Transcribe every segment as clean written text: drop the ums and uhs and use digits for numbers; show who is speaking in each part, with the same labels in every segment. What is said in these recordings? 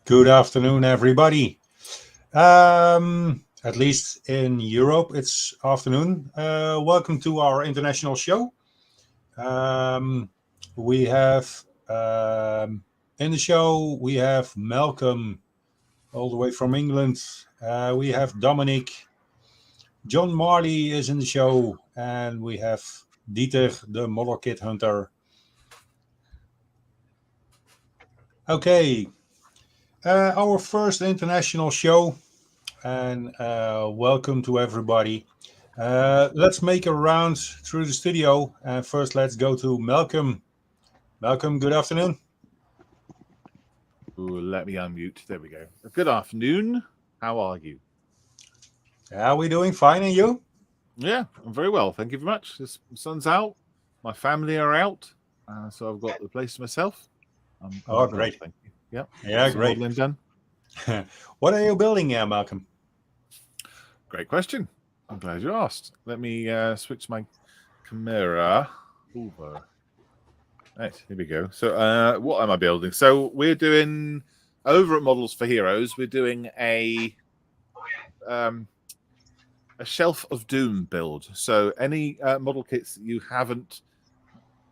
Speaker 1: Good afternoon, everybody. At least in Europe, it's afternoon. Welcome to our international show. We have in the show we have Malcolm, all the way from England. We have Dominic. John Marley is in the show, and we have Dieter, the model kit hunter. Okay, our first international show, and welcome to everybody. Let's make a round through the studio. First, let's go to Malcolm. Malcolm, good afternoon.
Speaker 2: Ooh, let me unmute. There we go. Good afternoon. How are you?
Speaker 1: Are we doing fine, and you?
Speaker 2: Yeah, I'm very well. Thank you very much. The sun's out. My family are out. So I've got the place to myself.
Speaker 1: Oh, great.
Speaker 2: Well, thank you. Yep.
Speaker 1: Yeah, great.
Speaker 2: Modeling done.
Speaker 1: What are you building here, Malcolm?
Speaker 2: Great question. I'm glad you asked. Let me switch my camera over. Right, here we go. So what am I building? So we're doing, over at Models for Heroes, we're doing a Shelf of Doom build. So any model kits that you haven't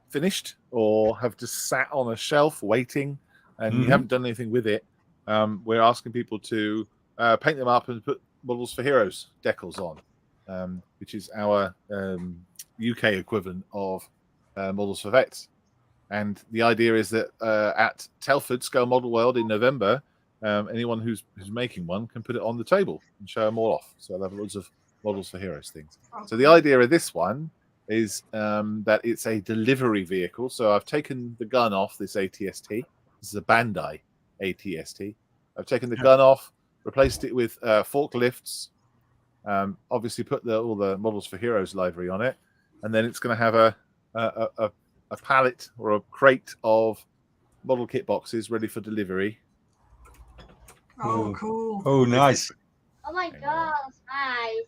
Speaker 2: finished or have just sat on a shelf waiting and you haven't done anything with it, we're asking people to paint them up and put Models for Heroes decals on, which is our UK equivalent of Models for Vets. And the idea is that at Telford Scale Model World in November, anyone who's making one can put it on the table and show them all off. So I'll have loads of Models for Heroes things. So the idea of this one is that it's a delivery vehicle. So I've taken the gun off this ATST. This is a Bandai ATST. I've taken the gun off, replaced it with forklifts, obviously put all the Models for Heroes library on it, and then it's going to have a pallet or a crate of model kit boxes ready for delivery.
Speaker 3: Oh, cool.
Speaker 1: Oh, nice.
Speaker 4: Oh my god, nice.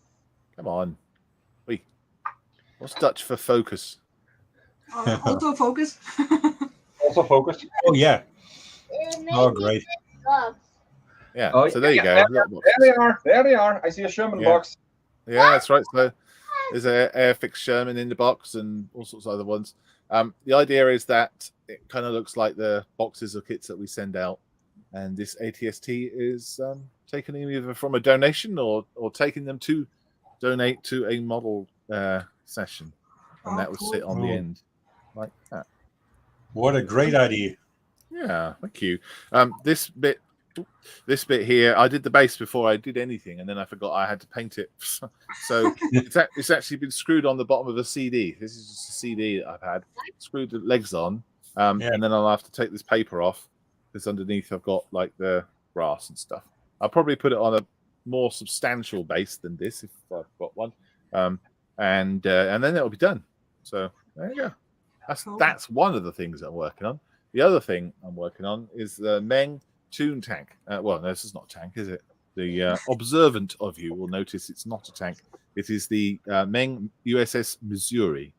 Speaker 2: Come on. Wait. What's Dutch for focus?
Speaker 3: Autofocus.
Speaker 5: Also focused.
Speaker 1: Oh, yeah.
Speaker 4: It
Speaker 1: Oh,
Speaker 4: made me
Speaker 1: great.
Speaker 4: think of-
Speaker 2: Yeah.
Speaker 5: Oh,
Speaker 2: So there you go.
Speaker 5: There they are. There they are. I see a Sherman
Speaker 2: Yeah.
Speaker 5: box.
Speaker 2: Yeah, that's right. So there's a Airfix Sherman in the box and all sorts of other ones. The idea is that it kind of looks like the boxes of kits that we send out, and this ATST is taking them either from a donation or taking them to donate to a model session, and that would sit on the end like that.
Speaker 1: What a great idea.
Speaker 2: Yeah, thank you. This bit here, I did the base before I did anything, and then I forgot I had to paint it. So it's actually been screwed on the bottom of a CD. This is just a CD that I've had. Screwed the legs on, and then I'll have to take this paper off because underneath I've got like the brass and stuff. I'll probably put it on a more substantial base than this if I've got one, and then it'll be done. So there you go. That's one of the things I'm working on. The other thing I'm working on is the Meng Toon tank. Well, no, this is not a tank, is it? The observant of you will notice it's not a tank. It is the Meng USS Missouri.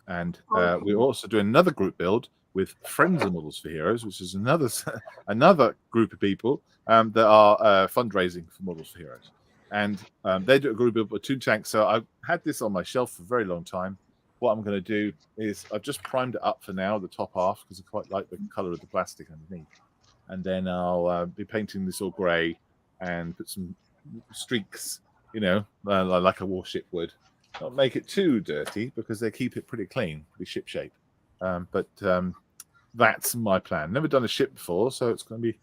Speaker 2: And we're also doing another group build with Friends of Models for Heroes, which is another group of people that are fundraising for Models for Heroes. And they do a group build with a Toon tank. So I've had this on my shelf for a very long time. What I'm going to do is I've just primed it up for now, the top half, because I quite like the color of the plastic underneath. And then I'll be painting this all grey and put some streaks, like a warship would. Not make it too dirty because they keep it pretty clean, pretty ship shape. But that's my plan. Never done a ship before, so it's going to be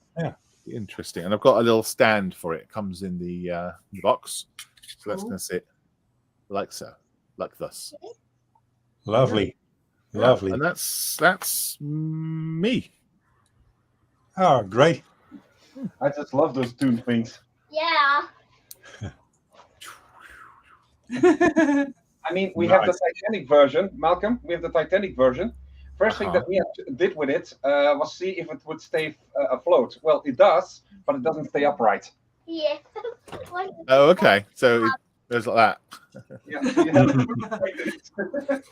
Speaker 2: interesting. And I've got a little stand for it. It comes in the box, so that's going to sit like so, like thus.
Speaker 1: Lovely.
Speaker 2: Yeah,
Speaker 1: Lovely.
Speaker 2: and that's me.
Speaker 1: Oh, great.
Speaker 5: I just love those Toon things.
Speaker 4: Yeah.
Speaker 5: I mean, we have the Titanic version, Malcolm. We have the Titanic version. First thing that we did with it was see if it would stay afloat. Well, it does, but it doesn't stay upright.
Speaker 4: Yeah.
Speaker 2: Oh, okay. So there's like that.
Speaker 5: Yeah, so you have to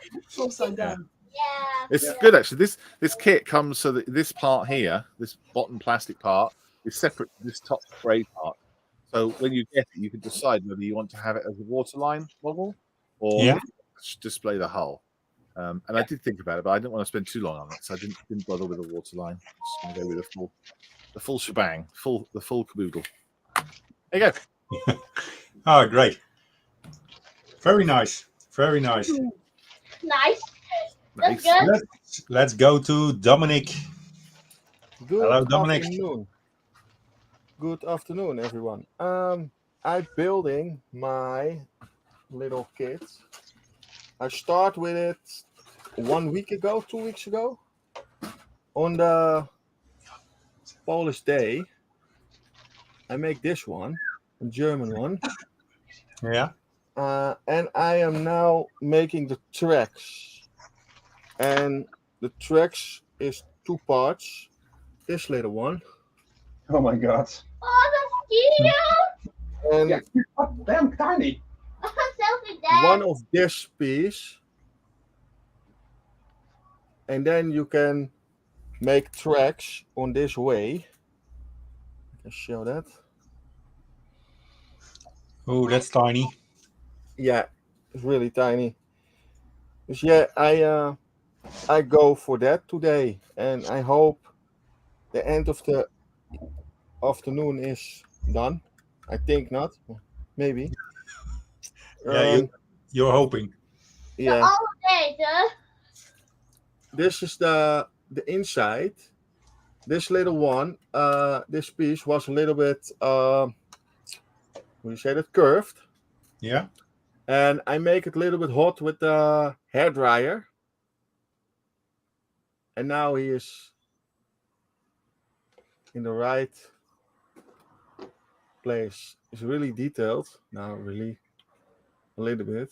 Speaker 3: Upside down.
Speaker 4: Yeah.
Speaker 2: It's good actually. This kit comes so that this part here, this bottom plastic part, is separate to this top grey part. So when you get it, you can decide whether you want to have it as a waterline model or
Speaker 1: Yeah.
Speaker 2: display the hull. And I did think about it, but I didn't want to spend too long on it, so I didn't bother with a waterline. Just going to go with the full shebang, the full caboodle. There you go.
Speaker 1: Oh, great. Very nice. Very nice.
Speaker 4: Nice.
Speaker 2: Nice.
Speaker 4: That's good.
Speaker 1: Let's go to Dominic.
Speaker 6: Good
Speaker 1: Hello, Dominic.
Speaker 6: afternoon. Good afternoon, everyone. I'm building my little kit. I start with it 1 week ago, 2 weeks ago, on the Polish Day. I make this one, a German one,
Speaker 1: Yeah.
Speaker 6: and I am now making the tracks. And the tracks is 2 parts. This little one,
Speaker 5: Oh my god.
Speaker 4: Oh, that's cute.
Speaker 6: and
Speaker 5: Yeah, oh, damn tiny.
Speaker 4: Selfie dad.
Speaker 6: one of this piece, and then you can make tracks on this way. I can show that.
Speaker 1: Oh, that's tiny.
Speaker 6: Yeah, it's really tiny. So yeah, I go for that today, and I hope the end of the afternoon is done. I think not, maybe.
Speaker 1: Yeah, you're hoping.
Speaker 6: Yeah.
Speaker 4: All day, duh.
Speaker 6: This is the inside. This little one, this piece was a little bit, how do you say that, curved,
Speaker 1: Yeah.
Speaker 6: and I make it a little bit hot with the hair dryer, and now he is in the right place. It's really detailed now, really a little bit.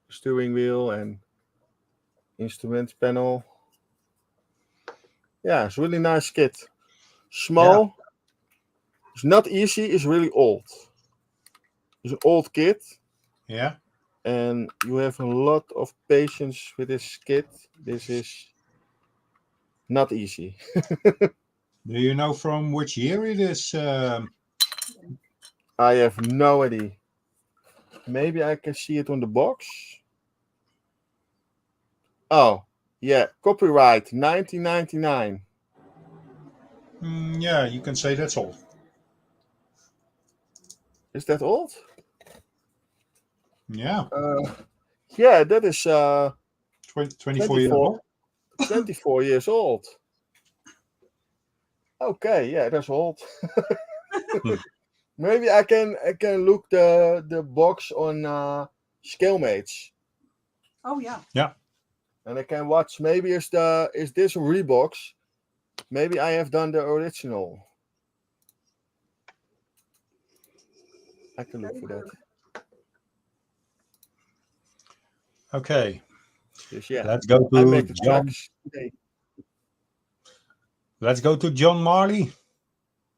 Speaker 6: Steering wheel and instrument panel. Yeah, it's really nice kit. Small. It's not easy. It's really old. It's an old kit,
Speaker 1: Yeah.
Speaker 6: and you have a lot of patience with this kit. This is not easy.
Speaker 1: Do you know from which year it is?
Speaker 6: I have no idea. Maybe I can see it on the box. Oh, yeah, copyright 1999.
Speaker 1: Yeah, you can say that's all.
Speaker 6: Is that old?
Speaker 1: Yeah.
Speaker 6: Yeah, that is
Speaker 1: 24 years old.
Speaker 6: 24 years old. Okay, yeah, that's old. Maybe I can look the box on ScaleMates,
Speaker 3: Oh yeah.
Speaker 6: and I can watch. Maybe is this a Rebox? Maybe I have done the original. I can look for that.
Speaker 1: Okay.
Speaker 6: Yes, yeah.
Speaker 1: Let's go
Speaker 6: I
Speaker 1: to
Speaker 6: make the
Speaker 1: John.
Speaker 6: tracks today.
Speaker 1: Let's go to John Marley.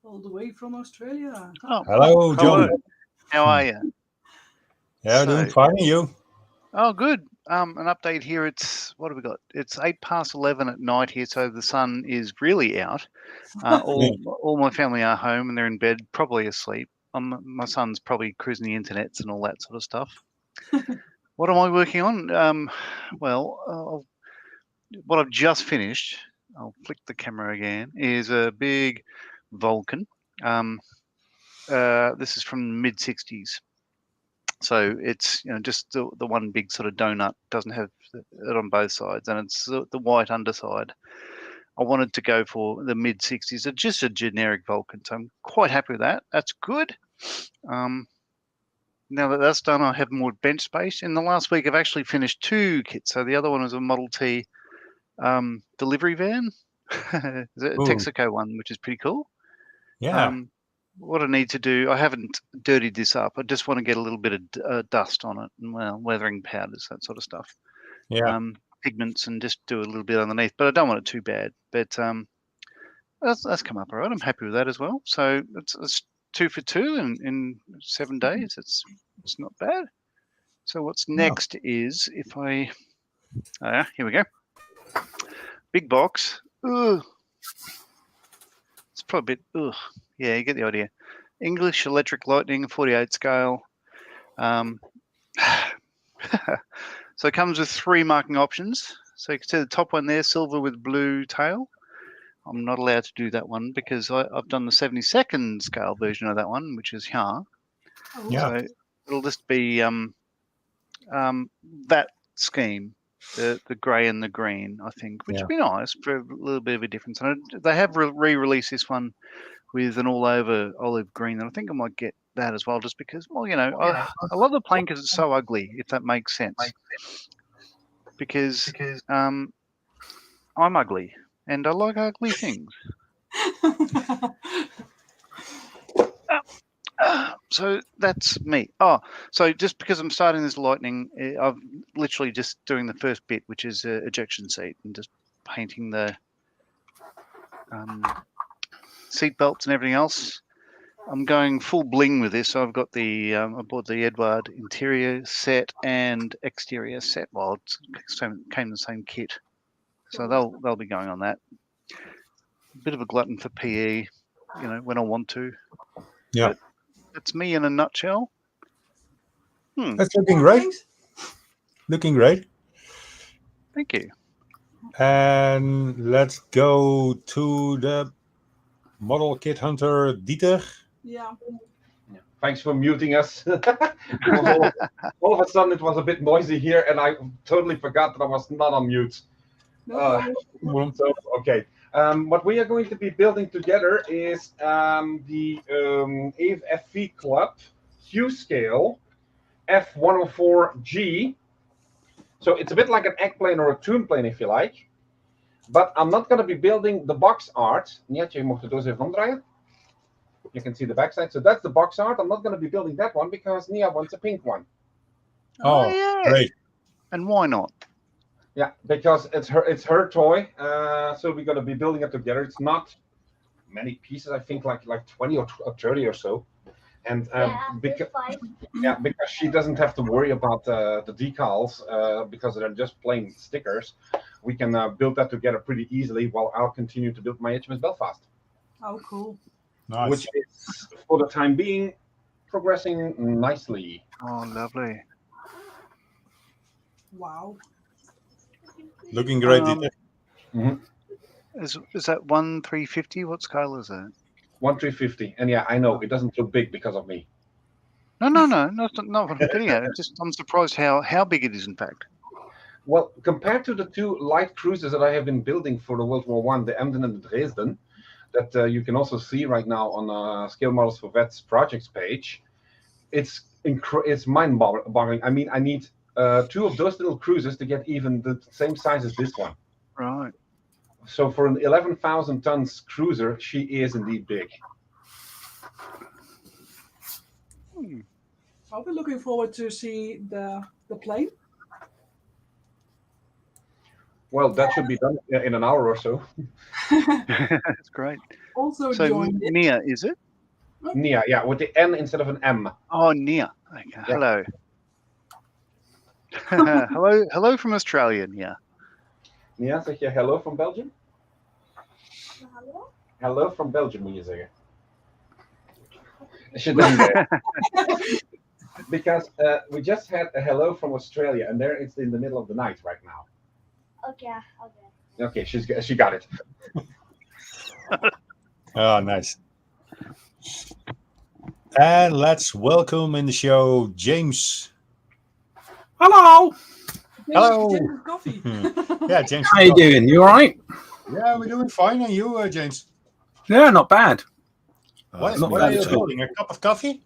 Speaker 3: All the way from Australia.
Speaker 7: Oh,
Speaker 1: Hello, John.
Speaker 7: hello. How are you?
Speaker 1: Yeah, doing
Speaker 7: So-
Speaker 1: fine. And you?
Speaker 7: Oh, good. An update here. It's what have we got? It's 11:08 at night here, so the sun is really out. All my family are home and they're in bed, probably asleep. My son's probably cruising the internets and all that sort of stuff. What am I working on? What I've just finished. I'll flick the camera again. Is a big Vulcan. This is from the mid '60s. So it's just the one big sort of donut, doesn't have it on both sides, and it's the white underside. I wanted to go for the mid '60s, just a generic Vulcan, so I'm quite happy with that. That's good. Now that that's done, I have more bench space. In the last week, I've actually finished 2 kits. So the other one was a Model T delivery van, a Texaco one, which is pretty cool.
Speaker 1: Yeah.
Speaker 7: What I need to do, I haven't dirtied this up. I just want to get a little bit of dust on it and weathering powders, that sort of stuff.
Speaker 1: Yeah.
Speaker 7: Pigments and just do a little bit underneath, but I don't want it too bad. But that's come up all right. I'm happy with that as well. So it's 2 for 2 in 7 days. It's not bad. So what's next is if I here we go. Big box. Ugh. probably a bit. Ugh. Yeah, you get the idea. English Electric Lightning 48 scale. So it comes with 3 marking options. So you can see the top one there, silver with blue tail. I'm not allowed to do that one because I've done the 72nd scale version of that one, which is here.
Speaker 3: Oh,
Speaker 1: Yeah.
Speaker 7: So it'll just be that scheme, the grey and the green, I think, which would be nice for a little bit of a difference. And they have re-released this one with an all-over olive green, and I think I might get that as well, just because, well, I love the plane because it's so ugly, if that makes sense. Because I'm ugly, and I like ugly things. So that's me. Oh, so just because I'm starting this lightning, I'm literally just doing the first bit, which is ejection seat, and just painting the seat belts and everything else. I'm going full bling with this. So I've got the I bought the Edward interior set and exterior set. Well, it came in the same kit, so they'll be going on that. A bit of a glutton for PE, when I want to.
Speaker 1: Yeah.
Speaker 7: But that's me in a nutshell.
Speaker 1: That's looking great. Looking great.
Speaker 7: Thank you.
Speaker 1: And let's go to the model kit hunter, Dieter.
Speaker 3: Yeah.
Speaker 5: Thanks for muting us. all of a sudden, it was a bit noisy here, and I totally forgot that I was not on mute. Okay. What we are going to be building together is the FV Club Q scale F104G. So it's a bit like an egg plane or a tune plane, if you like. But I'm not going to be building the box art. Nietje, je mocht het doos even omdraaien. You can see the backside. So that's the box art. I'm not going to be building that one because Nia wants a pink one.
Speaker 1: Oh,
Speaker 7: yeah.
Speaker 1: great.
Speaker 7: And why not?
Speaker 5: Yeah, because it's her toy. So we're going to be building it together. It's not many pieces. I think like 20 or 30 or so. And because she doesn't have to worry about the decals because they're just plain stickers. We can build that together pretty easily while I'll continue to build my HMS Belfast.
Speaker 3: Oh, cool.
Speaker 1: Nice.
Speaker 5: Which is, for the time being, progressing nicely.
Speaker 7: Oh, lovely.
Speaker 3: Wow.
Speaker 1: Looking great, Dieter.
Speaker 7: Is that 1/350? What scale is that?
Speaker 5: 1/350. And yeah, I know it doesn't look big because of me.
Speaker 7: No, not what I'm getting at. I'm surprised how big it is, in fact.
Speaker 5: Well, compared to the 2 light cruisers that I have been building for the World War I, the Emden and the Dresden, that you can also see right now on Scale Models for Vets projects page, it's mind-boggling. I mean, I need 2 of those little cruisers to get even the same size as this one.
Speaker 7: Right.
Speaker 5: So for an 11,000 tons cruiser, she is indeed big.
Speaker 3: I'll be looking forward to see the plane.
Speaker 5: Well, that should be done in an hour or so.
Speaker 7: That's great.
Speaker 3: Also
Speaker 7: So
Speaker 3: joined it.
Speaker 7: Nia, is it?
Speaker 5: Nia, yeah, with the N instead of an M.
Speaker 7: Oh, Nia. Okay.
Speaker 5: Yeah.
Speaker 7: Hello. hello from Australia, Nia.
Speaker 5: Nia, zeg je hello from Belgium?
Speaker 4: Hallo?
Speaker 5: Hello from Belgium, moet je zeggen. Should done there. Because we just had a hello from Australia, and there it's in the middle of the night right now.
Speaker 4: Okay.
Speaker 5: Okay, she got it.
Speaker 1: Oh, nice. And let's welcome in the show James.
Speaker 8: Hello.
Speaker 1: Hello.
Speaker 3: James Coffee.
Speaker 1: Yeah, James.
Speaker 8: How you doing? You all right?
Speaker 1: Yeah, we're doing fine. And you, James?
Speaker 8: Yeah, not bad.
Speaker 1: What
Speaker 8: not
Speaker 1: are
Speaker 8: bad
Speaker 1: you
Speaker 8: at all.
Speaker 1: building? A cup of coffee?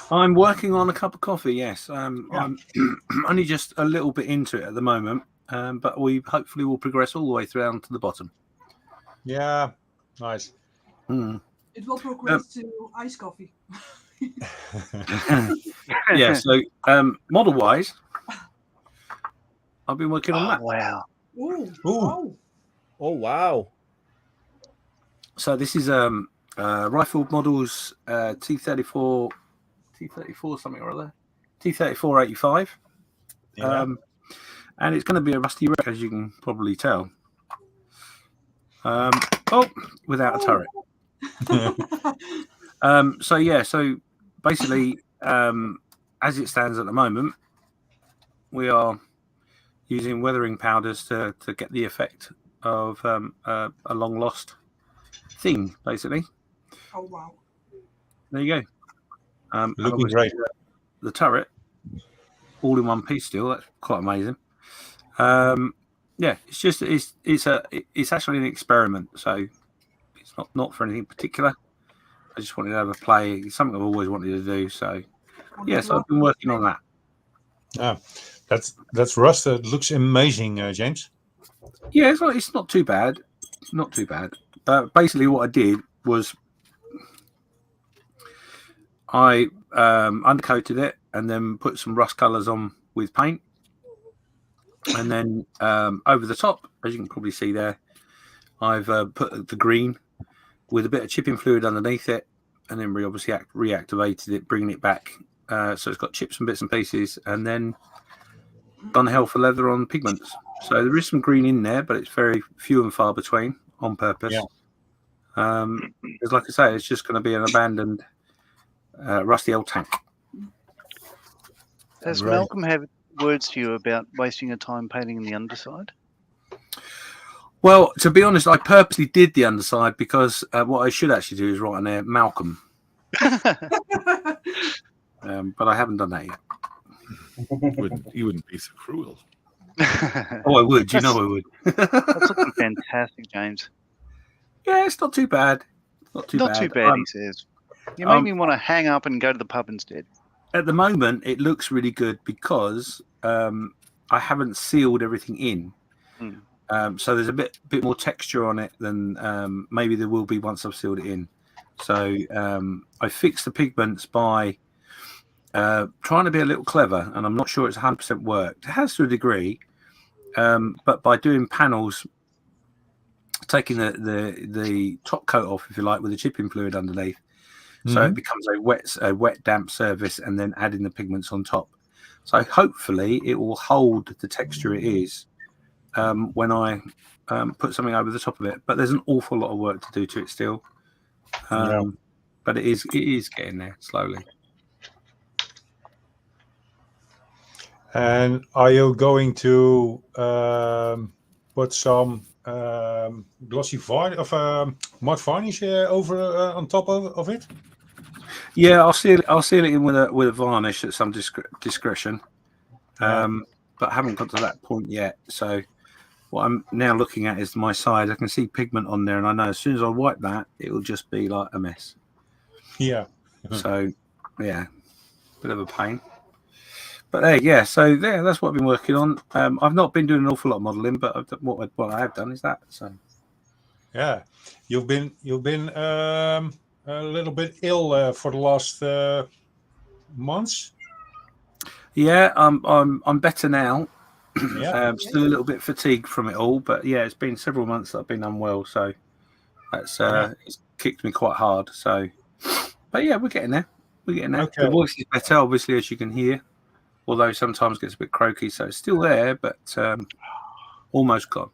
Speaker 8: I'm working on a cup of coffee. Yes,
Speaker 1: Yeah.
Speaker 8: I'm only just a little bit into it at the moment, but we hopefully will progress all the way through down to the bottom.
Speaker 1: Yeah, nice.
Speaker 3: It will progress to iced coffee.
Speaker 8: Yeah. So model wise, I've been working on that.
Speaker 7: Wow.
Speaker 3: Ooh.
Speaker 1: Ooh.
Speaker 6: Oh, wow.
Speaker 8: So this is rifle models T34 something or other, T34-85.
Speaker 1: Yeah.
Speaker 8: And it's going to be a rusty wreck, as you can probably tell. Without a turret. So basically, as it stands at the moment, we are using weathering powders to get the effect of a long lost thing, basically.
Speaker 3: Oh wow.
Speaker 8: There you go. And
Speaker 1: Looking
Speaker 8: obviously
Speaker 1: great.
Speaker 8: The turret, all in one piece still. That's quite amazing. It's actually an experiment, so it's not for anything particular. I just wanted to have a play. It's something I've always wanted to do. So yes, I've been working on that.
Speaker 1: Yeah, that's rust. It looks amazing, James.
Speaker 8: Yeah, it's not too bad. Not too bad. Basically, what I did was I undercoated it and then put some rust colours on with paint. And then over the top, as you can probably see there, I've put the green with a bit of chipping fluid underneath it. And then we obviously reactivated it, bringing it back. So it's got chips and bits and pieces. And then done hell for leather on pigments. So there is some green in there, but it's very few and far between on purpose.
Speaker 1: Yeah.
Speaker 8: Because like I say, it's just going to be an abandoned rusty old tank.
Speaker 7: Does
Speaker 1: Right.
Speaker 7: Malcolm have words for you about wasting your time painting in the underside?
Speaker 8: Well, to be honest, I purposely did the underside because what I should actually do is write on there Malcolm. But I haven't done that yet.
Speaker 2: You wouldn't be so cruel.
Speaker 8: Oh, I would. You know I would.
Speaker 7: That's looking fantastic, James.
Speaker 8: Yeah, it's not too bad.
Speaker 7: Not too bad, he says. You made me want to hang up and go to the pub instead.
Speaker 8: At the moment, it looks really good because I haven't sealed everything in. So there's a bit more texture on it than maybe there will be once I've sealed it in. So I fixed the pigments by trying to be a little clever, and I'm not sure it's 100% worked. It has to a degree, but by doing panels, taking the top coat off, if you like, with the chipping fluid underneath, so it becomes a wet damp surface, and then adding the pigments on top. So hopefully it will hold the texture it is when I put something over the top of it. But there's an awful lot of work to do to it still. But it is getting there slowly.
Speaker 1: And are you going to put some glossy varnish of matte varnish over on top of it?
Speaker 8: Yeah, I'll seal it in with a varnish at some discretion, but I haven't got to that point yet. So what I'm now looking at is my side. I can see pigment on there, and I know as soon as I wipe that, it will just be like a mess.
Speaker 1: Yeah.
Speaker 8: So yeah, bit of a pain. But yeah, so there, that's what I've been working on. I've not been doing an awful lot of modelling, but what I have done is that. So
Speaker 1: Yeah, you've been a little bit ill for the last months.
Speaker 8: yeah, I'm better now.
Speaker 1: Yeah.
Speaker 8: Still a little bit fatigued from it all, but yeah, it's been several months that I've been unwell, so that's it's kicked me quite hard. So, but yeah, we're getting there.
Speaker 1: Okay.
Speaker 8: The voice is better, obviously, as you can hear, although sometimes gets a bit croaky. So it's still there, but almost gone.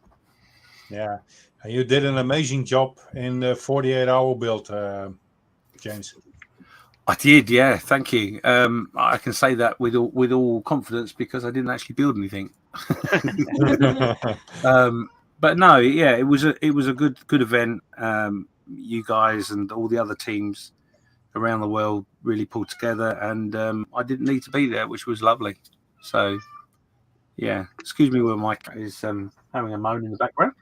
Speaker 1: Yeah, and you did an amazing job in the 48-hour build, James.
Speaker 8: I did, yeah. Thank you. I can say that with all confidence because I didn't actually build anything. But no, yeah, it was a good event. You guys and all the other teams around the world really pulled together, and I didn't need to be there, which was lovely. So yeah, excuse me while Mike is having a moan in the background.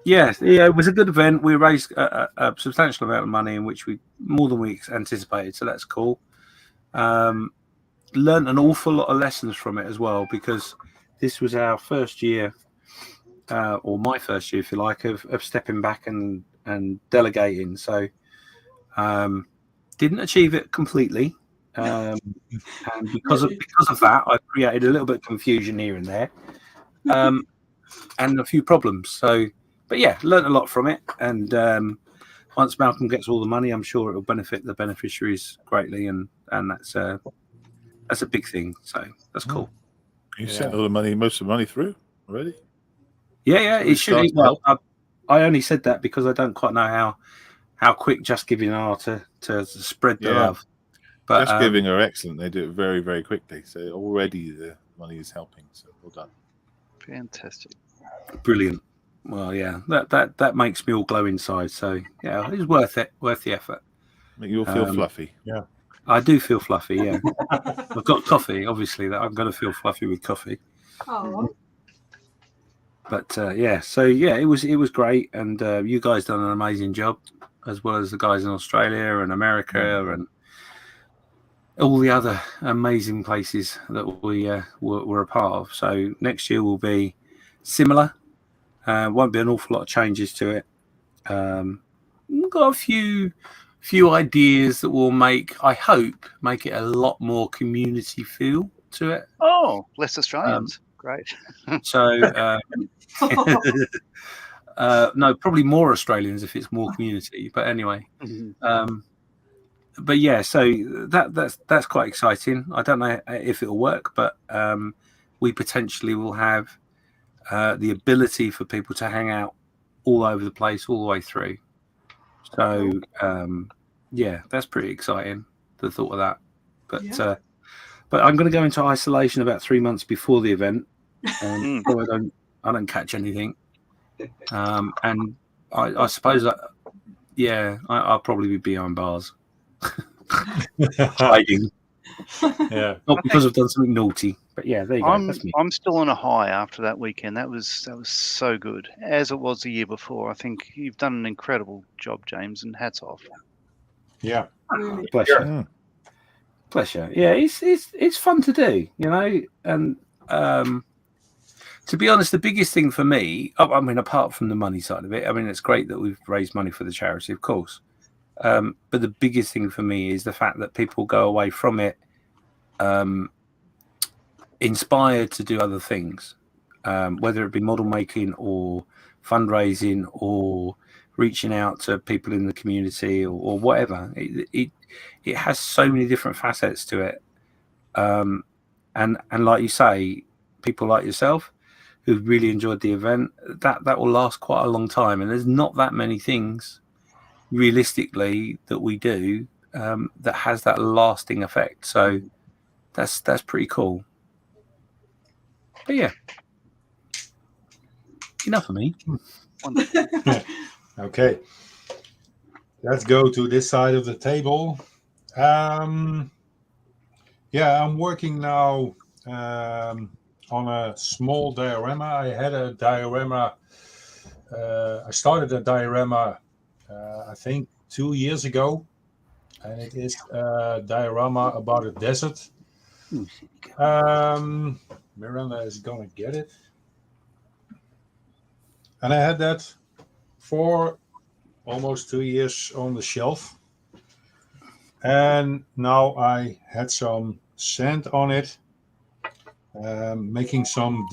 Speaker 8: Yeah, it was a good event. We raised a substantial amount of money, in which more than we anticipated, so that's cool. Learned an awful lot of lessons from it as well, because this was our first year, or my first year, if you like, of stepping back and delegating. So didn't achieve it completely, and because of that, I created a little bit of confusion here and there, and a few problems. So. But yeah, learned a lot from it, and once Malcolm gets all the money, I'm sure it will benefit the beneficiaries greatly, and that's a big thing. So that's cool.
Speaker 2: You sent all the money, most of the money through already.
Speaker 8: Yeah, it should. I only said that because I don't quite know how quick Just Giving are to spread the love. But
Speaker 2: Just Giving are excellent. They do it very, very quickly. So already the money is helping. So well done.
Speaker 7: Fantastic.
Speaker 8: Brilliant. Well, yeah, that makes me all glow inside. So yeah, it's worth the effort.
Speaker 2: Make you all feel fluffy.
Speaker 1: Yeah.
Speaker 8: I do feel fluffy. Yeah, I've got coffee. Obviously, that I'm going to feel fluffy with coffee.
Speaker 3: Oh,
Speaker 8: But yeah, so yeah, it was great, and you guys done an amazing job, as well as the guys in Australia and America and all the other amazing places that we were a part of. So next year will be similar. Won't be an awful lot of changes to it. We've got a few ideas that will I hope make it a lot more community feel to it.
Speaker 7: Oh, less Australians. Great.
Speaker 8: So no, probably more Australians if it's more community. But anyway, but yeah, so that's quite exciting. I don't know if it'll work, but we potentially will have the ability for people to hang out all over the place all the way through. So yeah, that's pretty exciting, the thought of that. But I'm going to go into isolation about 3 months before the event, so I don't catch anything. And I suppose I'll probably be behind bars. Hiding.
Speaker 1: Yeah.
Speaker 8: Not because I've done something naughty, but yeah, there you go. That's me.
Speaker 7: I'm still on a high after that weekend. That was so good, as it was the year before. I think you've done an incredible job, James, and hats off.
Speaker 1: Yeah.
Speaker 3: really?
Speaker 8: Pleasure. Pleasure. Yeah, it's fun to do, you know. And to be honest, the biggest thing for me, I mean, apart from the money side of it, I mean, it's great that we've raised money for the charity, of course. But the biggest thing for me is the fact that people go away from it inspired to do other things, whether it be model making or fundraising or reaching out to people in the community or whatever. It has so many different facets to it. And like you say, people like yourself who really enjoyed the event, that will last quite a long time. And there's not that many things realistically that we do that has that lasting effect. So that's pretty cool. But yeah, enough of me.
Speaker 1: Okay. Let's go to this side of the table. Yeah, I'm working now on a small diorama. I had a diorama. I started a diorama, I think 2 years ago, and it is a diorama about a desert. Miranda is gonna get it, and I had that for almost 2 years on the shelf, and now I had some sand on it, making some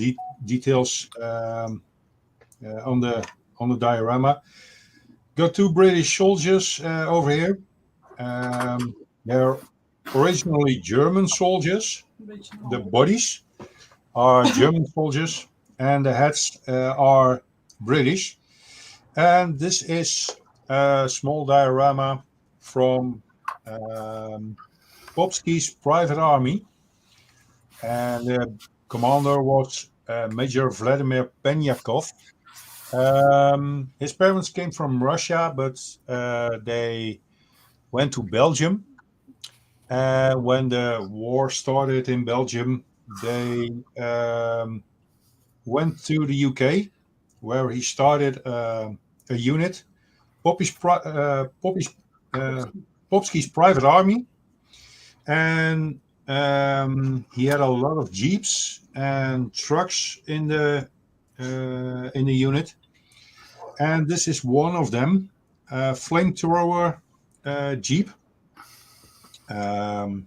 Speaker 1: details on the diorama. Got 2 British soldiers over here. They're originally German soldiers. The bodies are German soldiers, and the heads are British. And this is a small diorama from Popsky's private army. And the commander was Major Vladimir Penyakov. His parents came from Russia, but they went to Belgium. When the war started in Belgium, they went to the UK, where he started a unit, Popsky's private army, and he had a lot of jeeps and trucks in the unit, and this is one of them, flamethrower jeep. And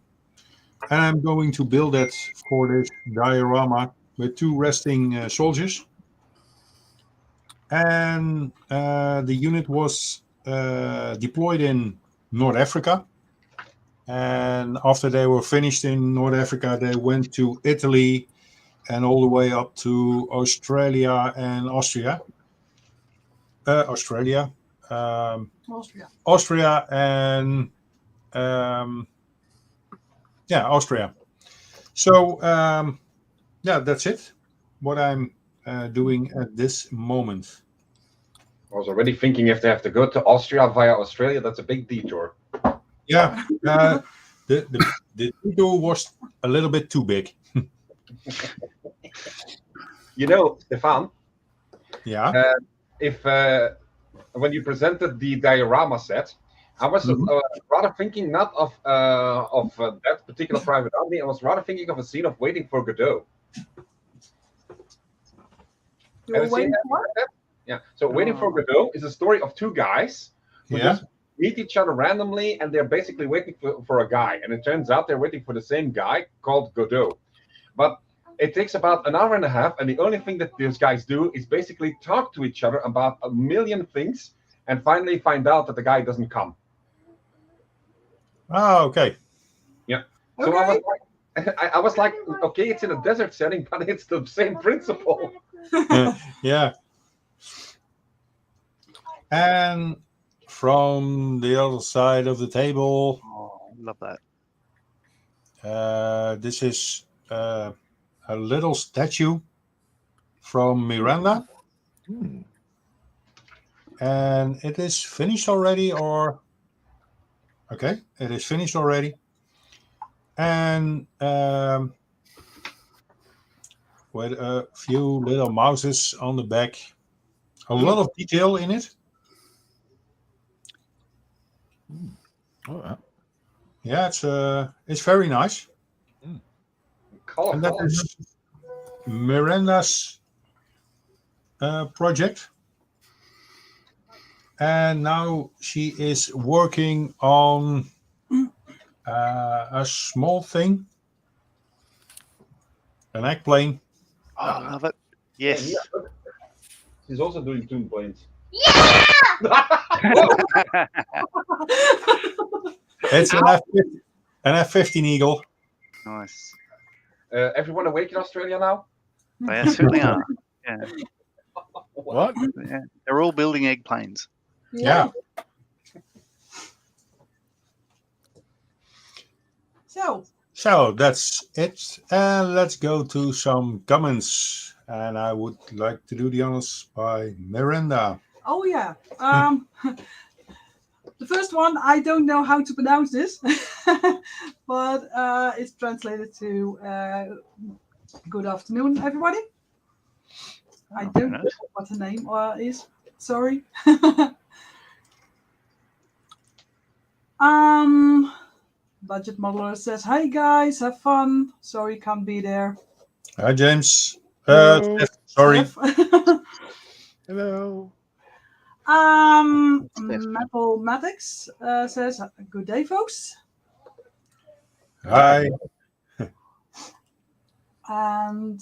Speaker 1: I'm going to build that for this diorama with 2 resting soldiers. And the unit was deployed in North Africa. And after they were finished in North Africa, they went to Italy and all the way up to Australia and Austria. Australia,
Speaker 3: Austria.
Speaker 1: Austria, and Austria. So that's it. What I'm doing at this moment.
Speaker 5: I was already thinking if they have to go to Austria via Australia, that's a big detour.
Speaker 1: Yeah, the detour was a little bit too big.
Speaker 5: You know, Stefan,
Speaker 1: Yeah.
Speaker 5: if when you presented the diorama set, I was rather thinking not of that particular private army. I was rather thinking of a scene of Waiting for Godot.
Speaker 3: You were
Speaker 5: Have you seen
Speaker 3: waiting
Speaker 5: that?
Speaker 3: for it?
Speaker 5: Yeah. So Waiting for Godot is a story of two guys who
Speaker 1: Yeah.
Speaker 5: just meet each other randomly, and they're basically waiting for a guy. And it turns out they're waiting for the same guy called Godot. But it takes about an hour and a half, and the only thing that those guys do is basically talk to each other about a million things, and finally find out that the guy doesn't come.
Speaker 1: Oh, okay.
Speaker 5: Yeah. So
Speaker 3: Okay.
Speaker 5: I was like, okay, it's in a desert setting, but it's the same principle.
Speaker 1: Yeah. And from the other side of the table,
Speaker 7: Oh, love that.
Speaker 1: this is a little statue from Miranda.
Speaker 2: Hmm.
Speaker 1: And it is finished already, or okay, it is finished already. And with a few little mouses on the back, a lot of detail in it.
Speaker 2: Oh,
Speaker 1: Yeah, it's very nice.
Speaker 5: Color,
Speaker 1: And that
Speaker 5: color.
Speaker 1: is Miranda's project. And now she is working on a small thing, an egg plane.
Speaker 7: Oh, I love it. Yes.
Speaker 5: Yeah, look. She's also doing Toon Planes.
Speaker 1: It's an F-15 Eagle.
Speaker 7: Nice.
Speaker 5: Everyone awake in Australia now?
Speaker 7: They certainly are. Yeah.
Speaker 2: what?
Speaker 7: Yeah. They're all building egg planes.
Speaker 1: Yeah. So that's it. And let's go to some comments. And I would like to do the honors by Miranda.
Speaker 3: Oh yeah. The first one, I don't know how to pronounce this, but it's translated to good afternoon, everybody. I don't know what the name is. Sorry. Budget Modeler says, "Hi guys, have fun. Sorry, can't be there."
Speaker 1: Hi, James.
Speaker 2: Hello.
Speaker 1: Sorry.
Speaker 2: Hello.
Speaker 3: Metal Matix says, "Good day, folks."
Speaker 1: Hi.
Speaker 3: And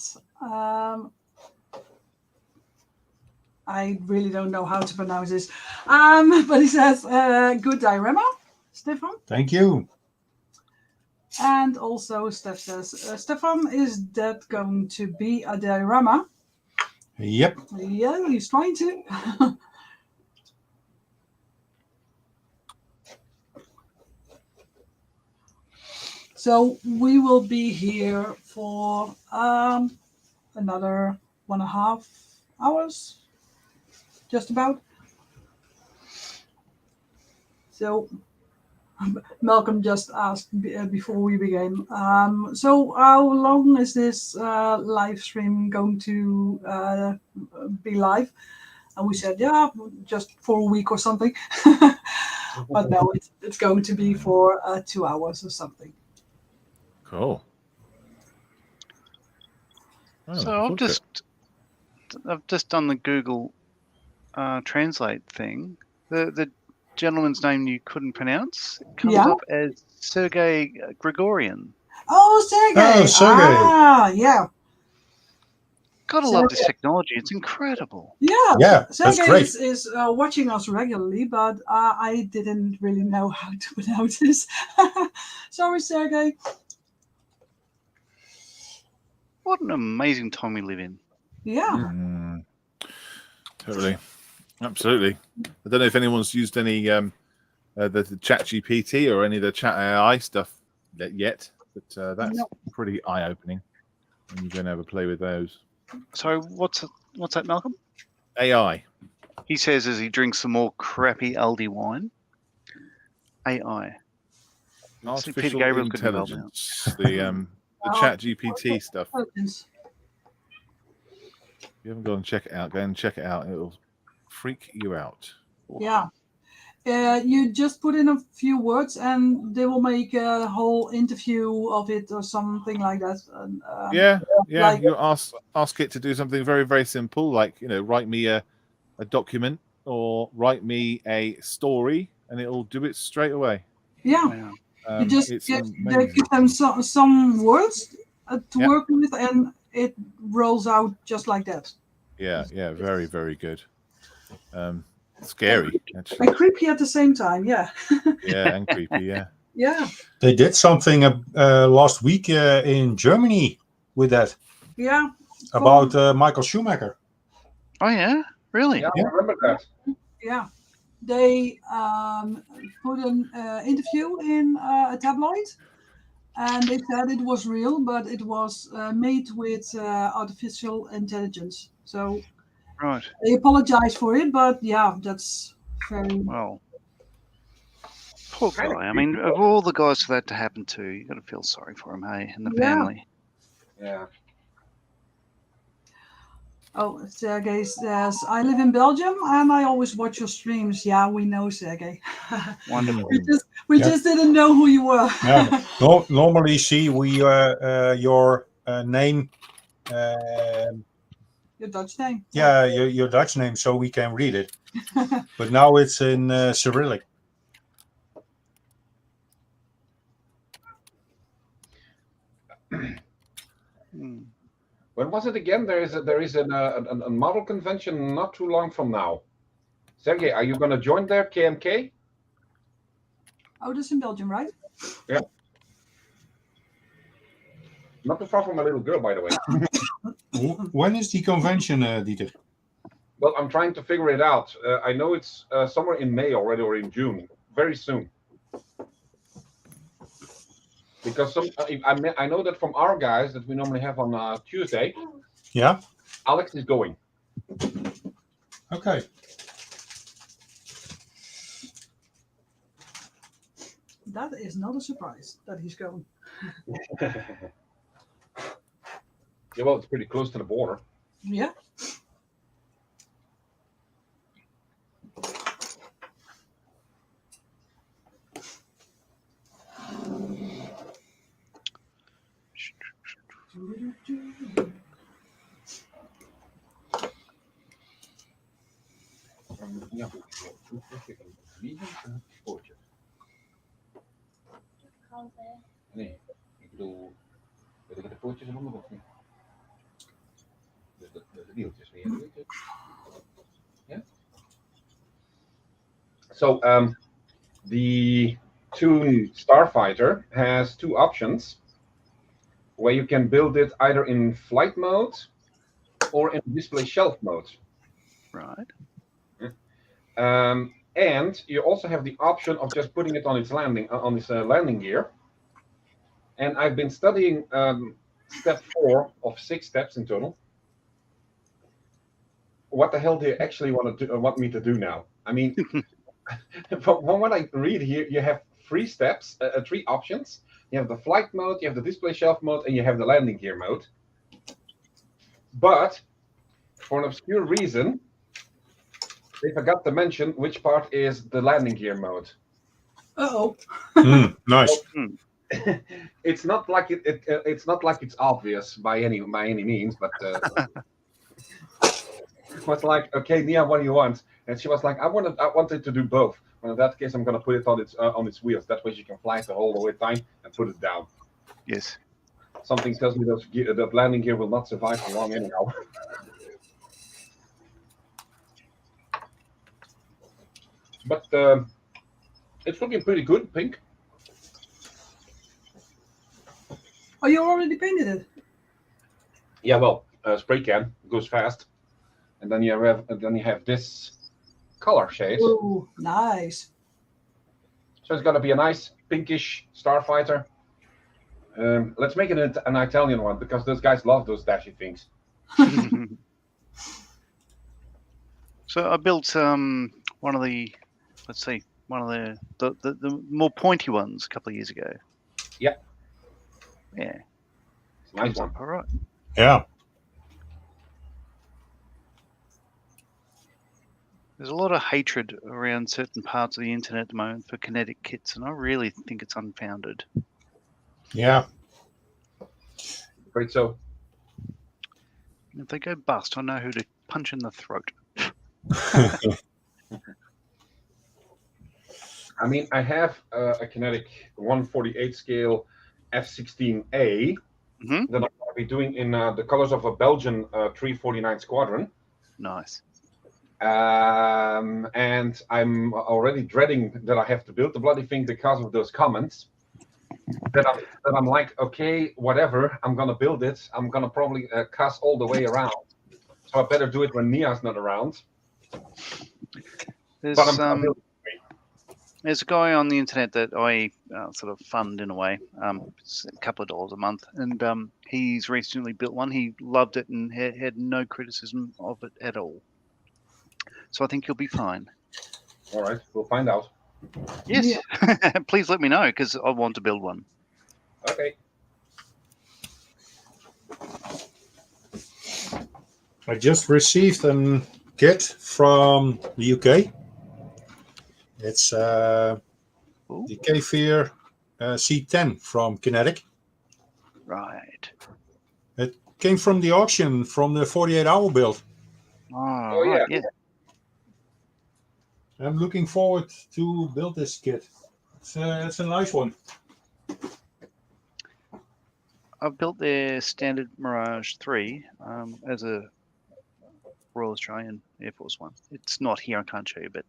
Speaker 3: I really don't know how to pronounce this. But he says, "Good diorama, Stefan."
Speaker 1: Thank you.
Speaker 3: And also Steph says, "Stefan, is that going to be a diorama?"
Speaker 1: Yep.
Speaker 3: Yeah, he's trying to. So we will be here for another 1.5 hours, just about. So Malcolm just asked before we begin. So how long is this live stream going to be live? And we said, yeah, just for a week or something. But no, it's going to be for 2 hours or something.
Speaker 2: Cool. Oh,
Speaker 7: So
Speaker 2: look at-
Speaker 7: I've just done the Google Translate thing. The gentleman's name you couldn't pronounce comes up as Sergei Grigorian.
Speaker 3: Oh, Sergey.
Speaker 1: Oh, Sergey.
Speaker 3: Ah, yeah.
Speaker 7: Gotta love this technology. It's incredible.
Speaker 3: Yeah,
Speaker 1: that's
Speaker 3: Sergey
Speaker 1: great.
Speaker 3: is watching us regularly, but I didn't really know how to pronounce this. Sorry, Sergey.
Speaker 7: What an amazing time we live in.
Speaker 3: Yeah.
Speaker 2: Totally. Absolutely. I don't know if anyone's used any the Chat GPT or any of the Chat AI stuff yet, but that's pretty eye-opening when you go and have a play with those.
Speaker 7: So what's that, Malcolm?
Speaker 2: AI.
Speaker 7: He says as he drinks some more crappy Aldi wine. AI.
Speaker 2: Artificial
Speaker 7: Peter Gabriel couldn't help
Speaker 2: intelligence. The Chat GPT stuff.
Speaker 3: Intelligence.
Speaker 2: If you haven't gone and check it out, go and check it out. It'll freak you out.
Speaker 3: Yeah. You just put in a few words and they will make a whole interview of it or something like that. And,
Speaker 2: yeah.
Speaker 3: like-
Speaker 2: You ask it to do something very, very simple, like write me a document or write me a story, and it'll do it straight away.
Speaker 3: Yeah.
Speaker 7: Wow.
Speaker 3: You just
Speaker 2: It's
Speaker 3: give
Speaker 2: amazing.
Speaker 3: them some words to
Speaker 2: Yeah.
Speaker 3: work with, and it rolls out just like that.
Speaker 2: Yeah, very, very good. Scary, actually.
Speaker 3: And creepy at the same time, yeah.
Speaker 2: Yeah, and creepy, yeah.
Speaker 3: Yeah,
Speaker 1: They did something last week in Germany with that
Speaker 3: yeah.
Speaker 1: about Michael Schumacher.
Speaker 7: Oh yeah, really?
Speaker 5: Yeah, I remember that.
Speaker 3: Yeah. They put an interview in a tabloid, and they said it was real, but it was made with artificial intelligence. So
Speaker 7: Right.
Speaker 3: they apologize for it, but yeah, that's very.
Speaker 7: Well, poor guy. I mean, of all the guys for that to happen to, you got to feel sorry for him, hey, and the
Speaker 3: Yeah.
Speaker 7: family.
Speaker 5: Yeah.
Speaker 3: Oh, Sergey says, I live in Belgium and I always watch your streams. Yeah, we know, Sergey.
Speaker 7: Wonderful.
Speaker 3: We
Speaker 1: Yeah.
Speaker 3: just didn't know who you were.
Speaker 1: Yeah. Normally, see we your name.
Speaker 3: Your Dutch name.
Speaker 1: Yeah, your Dutch name, so we can read it. But now it's in Cyrillic.
Speaker 7: Hmm.
Speaker 5: When was it again? There is a model convention not too long from now. Sergey, are you going to join there, KMK?
Speaker 3: Oh, that's in Belgium, right?
Speaker 5: Yeah. Not too far from my little girl, by the way.
Speaker 1: When is the convention, Dieter?
Speaker 5: Well, I'm trying to figure it out. I know it's somewhere in May already or in June, very soon. Because I know that from our guys that we normally have on Tuesday.
Speaker 1: Yeah.
Speaker 5: Alex is going.
Speaker 1: Okay.
Speaker 3: That is not a surprise that he's going.
Speaker 5: Yeah, well, it's pretty close to the border.
Speaker 3: Yeah.
Speaker 5: Ja, poortje. Nee, ik bedoel, weet ik de poortjes eronder of niet? Dus de wieltjes weer. Yeah. So the Toon Starfighter has two options where you can build it either in flight mode or in display shelf mode.
Speaker 7: Right.
Speaker 5: And you also have the option of just putting it on its landing gear. And I've been studying step 4 of 6 steps in total. What the hell do you actually want me to do now? I mean, from what I read here, you have 3 steps, 3 options. You have the flight mode, you have the display shelf mode, and you have the landing gear mode. But for an obscure reason, they forgot to mention which part is the landing gear mode.
Speaker 3: Uh-oh.
Speaker 1: Nice.
Speaker 5: It's not like it's not like it's obvious by any means, but it was like, okay, Nia, what do you want? And she was like, I wanted to do both. Well, in that case, I'm gonna put it on its wheels. That way, she can fly it the whole way time and put it down.
Speaker 7: Yes.
Speaker 5: Something tells me that landing gear will not survive for long anyhow. But it's looking pretty good, pink.
Speaker 3: Oh, you already painted it?
Speaker 5: Yeah, well, spray can goes fast, and then you have this color shade.
Speaker 3: Ooh, nice.
Speaker 5: So it's going to be a nice pinkish starfighter. Let's make it an Italian one because those guys love those dashy things.
Speaker 7: So I built one of the, one of the more pointy ones a couple of years ago.
Speaker 5: Yeah.
Speaker 7: Yeah.
Speaker 5: It's a nice one.
Speaker 7: All right.
Speaker 1: Yeah.
Speaker 7: There's a lot of hatred around certain parts of the internet at the moment for kinetic kits, and I really think it's unfounded.
Speaker 1: Yeah.
Speaker 5: Great. So
Speaker 7: And if they go bust, I know who to punch in the throat.
Speaker 5: I mean, I have a Kinetic 148 scale F-16A that I'm going to be doing in the colors of a Belgian 349 Squadron.
Speaker 7: Nice.
Speaker 5: And I'm already dreading that I have to build the bloody thing because of those comments. That I'm like, okay, whatever, I'm going to build it. I'm going to probably cuss all the way around. So I better do it when Nia's not around.
Speaker 7: There's
Speaker 5: But I'm building.
Speaker 7: there's a guy on the internet that I sort of fund in a way. It's a couple of dollars a month, and he's recently built one. He loved it and had no criticism of it at all. So I think you'll be fine.
Speaker 5: All right, we'll find out.
Speaker 7: Yes. Please let me know because I want to build one.
Speaker 5: Okay.
Speaker 1: I just received a kit from the UK. It's the Kfir C10 from Kinetic.
Speaker 7: Right.
Speaker 1: It came from the auction from the 48-hour build.
Speaker 7: Oh, right, yeah.
Speaker 1: I'm looking forward to build this kit. It's a nice one.
Speaker 7: I've built their standard Mirage 3 as a Royal Australian Air Force one. It's not here, I can't show you, but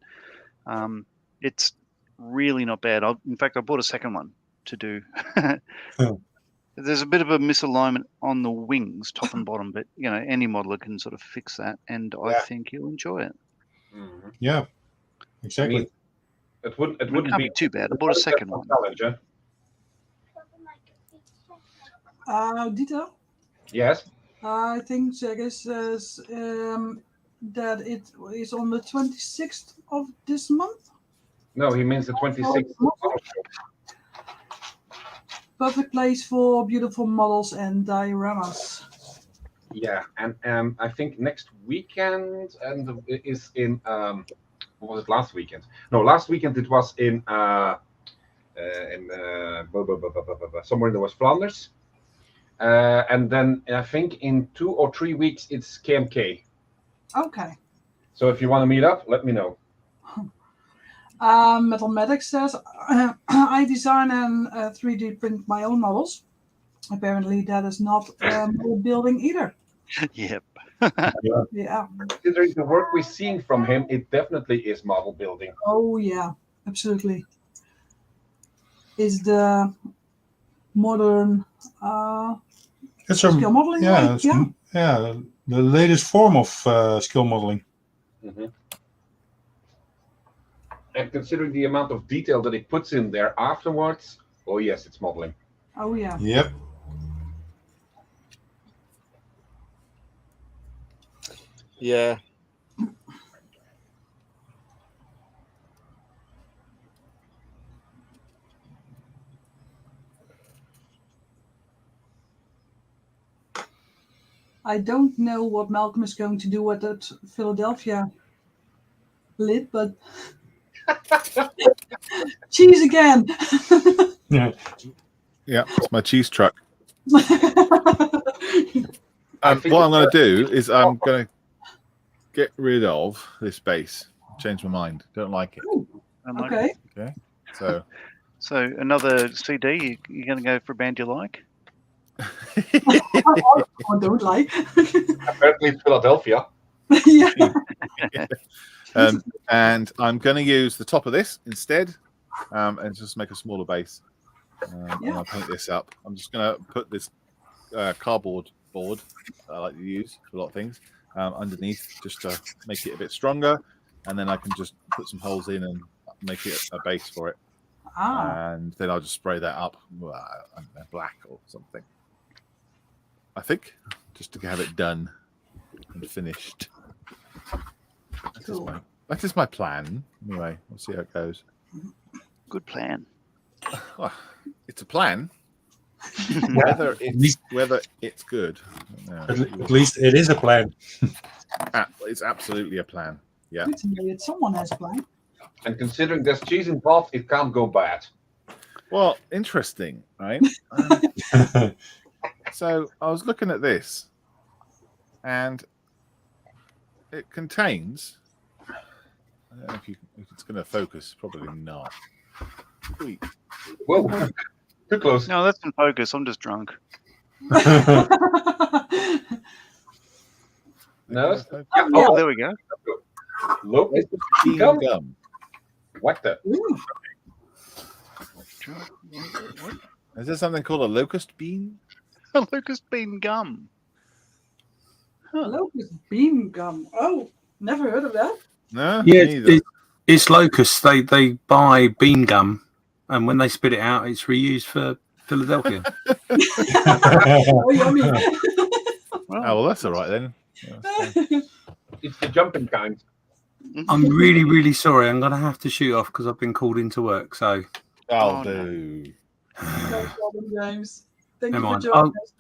Speaker 7: it's really not bad. In fact, I bought a second one to do. There's a bit of a misalignment on the wings, top and bottom, but you know, any modeler can sort of fix that, and I think you'll enjoy it.
Speaker 5: Mm-hmm.
Speaker 1: Yeah, exactly.
Speaker 5: I mean, it wouldn't
Speaker 7: be too bad. I bought a second one.
Speaker 5: Challenge, huh?
Speaker 3: Dieter?
Speaker 5: Yes.
Speaker 3: I think Zegis says that it is on the 26th of this month.
Speaker 5: No, he means the 26th.
Speaker 3: Perfect place for beautiful models and dioramas.
Speaker 5: Yeah, and I think next weekend and is in what was it last weekend? No, last weekend it was in somewhere in the West Flanders. And then I think in 2 or 3 weeks it's KMK.
Speaker 3: Okay.
Speaker 5: So if you want to meet up, let me know.
Speaker 3: Metalmatic says, I design and 3D print my own models. Apparently that is not model building either.
Speaker 7: Yep.
Speaker 3: Yeah.
Speaker 5: Considering the work we're seeing from him, it definitely is model building.
Speaker 3: Oh yeah, absolutely. It's the modern
Speaker 1: It's
Speaker 3: skill modeling.
Speaker 1: Yeah,
Speaker 3: Right? Yeah.
Speaker 1: yeah, the latest form of skill modeling.
Speaker 5: Mm-hmm. And considering the amount of detail that it puts in there afterwards, oh yes, it's modeling.
Speaker 3: Oh yeah.
Speaker 1: Yep.
Speaker 6: Yeah.
Speaker 3: I don't know what Malcolm is going to do at that Philadelphia lid, but cheese again.
Speaker 1: Yeah.
Speaker 2: Yeah, it's my cheese truck.
Speaker 5: think
Speaker 2: What I'm going to do is I'm going to get rid of this base. Change my mind. Don't like it.
Speaker 3: Okay.
Speaker 2: Okay. So
Speaker 7: another CD. You're going to go for a band you like?
Speaker 3: I don't like.
Speaker 5: Apparently it's Philadelphia.
Speaker 3: Yeah.
Speaker 2: and I'm going to use the top of this instead, and just make a smaller base. And I'll paint this up. I'm just going to put this cardboard board that I like to use for a lot of things underneath, just to make it a bit stronger. and then I can just put some holes in and make it a base for it. And then I'll just spray that up black or something. I think, just to have it done and finished. That is my plan. Anyway, we'll see how it goes.
Speaker 7: Good plan.
Speaker 2: Well, it's a plan. whether it's good.
Speaker 1: At least it is a plan.
Speaker 2: It's absolutely a plan. Yeah.
Speaker 3: Good to know that someone has a plan.
Speaker 5: And considering there's cheese involved, it can't go bad.
Speaker 2: Well, interesting, right? So I was looking at this, and it contains. I don't know if it's going to focus. Probably not. Wait.
Speaker 5: Whoa, too close.
Speaker 7: No, that's in focus. I'm just drunk.
Speaker 5: No.
Speaker 7: Oh, there we go.
Speaker 5: Locust
Speaker 2: Bean
Speaker 5: gum.
Speaker 2: gum.
Speaker 5: What the?
Speaker 7: What?
Speaker 2: Is there something called a locust bean?
Speaker 7: A locust bean gum.
Speaker 3: Locust bean gum. Oh, never heard of that.
Speaker 2: No.
Speaker 8: Yeah,
Speaker 2: neither.
Speaker 8: it's locusts. They buy bean gum, and when they spit it out, it's reused for Philadelphia.
Speaker 3: Oh, yummy.
Speaker 2: Oh, well, that's all right then. Yeah,
Speaker 5: It's the jumping kind.
Speaker 8: I'm really, really sorry. I'm going to have to shoot off because I've been called into work. So
Speaker 2: I'll
Speaker 7: Oh,
Speaker 2: do.
Speaker 3: No problem, James. Thank
Speaker 8: Never
Speaker 3: you for
Speaker 8: mind.
Speaker 3: joining us.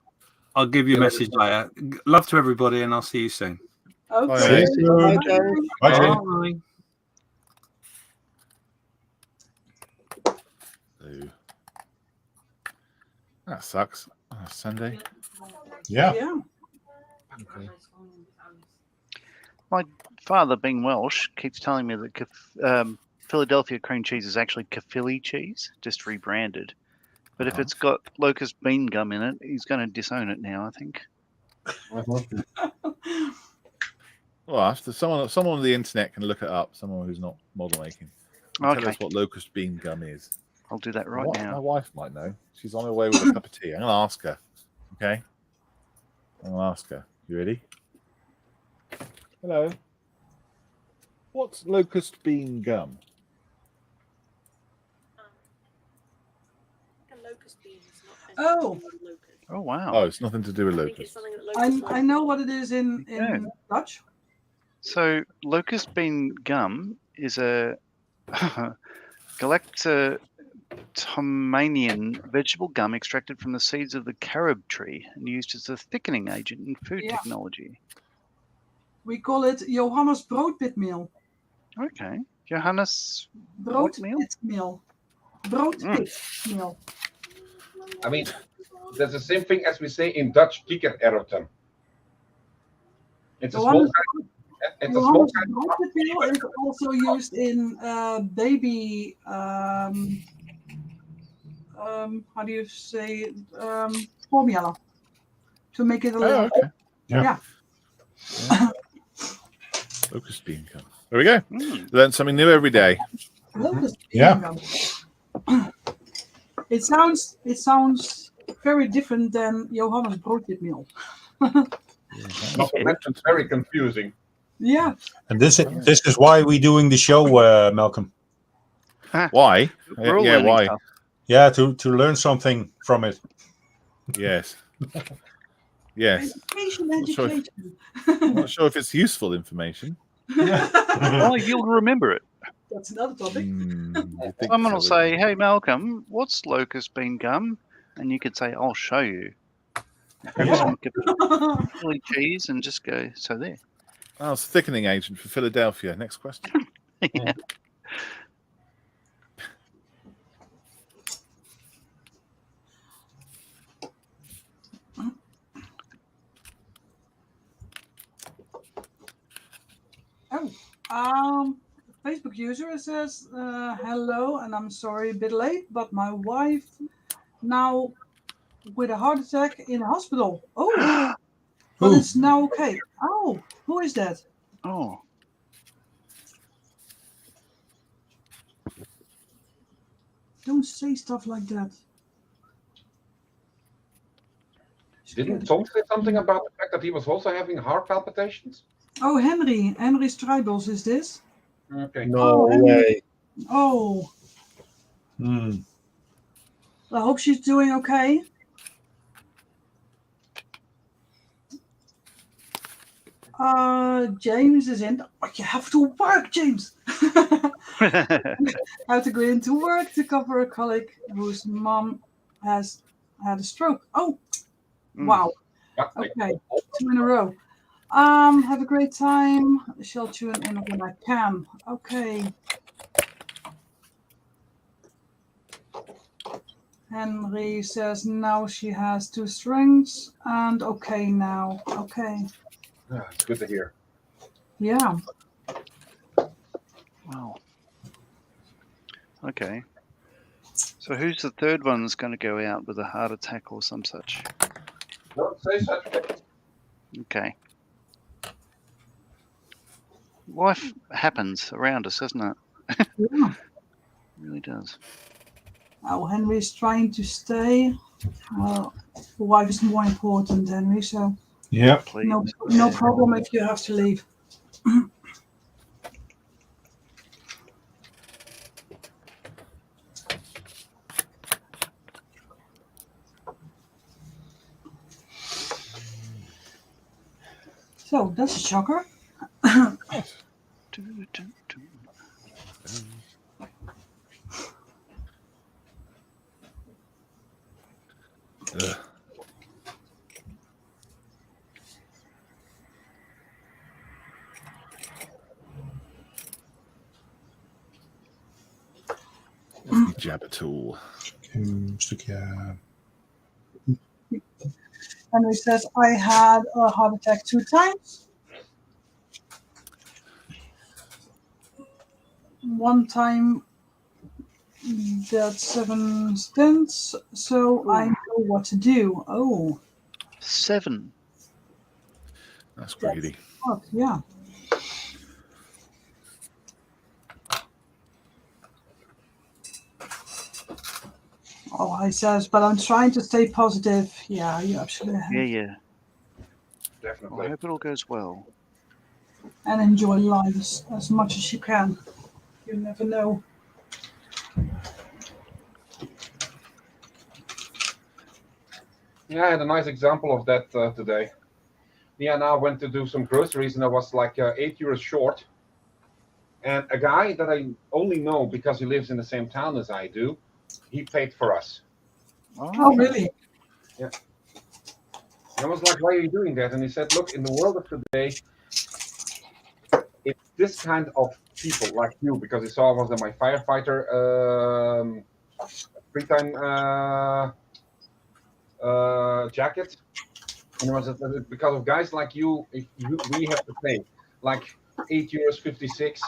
Speaker 8: I'll give you a message later. Love to everybody, and I'll see you soon.
Speaker 3: Okay.
Speaker 1: See you.
Speaker 3: Bye.
Speaker 1: Bye, Jane.
Speaker 8: Bye.
Speaker 2: Do. That sucks. Oh, Sunday.
Speaker 1: Yeah.
Speaker 3: Yeah.
Speaker 2: Okay.
Speaker 7: My father, being Welsh, keeps telling me that Philadelphia cream cheese is actually Caerphilly cheese, just rebranded. But if it's got locust bean gum in it, he's going to disown it now, I think.
Speaker 2: Well, after someone on the internet can look it up. Someone who's not model making. And
Speaker 7: Okay.
Speaker 2: Tell us what locust bean gum is.
Speaker 7: I'll do that right
Speaker 2: My
Speaker 7: now.
Speaker 2: wife might know. She's on her way with a cup of tea. I'm going to ask her. Okay? I'm going to ask her. You ready? Hello. What's locust bean gum?
Speaker 9: A locust bean is not
Speaker 3: Oh.
Speaker 9: locust.
Speaker 7: Oh, wow.
Speaker 2: Oh, it's nothing to do with
Speaker 9: I think it's
Speaker 2: locust.
Speaker 9: something that locusts
Speaker 3: I know what it is in
Speaker 7: Yeah.
Speaker 3: Dutch.
Speaker 7: So, locust bean gum is a Galactomanian vegetable gum extracted from the seeds of the carob tree and used as a thickening agent in food
Speaker 3: Yeah.
Speaker 7: technology.
Speaker 3: We call it Johannes broodpitmeal.
Speaker 7: Okay. Johannes, What meal?
Speaker 3: Broodpitmeal. Broodpitmeal.
Speaker 5: I mean, that's the same thing as we say in Dutch, kikkererwten. It's a small
Speaker 3: Johannes
Speaker 5: kind. It's a small
Speaker 3: Johannes
Speaker 5: kind.
Speaker 3: broodpitmeal is also used in baby. How do you say formula to make it a little.
Speaker 2: Oh, okay.
Speaker 1: Yeah.
Speaker 2: Locust bean gum. There we go.
Speaker 7: Mm.
Speaker 2: Learn something new every day.
Speaker 3: Locust
Speaker 1: Yeah.
Speaker 3: bean gum. It sounds very different than Johannes broodpitmeal.
Speaker 5: Not to mention, it's very confusing.
Speaker 3: Yeah.
Speaker 1: And this is why we're doing the show, Malcolm.
Speaker 2: Why?
Speaker 7: We're all
Speaker 2: Yeah,
Speaker 7: learning
Speaker 2: why?
Speaker 7: stuff.
Speaker 1: Yeah, to learn something from it.
Speaker 2: Yes. Yes.
Speaker 3: Education,
Speaker 2: Not sure.
Speaker 3: education.
Speaker 2: I'm not sure if it's useful information.
Speaker 7: Oh, you'll remember it.
Speaker 3: That's another topic.
Speaker 2: You think
Speaker 7: Someone will
Speaker 2: so,
Speaker 7: say,
Speaker 2: wouldn't you?
Speaker 7: "Hey, Malcolm, what's locust bean gum?" And you could say, "I'll show you." Grab some Caerphilly cheese and just go. So there.
Speaker 2: Oh, it's a thickening agent for Philadelphia. Next question.
Speaker 7: Yeah.
Speaker 3: Facebook user says, hello, and I'm sorry, a bit late, but my wife now with a heart attack in a hospital. Oh, but
Speaker 1: Who?
Speaker 3: it's now okay. Oh, who is that?
Speaker 7: Oh,
Speaker 3: Don't say stuff like that.
Speaker 5: Didn't Tom say something about the fact that he was also having heart palpitations?
Speaker 3: Oh, Henry Strijbos is this?
Speaker 5: Okay.
Speaker 6: No
Speaker 3: Oh,
Speaker 6: way.
Speaker 3: Oh,
Speaker 1: Hmm.
Speaker 3: I hope she's doing okay. James is in. Oh, you have to work, James. Have to go into work to cover a colleague whose mom has had a stroke. Oh, wow. Okay, 2 in a row. Have a great time. Shall tune in when I can. Okay. Henry says now she has 2 strings and okay now. Okay.
Speaker 5: It's good to hear.
Speaker 3: Yeah.
Speaker 7: Wow. Okay. So who's the third one that's going to go out with a heart attack or some such?
Speaker 5: Don't say such things.
Speaker 7: Okay. Life happens around us, doesn't it?
Speaker 3: Yeah.
Speaker 7: It really does.
Speaker 3: Oh, Henry's trying to stay. The wife is more important, Henry, so
Speaker 1: Yeah.
Speaker 7: Please.
Speaker 3: no problem if you have to leave. So that's a shocker.
Speaker 2: Ugh. Jab a tool.
Speaker 1: Een stukje.
Speaker 3: Henry says, I had a heart attack 2 times. One time that's 7 stents, so I know what to do. Oh,
Speaker 7: 7.
Speaker 2: That's greedy.
Speaker 3: fuck, yeah. Oh, he says, but I'm trying to stay positive. Yeah, you absolutely have.
Speaker 7: Yeah. Well, I
Speaker 5: Definitely.
Speaker 7: hope it all goes well.
Speaker 3: And enjoy life as much as you can. You never know.
Speaker 5: Yeah, I had a nice example of that today. Nia and I went to do some groceries, and I was like €8 short. And a guy that I only know because he lives in the same town as I do, he paid for us.
Speaker 3: Oh, really?
Speaker 5: And I was like, why are you doing that? And he said, look, in the world of today, it's this kind of people like you, because he saw I was in my firefighter free time jacket. And it was because of guys like you, we have to pay like €8.56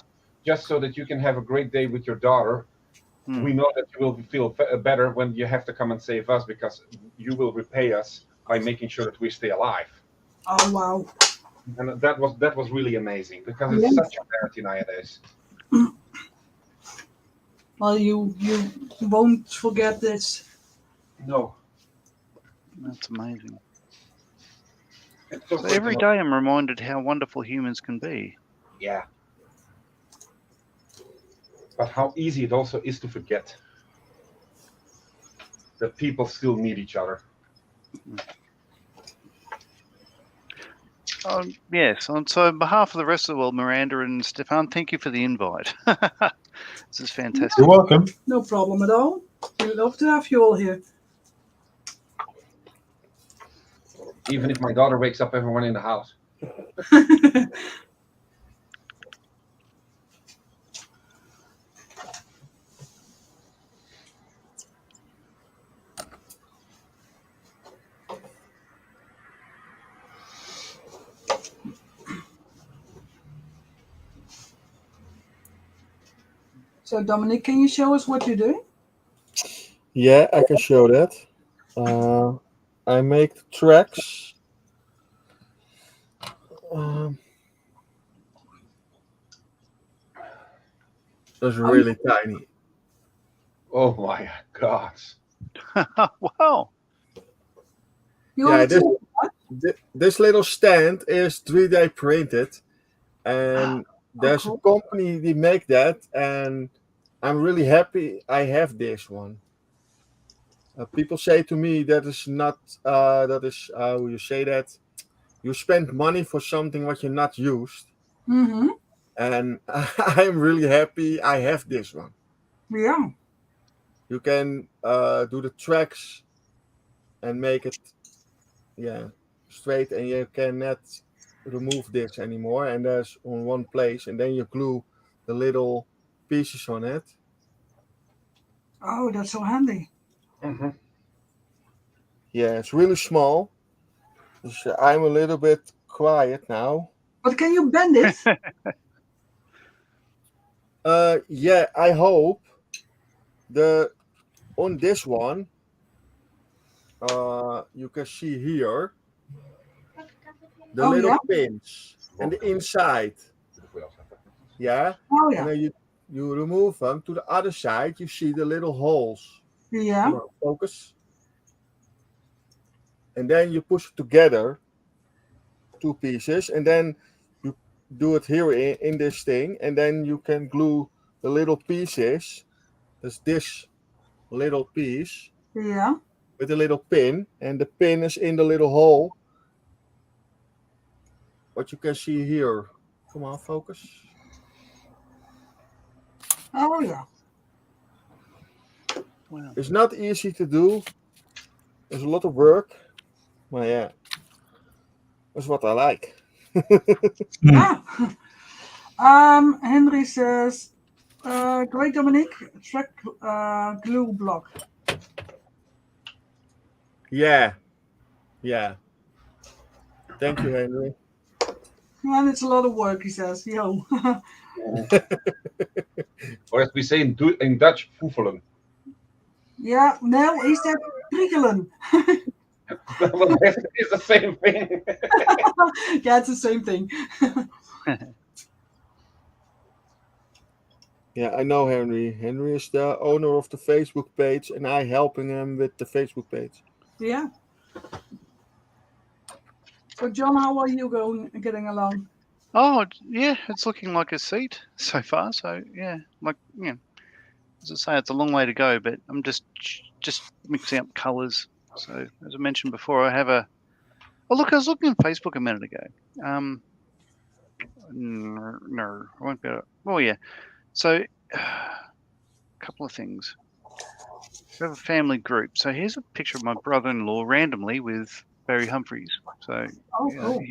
Speaker 5: just so that you can have a great day with your daughter. We know that you will feel better when you have to come and save us, because you will repay us by making sure that we stay alive.
Speaker 3: Oh, wow.
Speaker 5: And that was really amazing, because it's such a rarity nowadays.
Speaker 3: Well, you won't forget this.
Speaker 5: No.
Speaker 7: That's amazing.
Speaker 5: It's so
Speaker 7: So
Speaker 5: great
Speaker 7: every
Speaker 5: to
Speaker 7: day
Speaker 5: know.
Speaker 7: I'm reminded how wonderful humans can be.
Speaker 5: Yeah. But how easy it also is to forget that people still need each other.
Speaker 7: Yes, and so on behalf of the rest of the world, Miranda and Stefan, thank you for the invite. This is fantastic.
Speaker 1: You're welcome.
Speaker 3: No problem at all. We love to have you all here.
Speaker 5: Even if my daughter wakes up everyone in the house.
Speaker 3: So, Dominic, can you show us what you're doing?
Speaker 6: Yeah, I can show that. I make the tracks. That's really tiny.
Speaker 5: Oh my God.
Speaker 7: Wow.
Speaker 3: You
Speaker 6: Yeah,
Speaker 3: want to
Speaker 6: this little stand is 3D printed, and there's a company that make that, and I'm really happy I have this one. People say to me that is not that is how you say that you spend money for something what you're not used,
Speaker 3: Mm-hmm.
Speaker 6: and I'm really happy I have this one.
Speaker 3: Yeah.
Speaker 6: You can do the tracks and make it straight, and you cannot remove this anymore, and there's on one place, and then you glue the little pieces on it.
Speaker 3: Oh, that's so handy.
Speaker 5: Mhm.
Speaker 6: Yeah, it's really small. So I'm a little bit quiet now.
Speaker 3: But can you bend it?
Speaker 6: Yeah, I hope on this one you can see here the
Speaker 3: Oh,
Speaker 6: little
Speaker 3: yeah?
Speaker 6: pins and the inside. Yeah.
Speaker 3: Oh,
Speaker 6: And
Speaker 3: yeah.
Speaker 6: then you remove them to the other side. You see the little holes.
Speaker 3: Yeah.
Speaker 6: Come on, focus. And then you push it together, two pieces, and then you do it here in this thing, and then you can glue the little pieces. There's this little piece
Speaker 3: Yeah.
Speaker 6: with a little pin, and the pin is in the little hole. What you can see here. Come on, focus.
Speaker 3: Oh, yeah.
Speaker 7: Wow.
Speaker 6: It's not easy to do. There's a lot of work. But yeah, that's what I like.
Speaker 3: Ah. Henry says, great Dominic, track glue block.
Speaker 6: Yeah. Thank you, Henry.
Speaker 3: And it's a lot of work, he says. Yo.
Speaker 5: Or as we say in Dutch, poefelen.
Speaker 3: Yeah, no, he said prikkelen.
Speaker 5: Well, it's the same thing.
Speaker 3: Yeah, it's the same thing.
Speaker 6: Yeah, I know Henry. Henry is the owner of the Facebook page, and I helping him with the Facebook page.
Speaker 3: Yeah. So, John, how are you getting along?
Speaker 7: Oh, yeah, it's looking like a seat so far. So, yeah, like, you know, as I say, it's a long way to go, but I'm just mixing up colours. So, as I mentioned before, I have a. Oh, look, I was looking on Facebook a minute ago. No, I won't be able to. Oh, yeah. So, a couple of things. We have a family group. So, here's a picture of my brother in law randomly with Barry Humphries. So,
Speaker 3: Oh,
Speaker 7: you know,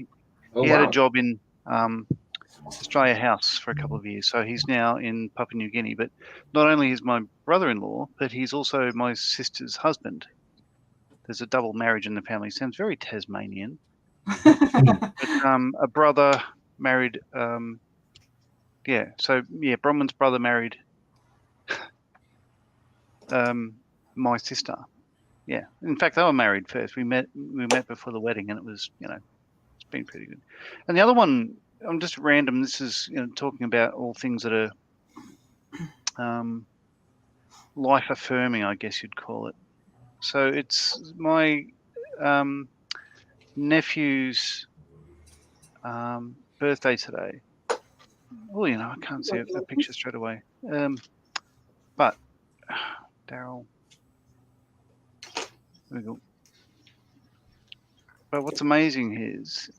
Speaker 3: cool.
Speaker 7: he had a job in Australia House for a couple of years. So he's now in Papua New Guinea. But not only is my brother-in-law, but he's also my sister's husband. There's a double marriage in the family. Sounds very Tasmanian. But, a brother married. Bronwyn's brother married my sister. Yeah. In fact, they were married first. We met before the wedding, and it was, you know, it's been pretty good. And the other one, I'm just random. This is, you know, talking about all things that are life affirming, I guess you'd call it. So it's my nephew's birthday today. Well, you know, I can't see the picture straight away. But Daryl, there we go. But what's amazing is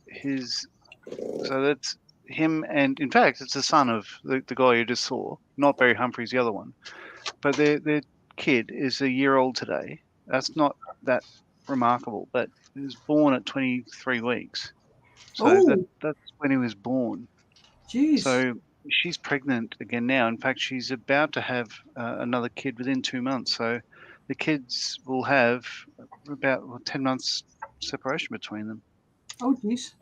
Speaker 7: so that's him, and in fact, it's the son of the guy you just saw, not Barry Humphries, the other one. But their kid is a year old today. That's not that remarkable, but he was born at 23 weeks. So that's when he was born.
Speaker 3: Jeez.
Speaker 7: So she's pregnant again now. In fact, she's about to have another kid within 2 months. So the kids will have about 10 months separation between them.
Speaker 3: Oh, jeez.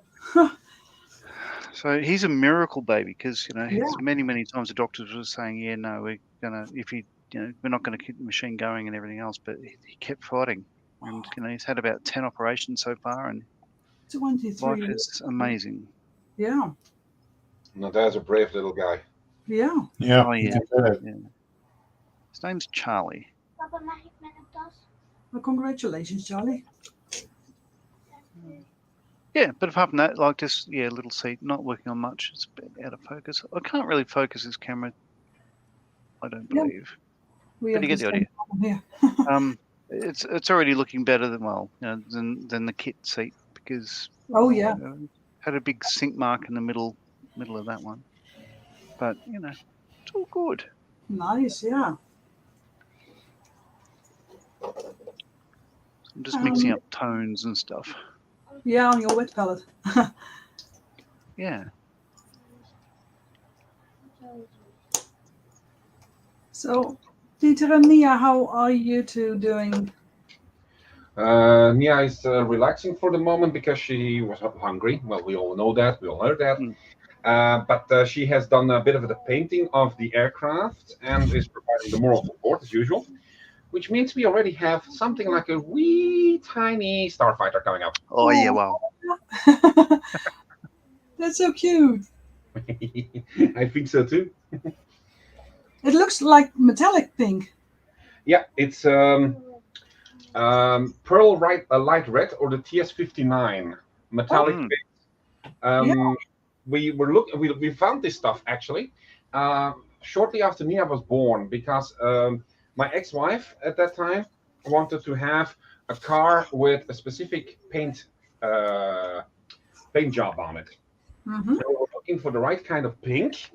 Speaker 7: So he's a miracle baby, because, you know,
Speaker 3: Yeah.
Speaker 7: many times the doctors were saying, yeah, no, we're not going to keep the machine going and everything else, but he kept fighting, and, you know, he's had about 10 operations so far, and
Speaker 3: 23.
Speaker 7: life is amazing.
Speaker 3: Yeah.
Speaker 5: No, that's a brave little guy.
Speaker 3: Yeah.
Speaker 1: Yeah.
Speaker 7: Oh, yeah.
Speaker 1: Okay.
Speaker 7: Yeah. His name's Charlie.
Speaker 4: Papa, mag ik met een tas?
Speaker 3: Well, congratulations, Charlie.
Speaker 7: Yeah, but apart from that, like just little seat, not working on much. It's a bit out of focus. I can't really focus this camera. I don't
Speaker 3: Yeah.
Speaker 7: believe.
Speaker 3: We
Speaker 7: But
Speaker 3: have
Speaker 7: you get
Speaker 3: the
Speaker 7: the idea.
Speaker 3: same problem here.
Speaker 7: It's already looking better than the kit seat because
Speaker 3: Oh yeah.
Speaker 7: Had a big sink mark in the middle of that one. But it's all good.
Speaker 3: Nice. Yeah.
Speaker 7: I'm just mixing up tones and stuff.
Speaker 3: Yeah, on your wet palette.
Speaker 7: Yeah.
Speaker 3: So, Dieter and Nia, how are you two doing?
Speaker 5: Nia is relaxing for the moment because she was hungry. Well, we all know that. We all heard that. But she has done a bit of the painting of the aircraft and is providing the moral support as usual, which means we already have something like a wee tiny starfighter coming up.
Speaker 7: Oh yeah, wow.
Speaker 3: That's so cute.
Speaker 5: I think so too.
Speaker 3: It looks like metallic pink.
Speaker 5: Yeah, it's pearl light red or the TS59 metallic pink. We found this stuff actually shortly after Nia was born because my ex-wife at that time wanted to have a car with a specific paint job on it.
Speaker 3: Mm-hmm.
Speaker 5: So we were looking for the right kind of pink,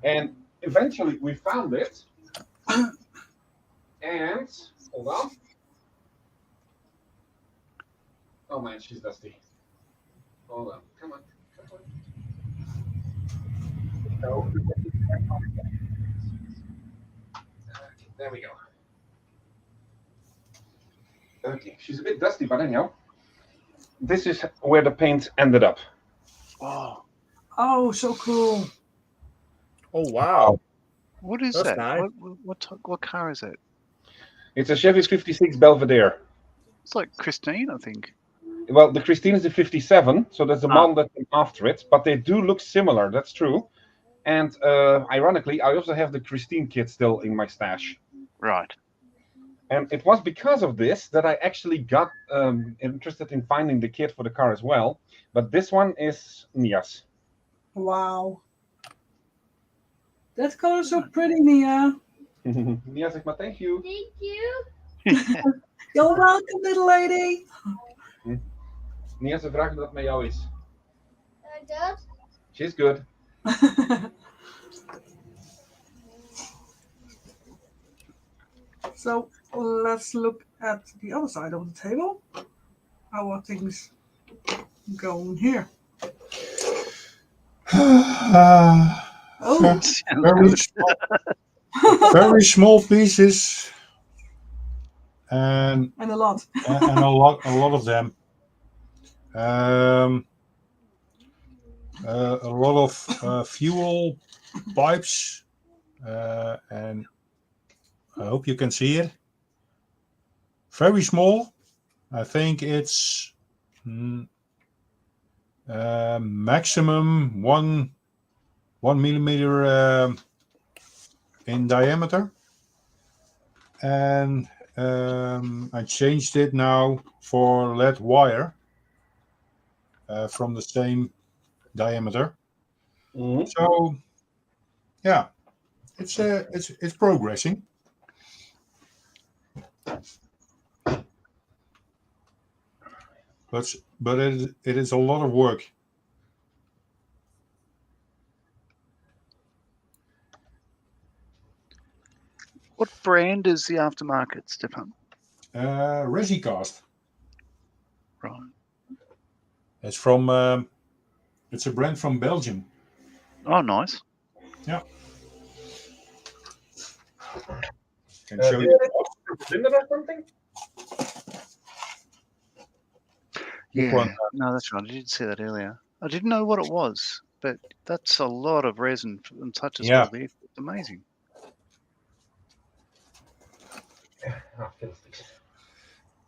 Speaker 5: and eventually we found it. And hold on. Oh man, she's dusty. Hold on, come on. No. There we go. Okay, she's a bit dusty, but anyhow, this is where the paint ended up.
Speaker 7: Wow.
Speaker 3: Oh, so cool.
Speaker 6: Oh wow.
Speaker 7: What is
Speaker 6: That's
Speaker 7: that?
Speaker 6: nice.
Speaker 7: What car is it?
Speaker 5: It's a Chevy 56 Belvedere.
Speaker 7: It's like Christine, I think.
Speaker 5: Well, the Christine is the 57, so there's a model that came after it, but they do look similar, that's true. And ironically, I also have the Christine kit still in my stash.
Speaker 7: Right.
Speaker 5: And it was because of this that I actually got interested in finding the kit for the car as well. But this one is Nia's.
Speaker 3: Wow. That color is so pretty, Nia.
Speaker 5: Nia zegt maar thank you.
Speaker 4: Thank you.
Speaker 3: You're welcome, little lady.
Speaker 5: Nia, ze vragen dat het met jou is.
Speaker 4: Dad?
Speaker 5: She's good.
Speaker 3: So let's look at the other side of the table. How are things going here? Oh,
Speaker 1: very small pieces, and
Speaker 3: and a lot.
Speaker 1: and a lot of them. A lot of fuel pipes, and I hope you can see it. Very small. I think it's maximum 1 millimeter in diameter, and I changed it now for lead wire from the same diameter.
Speaker 5: Mm-hmm.
Speaker 1: So yeah, it's progressing. But it is a lot of work.
Speaker 7: What brand is the aftermarket, Stefan?
Speaker 1: Resicast.
Speaker 7: Right.
Speaker 1: It's from. It's a brand from Belgium.
Speaker 7: Oh, nice.
Speaker 1: Yeah. Can show you.
Speaker 5: Cylinder or something?
Speaker 7: Yeah.
Speaker 1: one.
Speaker 7: No, that's right. I did see that earlier. I didn't know what it was, but that's a lot of resin and such a small
Speaker 1: Yeah.
Speaker 7: vehicle. It's amazing.
Speaker 5: Ah, fiddlesticks.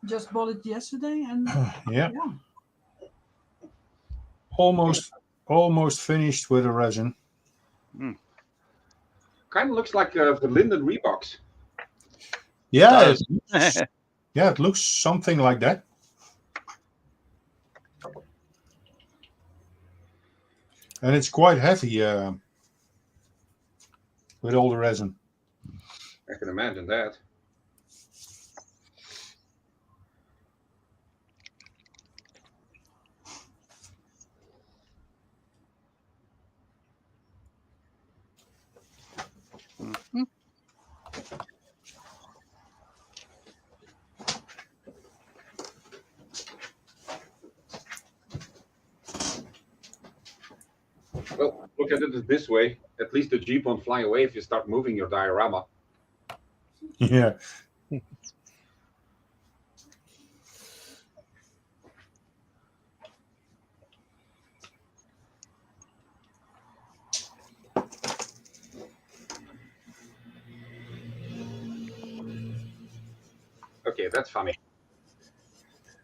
Speaker 3: Just bought it yesterday, and
Speaker 1: Yeah.
Speaker 3: yeah.
Speaker 1: Almost finished with the resin.
Speaker 5: Kind of looks like the Linden Reeboks.
Speaker 1: Yeah. Yeah, it looks something like that. And it's quite heavy with all the resin.
Speaker 5: I can imagine that.
Speaker 7: Mhm.
Speaker 5: Well, look at it this way. At least the Jeep won't fly away if you start moving your diorama.
Speaker 1: Yeah.
Speaker 5: Okay, that's funny.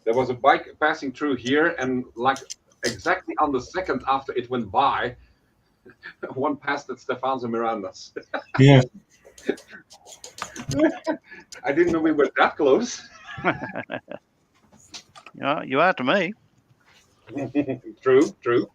Speaker 5: There was a bike passing through here, and like exactly on the second after it went by, one passed at Stefans and Miranda's.
Speaker 1: Yeah.
Speaker 5: I didn't know we were that close.
Speaker 7: Yeah, you are to me.
Speaker 5: True, true.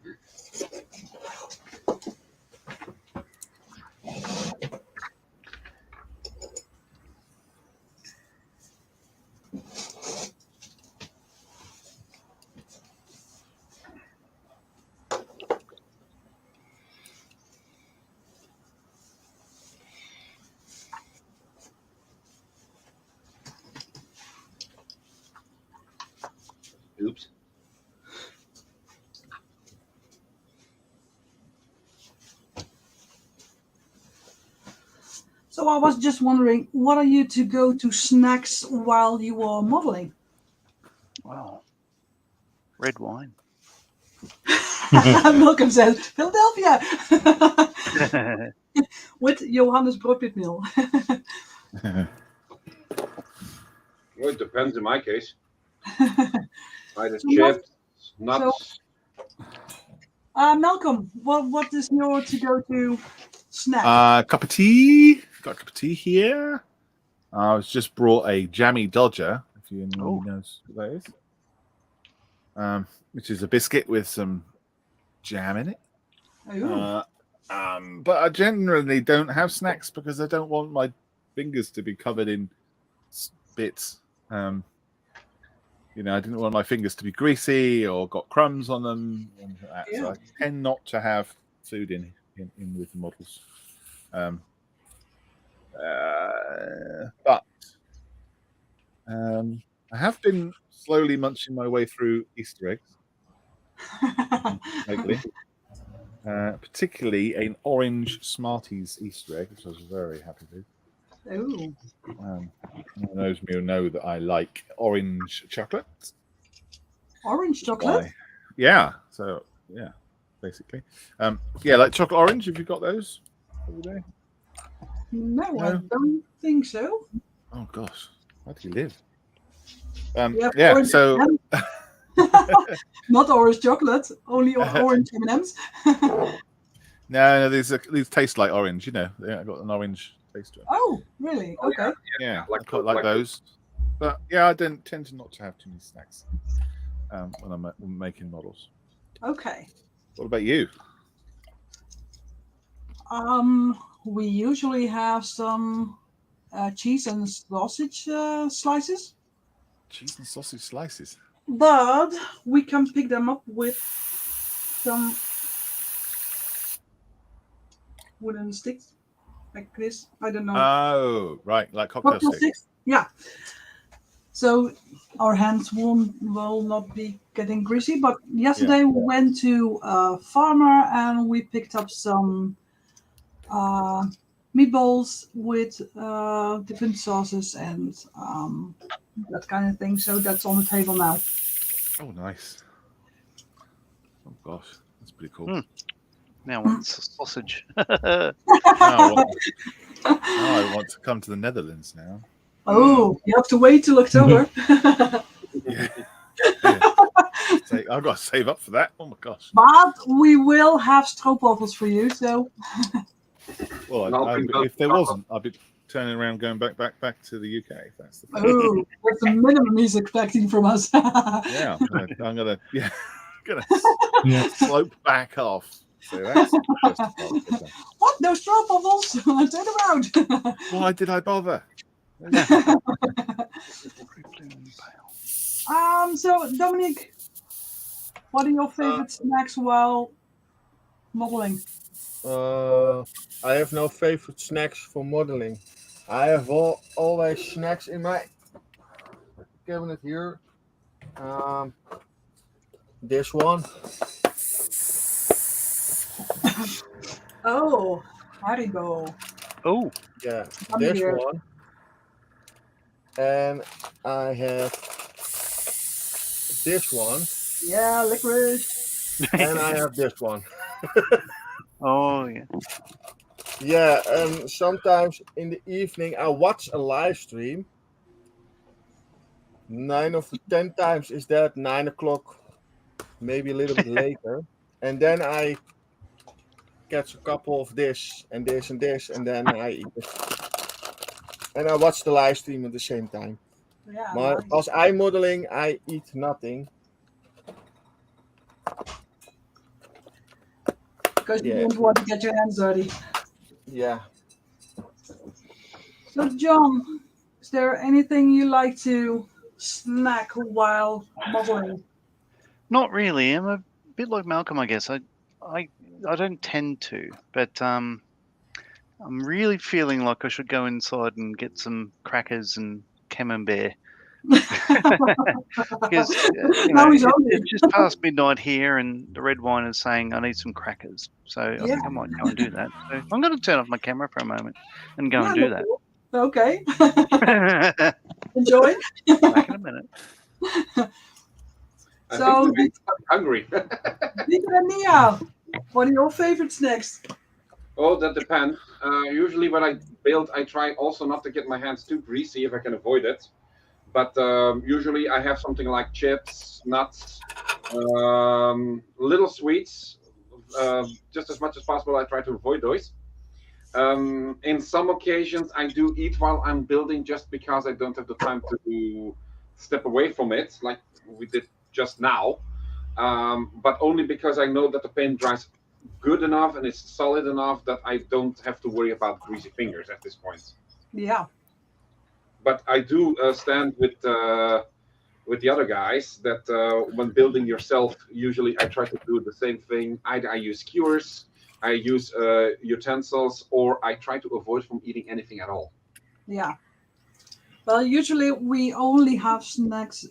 Speaker 5: Oops.
Speaker 3: So I was just wondering, what are you to go to snacks while you are modeling?
Speaker 7: Wow. Red wine.
Speaker 3: Malcolm says Philadelphia with Johannes Broodwitmeal.
Speaker 5: Well, it depends in my case. Either
Speaker 3: So
Speaker 5: chips, nuts.
Speaker 3: Malcolm, what is your to go to snack?
Speaker 2: Cup of tea. Got a cup of tea here. I was just brought a jammy Dodger, if you knows what that is. Which is a biscuit with some jam in it.
Speaker 3: Ooh.
Speaker 2: But I generally don't have snacks because I don't want my fingers to be covered in bits. I didn't want my fingers to be greasy or got crumbs on them. And that.
Speaker 3: Yeah.
Speaker 2: So I tend not to have food in with the models. But I have been slowly munching my way through Easter eggs lately. Particularly an orange Smarties Easter egg, which I was very happy with.
Speaker 3: Ooh.
Speaker 2: Anyone knows me will know that I like orange chocolate.
Speaker 3: Orange chocolate?
Speaker 2: Why? Yeah. So yeah, basically. Like chocolate orange. Have you got those over there?
Speaker 3: No, I don't think so.
Speaker 2: Oh gosh, where do you live?
Speaker 3: Yeah.
Speaker 2: So
Speaker 3: not orange chocolate, only orange M&Ms.
Speaker 2: no, these taste like orange. I've got an orange taste to it.
Speaker 3: Oh, really? Okay.
Speaker 2: Yeah,
Speaker 5: like
Speaker 2: I quite like those. But yeah, I tend to not to have too many snacks when I'm making models.
Speaker 3: Okay.
Speaker 2: What about you?
Speaker 3: We usually have some cheese and sausage slices,
Speaker 2: Cheese and sausage slices.
Speaker 3: but we can pick them up with some wooden sticks like this. I don't know.
Speaker 2: Oh, right, like cocktail sticks.
Speaker 3: Yeah. So our hands will not be getting greasy. But yesterday we went to a farmer and we picked up some meatballs with different sauces and that kind of thing. So that's on the table now.
Speaker 2: Oh, nice. Oh gosh, that's pretty cool.
Speaker 7: Now I want sausage.
Speaker 2: Now I want to come to the Netherlands now.
Speaker 3: Oh, you have to wait till October.
Speaker 2: Yeah. I've got to save up for that. Oh my gosh.
Speaker 3: But we will have stroopwafels for you. So.
Speaker 2: Well, if there wasn't, I'd be turning around, going back to the UK. If that's the thing.
Speaker 3: Oh, that's the minimum he's expecting from us.
Speaker 2: Yeah, I'm gonna slope back off. So that's just
Speaker 3: What? No straw bubbles? Turn around.
Speaker 2: why did I bother?
Speaker 3: So Dominic, what are your favorite snacks while modeling?
Speaker 6: I have no favorite snacks for modeling. I have always snacks in my cabinet here. This one.
Speaker 3: Oh, Haribo.
Speaker 7: Oh,
Speaker 6: Yeah,
Speaker 3: I'm
Speaker 6: this
Speaker 3: here.
Speaker 6: one. And I have this one.
Speaker 3: Yeah, licorice.
Speaker 6: And I have this one.
Speaker 7: oh yeah.
Speaker 6: Yeah, and sometimes in the evening I watch a live stream. 9 of the 10 times is that 9 o'clock, maybe a little bit later. And then I catch a couple of this and this and this, and then I eat it. And I watch the live stream at the same time.
Speaker 3: Yeah.
Speaker 6: Maar
Speaker 3: nice.
Speaker 6: als I modeling, I eat nothing.
Speaker 3: Because you
Speaker 6: Yeah.
Speaker 3: don't want to get your hands dirty.
Speaker 6: Yeah.
Speaker 3: So, John, is there anything you like to snack while modeling?
Speaker 7: Not really. I'm a bit like Malcolm, I guess. I don't tend to, but I'm really feeling like I should go inside and get some crackers and camembert. Because
Speaker 3: Now he's hungry.
Speaker 7: it's just past midnight here, and the red wine is saying I need some crackers. So I think I might go and do that. So I'm going to turn off my camera for a moment and go and do that.
Speaker 3: Okay.
Speaker 7: Back
Speaker 3: Enjoy.
Speaker 7: in a minute.
Speaker 5: I
Speaker 3: So,
Speaker 5: think I'm hungry.
Speaker 3: Peter and Nia, what are your favorite snacks?
Speaker 5: Oh, that depends. Usually when I build, I try also not to get my hands too greasy if I can avoid it. But usually I have something like chips, nuts, little sweets. Just as much as possible, I try to avoid those. In some occasions, I do eat while I'm building just because I don't have the time to step away from it, like we did just now. But only because I know that the paint dries good enough and it's solid enough that I don't have to worry about greasy fingers at this point.
Speaker 3: Yeah.
Speaker 5: But I do stand with the other guys that when building yourself, usually I try to do the same thing. Either I use skewers, I use utensils, or I try to avoid from eating anything at all.
Speaker 3: Yeah. Well, usually we only have snacks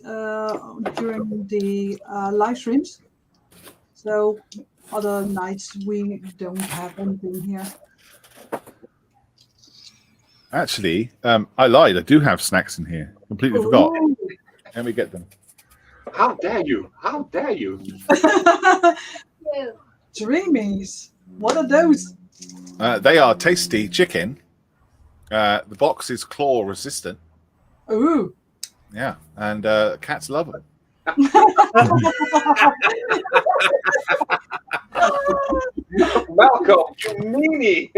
Speaker 3: during the live streams. So other nights we don't have anything here.
Speaker 2: Actually, I lied. I do have snacks in here. Completely forgot.
Speaker 3: Ooh.
Speaker 2: Let me get them.
Speaker 5: How dare you? How dare you?
Speaker 4: Two.
Speaker 3: Dreamies. What are those?
Speaker 2: They are tasty chicken. The box is claw resistant.
Speaker 3: Ooh.
Speaker 2: Yeah, and cats love them.
Speaker 5: Malcolm, you meanie!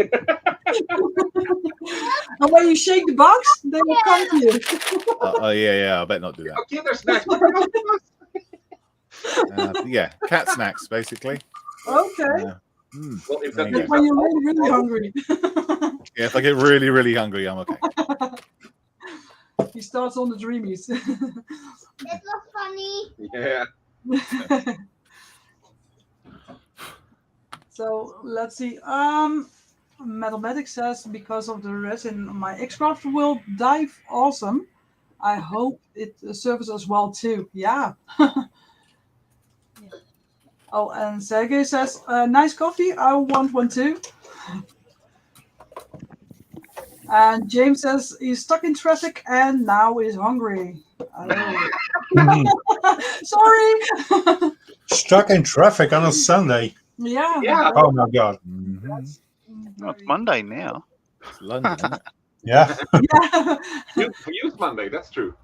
Speaker 3: And when you shake the box, they will come to you.
Speaker 2: Oh yeah. I better not do that.
Speaker 5: Okay, there's snacks.
Speaker 2: Yeah, cat snacks basically.
Speaker 3: Okay.
Speaker 5: Well, if
Speaker 2: There
Speaker 5: that
Speaker 2: you
Speaker 3: That's when you're really, really hungry.
Speaker 2: Yeah, if I get really, really hungry, I'm okay.
Speaker 3: He starts on the dreamies.
Speaker 4: That was funny.
Speaker 5: Yeah.
Speaker 3: So let's see. Mathematics says because of the resin, my X-Craft will dive awesome. I hope it serves us well too. Yeah. Oh, and Sergey says, nice coffee. I want one too. And James says he's stuck in traffic and now he's hungry. Sorry.
Speaker 1: Stuck in traffic on a Sunday.
Speaker 3: Yeah.
Speaker 5: Yeah.
Speaker 1: Oh my God.
Speaker 7: Oh, it's Monday now.
Speaker 2: It's London, isn't it?
Speaker 1: Yeah.
Speaker 3: Yeah.
Speaker 5: We use Monday, that's true.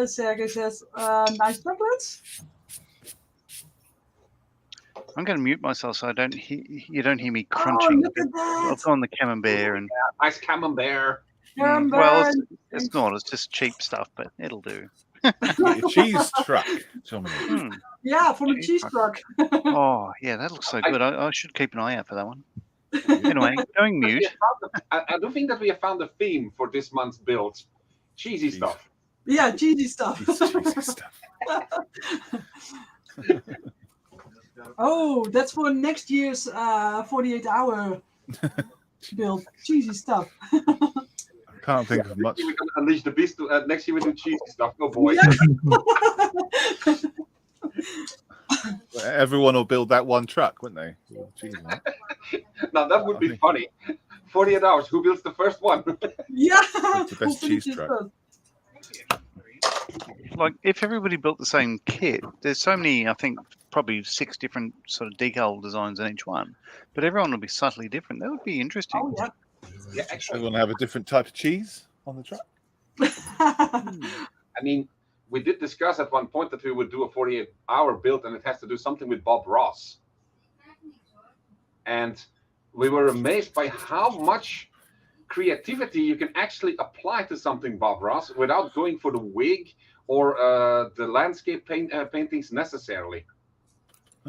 Speaker 3: Sergey says, nice chocolates.
Speaker 7: I'm going to mute myself so you don't hear me
Speaker 3: Oh,
Speaker 7: crunching.
Speaker 3: look at that.
Speaker 7: I've gone the camembert and
Speaker 5: Nice camembert.
Speaker 7: well, it's not. It's just cheap stuff, but it'll do.
Speaker 2: A cheese truck, Dominic.
Speaker 7: Hmm.
Speaker 3: Yeah, from the
Speaker 7: Cheese
Speaker 3: cheese
Speaker 7: truck.
Speaker 3: truck.
Speaker 7: Oh, yeah, that looks so good. I should keep an eye out for that one. Anyway, going mute.
Speaker 5: I do think that we have found a theme for this month's build. Cheesy
Speaker 2: Cheese.
Speaker 5: stuff.
Speaker 3: Yeah, cheesy stuff.
Speaker 2: Cheesy stuff.
Speaker 3: Oh, that's for next year's 48-hour build. Cheesy stuff.
Speaker 2: I can't think of much.
Speaker 5: We're gonna unleash the beast. Next year we do cheesy stuff. Oh boy.
Speaker 3: Yeah.
Speaker 2: Everyone will build that one truck, wouldn't they? Cheese one.
Speaker 5: Now that would be funny. 48 hours. Who builds the first one?
Speaker 3: Yeah.
Speaker 2: What's the best
Speaker 3: Who
Speaker 2: cheese
Speaker 3: finishes
Speaker 2: truck?
Speaker 3: first?
Speaker 7: Like, if everybody built the same kit, there's so many, I think, probably 6 different sort of decal designs in each one. But everyone would be subtly different. That would be interesting.
Speaker 3: Oh, yeah.
Speaker 5: Yeah, actually,
Speaker 2: Everyone have a different type of cheese on the truck.
Speaker 5: I mean, we did discuss at one point that we would do a 48-hour build, and it has to do something with Bob Ross. And we were amazed by how much creativity you can actually apply to something Bob Ross without going for the wig or the landscape paintings necessarily.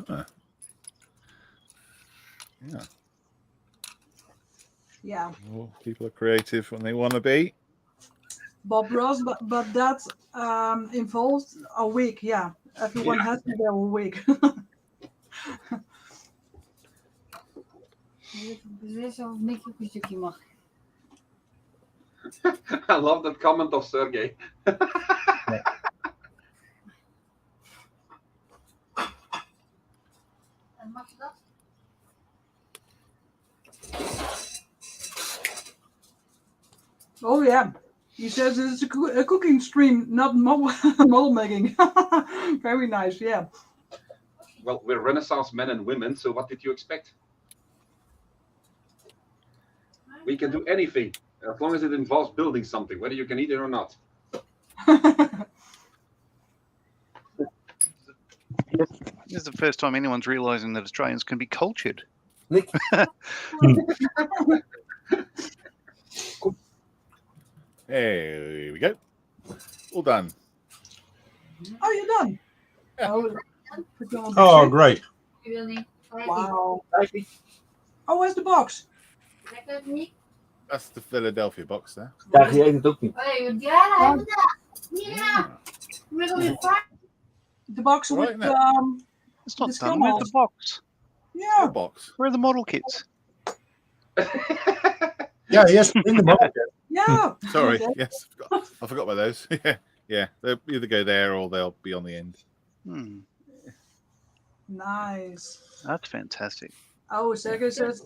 Speaker 2: Ah. Yeah.
Speaker 3: Yeah.
Speaker 2: Well, people are creative when they want to be.
Speaker 3: Bob Ross, but that involves a wig. Yeah, everyone
Speaker 5: Yeah.
Speaker 3: has to wear a wig.
Speaker 9: Dus of niks op een stukje mag.
Speaker 5: I love that comment of Sergey.
Speaker 9: En mag je dat?
Speaker 3: Oh yeah, he says it's a cooking stream, not model making. Very nice. Yeah.
Speaker 5: Well, we're Renaissance men and women, so what did you expect? We can do anything as long as it involves building something, whether you can eat it or not.
Speaker 7: This is the first time anyone's realising that Australians can be cultured.
Speaker 6: Nick,
Speaker 2: There we go. All done.
Speaker 3: Oh, you're done.
Speaker 2: Yeah.
Speaker 3: Oh, put you on the
Speaker 1: Oh,
Speaker 3: tray.
Speaker 1: great.
Speaker 9: Je wil niet.
Speaker 3: Wow. Oh, where's the box?
Speaker 9: Lekker niet.
Speaker 2: That's the Philadelphia box there.
Speaker 6: ja, je eet het ook niet.
Speaker 9: Hé, ja, hebben we dat. Hier, middel je vraag.
Speaker 3: The box
Speaker 2: Right,
Speaker 3: with
Speaker 2: no.
Speaker 7: It's not
Speaker 3: It's
Speaker 7: done. Where's the box?
Speaker 3: yeah.
Speaker 2: The box.
Speaker 7: Where are the model kits?
Speaker 1: Yeah, yes, in the market.
Speaker 3: Yeah.
Speaker 2: Sorry.
Speaker 3: Okay.
Speaker 2: Yes, I forgot about those. Yeah, yeah. They'll either go there or they'll be on the end.
Speaker 7: Hmm,
Speaker 3: Nice.
Speaker 7: that's fantastic.
Speaker 3: Oh, Sergey says,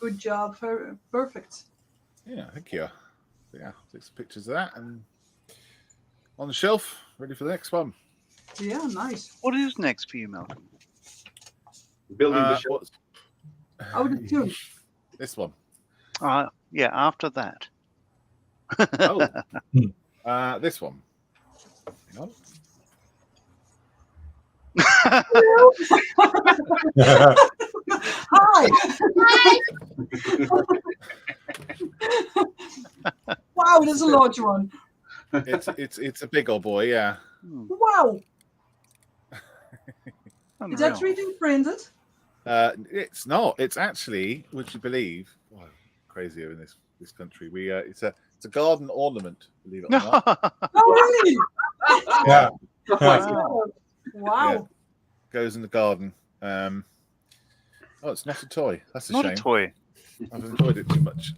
Speaker 3: good job. Perfect.
Speaker 2: Yeah, thank you. Yeah, take some pictures of that and on the shelf, ready for the next one.
Speaker 3: Yeah, nice.
Speaker 7: What is next for you, Malcolm?
Speaker 5: Building the show.
Speaker 2: What's
Speaker 3: Oh, the two.
Speaker 2: this one?
Speaker 7: Yeah, after that.
Speaker 2: Oh, this one. Hang on.
Speaker 3: Hi. Wow, that's a large one.
Speaker 2: It's a big old boy. Yeah.
Speaker 7: Hmm,
Speaker 3: Wow. Is
Speaker 7: unreal.
Speaker 3: that 3D printed?
Speaker 2: It's not. It's actually, would you believe? Wow, crazy in this country. It's a garden ornament. Believe it or not.
Speaker 3: Oh, really?
Speaker 1: Yeah.
Speaker 3: Wow. Wow.
Speaker 2: Goes in the garden. Oh, it's not a toy. That's a
Speaker 7: Not
Speaker 2: shame.
Speaker 7: a toy.
Speaker 2: I've enjoyed it too much.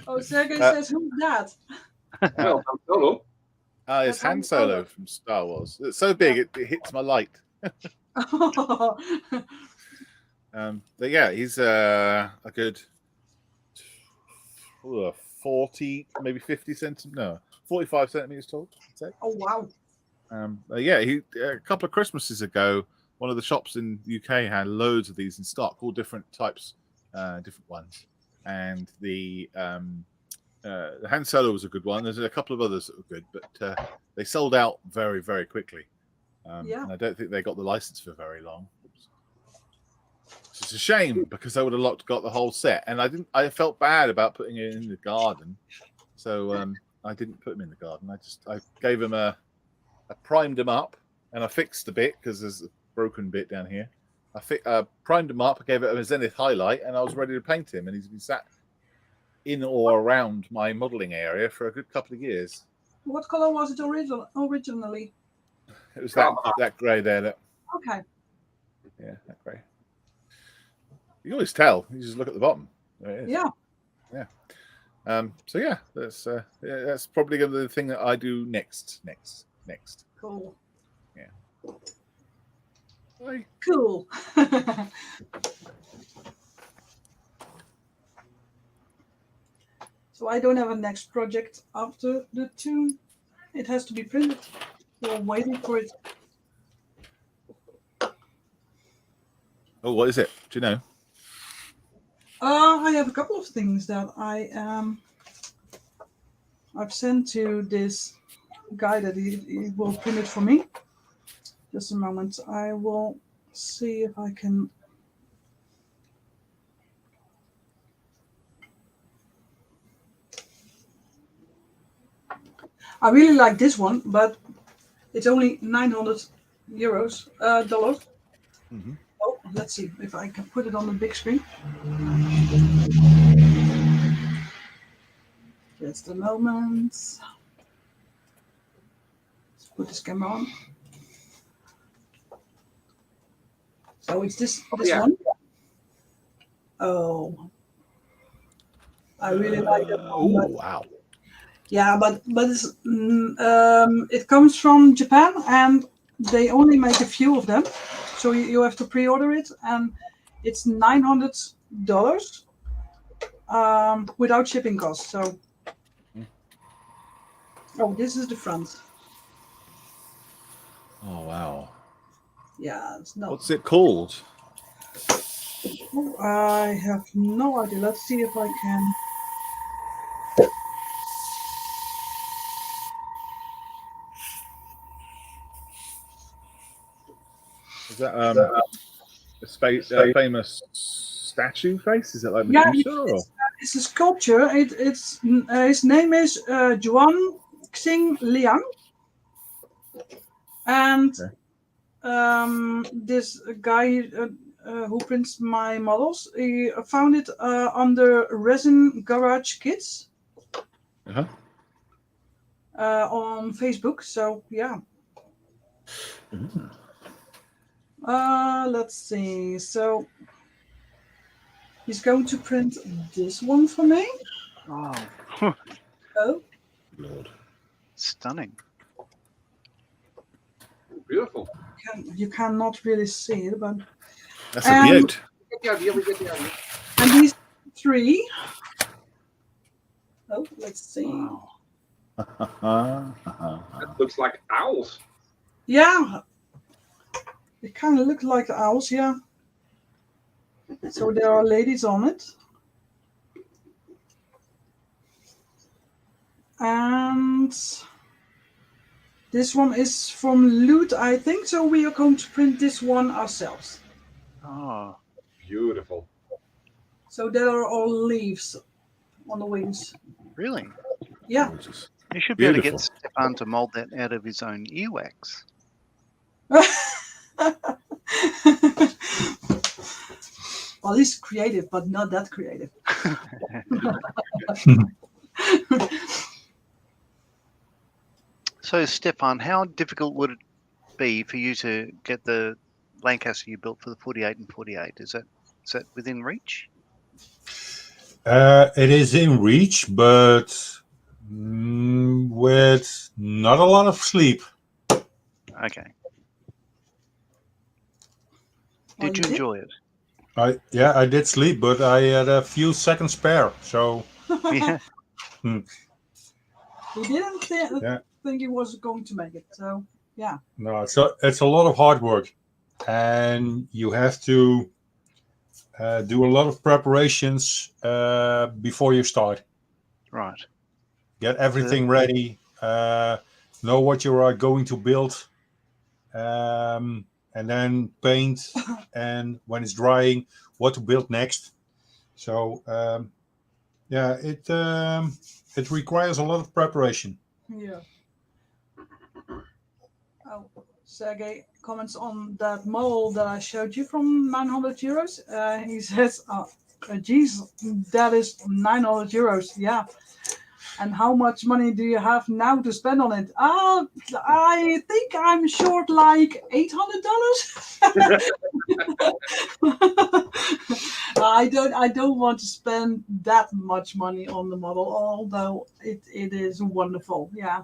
Speaker 3: Oh, Sergey says, who's that?
Speaker 5: Well, Han Solo.
Speaker 2: It's
Speaker 3: That's
Speaker 2: Han
Speaker 3: Han
Speaker 2: Solo
Speaker 3: Solo.
Speaker 2: from Star Wars. It's so big it hits my light. But yeah, he's a good 40, maybe 50 centimeters. No, 45 centimeters tall. I'd say.
Speaker 3: Oh, wow.
Speaker 2: Yeah, a couple of Christmases ago, one of the shops in the UK had loads of these in stock, all different types, different ones. And the Han Solo was a good one. There's a couple of others that were good, but they sold out very, very quickly.
Speaker 3: Yeah.
Speaker 2: And I don't think they got the license for very long. It's a shame because I would have got the whole set, and I felt bad about putting it in the garden, so I didn't put them in the garden. I gave them I primed them up, and I fixed a bit because there's a broken bit down here. I primed him up, I gave it a Zenith highlight, and I was ready to paint him. And he's been sat in or around my modelling area for a good couple of years.
Speaker 3: What color was it originally?
Speaker 2: It was that grey there.
Speaker 3: Okay.
Speaker 2: Yeah, that grey. You can always tell. You just look at the bottom. There it is.
Speaker 3: Yeah.
Speaker 2: Yeah. So yeah, that's probably going to be the thing that I do next.
Speaker 3: Cool.
Speaker 2: Yeah. Bye.
Speaker 3: Cool. So I don't have a next project after the 2. It has to be printed. So I'm waiting for it.
Speaker 2: Oh, what is it? Do you know?
Speaker 3: I have a couple of things that I've sent to this guy that he will print it for me. Just a moment. I will see if I can. I really like this one, but it's only 900 euros, dollars.
Speaker 2: Mm-hmm.
Speaker 3: Oh, let's see if I can put it on the big screen. Just a moment. Let's put this camera on. So it's this one. Oh, I really like that one.
Speaker 2: Oh, wow.
Speaker 3: Yeah, but it's, it comes from Japan, and they only make a few of them, so you have to pre-order it, and it's $900 without shipping costs. So, oh, this is the front.
Speaker 2: Oh, wow.
Speaker 3: Yeah, it's not.
Speaker 2: What's it called?
Speaker 3: Oh, I have no idea. Let's see if I can.
Speaker 2: Is that a famous statue face? Is it like Medusa?
Speaker 3: Yeah, it's a sculpture. It's his name is Juan Xing Liang, and this guy who prints my models, he found it under Resin Garage Kids on Facebook. So yeah.
Speaker 2: Mm.
Speaker 3: Let's see. So he's going to print this one for me.
Speaker 7: Oh,
Speaker 3: Oh,
Speaker 2: Lord.
Speaker 7: stunning.
Speaker 5: Beautiful.
Speaker 3: you cannot really see it, but
Speaker 2: That's a beaut.
Speaker 3: and these 3. Oh, let's see.
Speaker 5: That looks like owls.
Speaker 3: Yeah, it kind of looks like owls. Yeah. So there are ladies on it, and this one is from Loot, I think. So we are going to print this one ourselves.
Speaker 7: Oh,
Speaker 5: Beautiful.
Speaker 3: So there are all leaves on the wings.
Speaker 7: really?
Speaker 3: Yeah.
Speaker 2: Gorgeous.
Speaker 7: You should be able to
Speaker 2: Beautiful.
Speaker 7: get Stefan to mold that out of his own earwax.
Speaker 3: Well, he's creative, but not that creative.
Speaker 7: So, Stefan, how difficult would it be for you to get the Lancaster you built for the 48 and 48? Is that within reach?
Speaker 1: It is in reach, but with not a lot of sleep.
Speaker 7: Okay. Did you enjoy it?
Speaker 1: I did sleep, but I had a few seconds spare. So
Speaker 7: Yeah.
Speaker 3: He didn't think he was going to make it. So, yeah.
Speaker 1: no, it's a lot of hard work, and you have to do a lot of preparations before you start.
Speaker 7: Right.
Speaker 1: Get everything ready. Know what you are going to build, and then paint. And when it's drying, what to build next. So yeah, it requires a lot of preparation.
Speaker 3: Yeah. Oh, Sergey comments on that model that I showed you from 900 euros. He says, geez, that is 900 euros. Yeah. And how much money do you have now to spend on it? I think I'm short like $800. I don't want to spend that much money on the model, although it is wonderful. Yeah.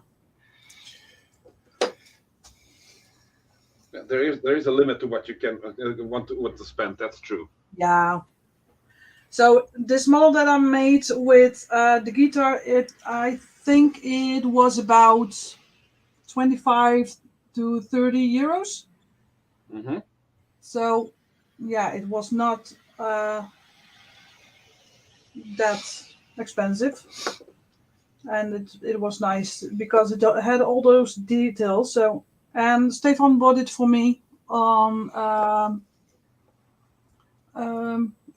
Speaker 5: There is a limit to what you can want to spend. That's true.
Speaker 3: Yeah. So this model that I made with the guitar, I think it was about 25 to 30 euros.
Speaker 5: Mm-hmm.
Speaker 3: So yeah, it was not that expensive, and it was nice because it had all those details. So, and Stefan bought it for me on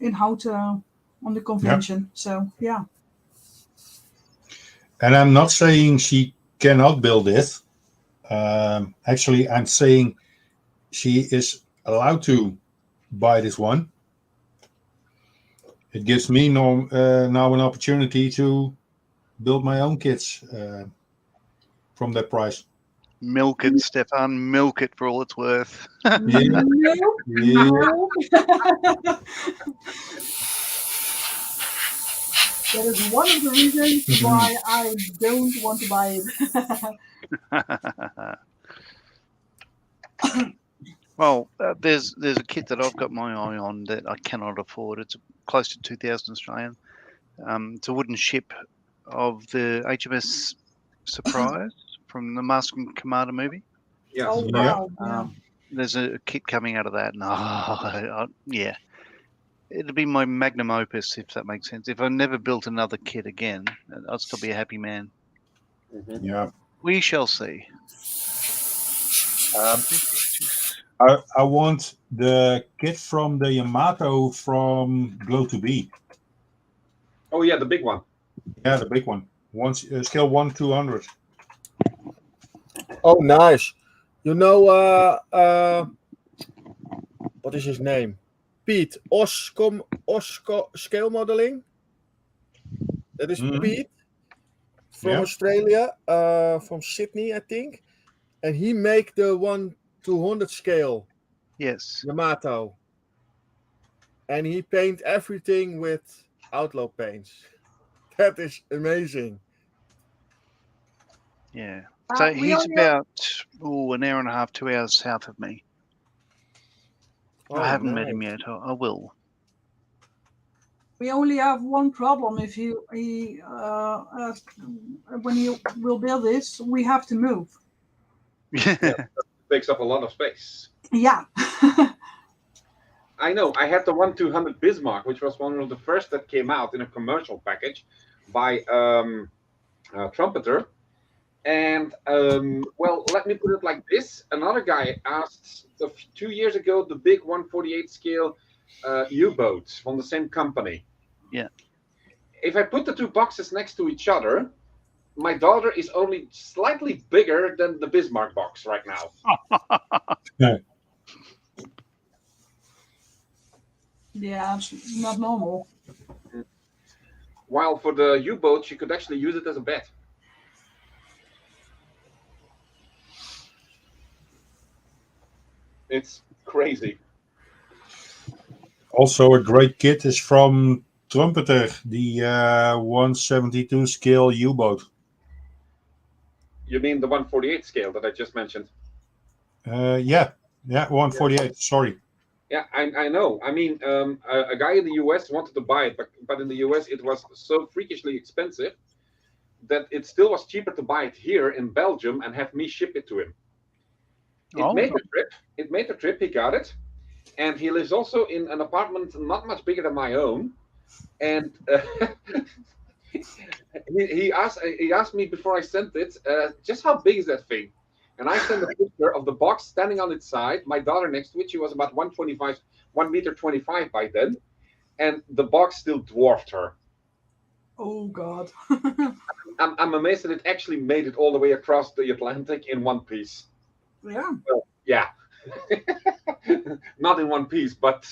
Speaker 3: in Houten on the convention.
Speaker 1: Yeah.
Speaker 3: So yeah.
Speaker 1: And I'm not saying she cannot build it. Actually, I'm saying she is allowed to buy this one. It gives me now an opportunity to build my own kits from that price.
Speaker 7: Milk it, Stefan. Milk it for all it's worth.
Speaker 1: Yeah.
Speaker 3: No. That is one of the reasons why I don't want to buy it.
Speaker 7: Well, there's a kit that I've got my eye on that I cannot afford. It's close to 2,000 Australian. It's a wooden ship of the HMS Surprise from the Master and Commander movie.
Speaker 5: Yes.
Speaker 3: Oh wow! Yeah.
Speaker 7: There's a kit coming out of that, and yeah, it'll be my magnum opus if that makes sense. If I never built another kit again, I'll still be a happy man.
Speaker 5: Mm-hmm.
Speaker 1: Yeah.
Speaker 7: We shall see.
Speaker 1: I want the kit from the Yamato from Glow to Be.
Speaker 5: Oh yeah, the big one.
Speaker 1: Yeah, the big one. Scale 1/200.
Speaker 6: Oh, nice. You know, what is his name? Pete. Osco Scale Modeling. That is Pete from Australia, from Sydney, I think. And he make the 1/200 scale.
Speaker 7: Yes.
Speaker 6: Yamato. And he paint everything with outlaw paints. That is amazing.
Speaker 7: Yeah. So he's about an hour and a half, 2 hours south of me.
Speaker 6: Oh,
Speaker 7: I haven't met
Speaker 6: nice.
Speaker 7: him yet. I will.
Speaker 3: We only have one problem. If when you will build this, we have to move.
Speaker 5: Yeah, it takes up a lot of space.
Speaker 3: Yeah.
Speaker 5: I know. I had the 1/200 Bismarck, which was one of the first that came out in a commercial package by Trumpeter. And well, let me put it like this: another guy asked 2 years ago the big 1/48 scale U-boat from the same company.
Speaker 7: Yeah.
Speaker 5: If I put the two boxes next to each other, my daughter is only slightly bigger than the Bismarck box right now.
Speaker 3: Yeah, it's not normal.
Speaker 5: While for the U-boat, she could actually use it as a bed. It's crazy.
Speaker 1: Also, a great kit is from Trumpeter, the 172 scale U-boat.
Speaker 5: You mean the 1/48 scale that I just mentioned?
Speaker 1: Yeah, 148. Sorry.
Speaker 5: Yeah, I know. I mean, a guy in the US wanted to buy it, but in the US it was so freakishly expensive that it still was cheaper to buy it here in Belgium and have me ship it to him. It made the trip. It made the trip. He got it, and he lives also in an apartment not much bigger than my own. And he asked me before I sent it, just how big is that thing? And I sent a picture of the box standing on its side. My daughter next to it. She was about 1 meter 25 by then, and the box still dwarfed her.
Speaker 3: Oh God.
Speaker 5: I'm amazed that it actually made it all the way across the Atlantic in one piece.
Speaker 3: Yeah.
Speaker 5: Well, yeah. Not in one piece, but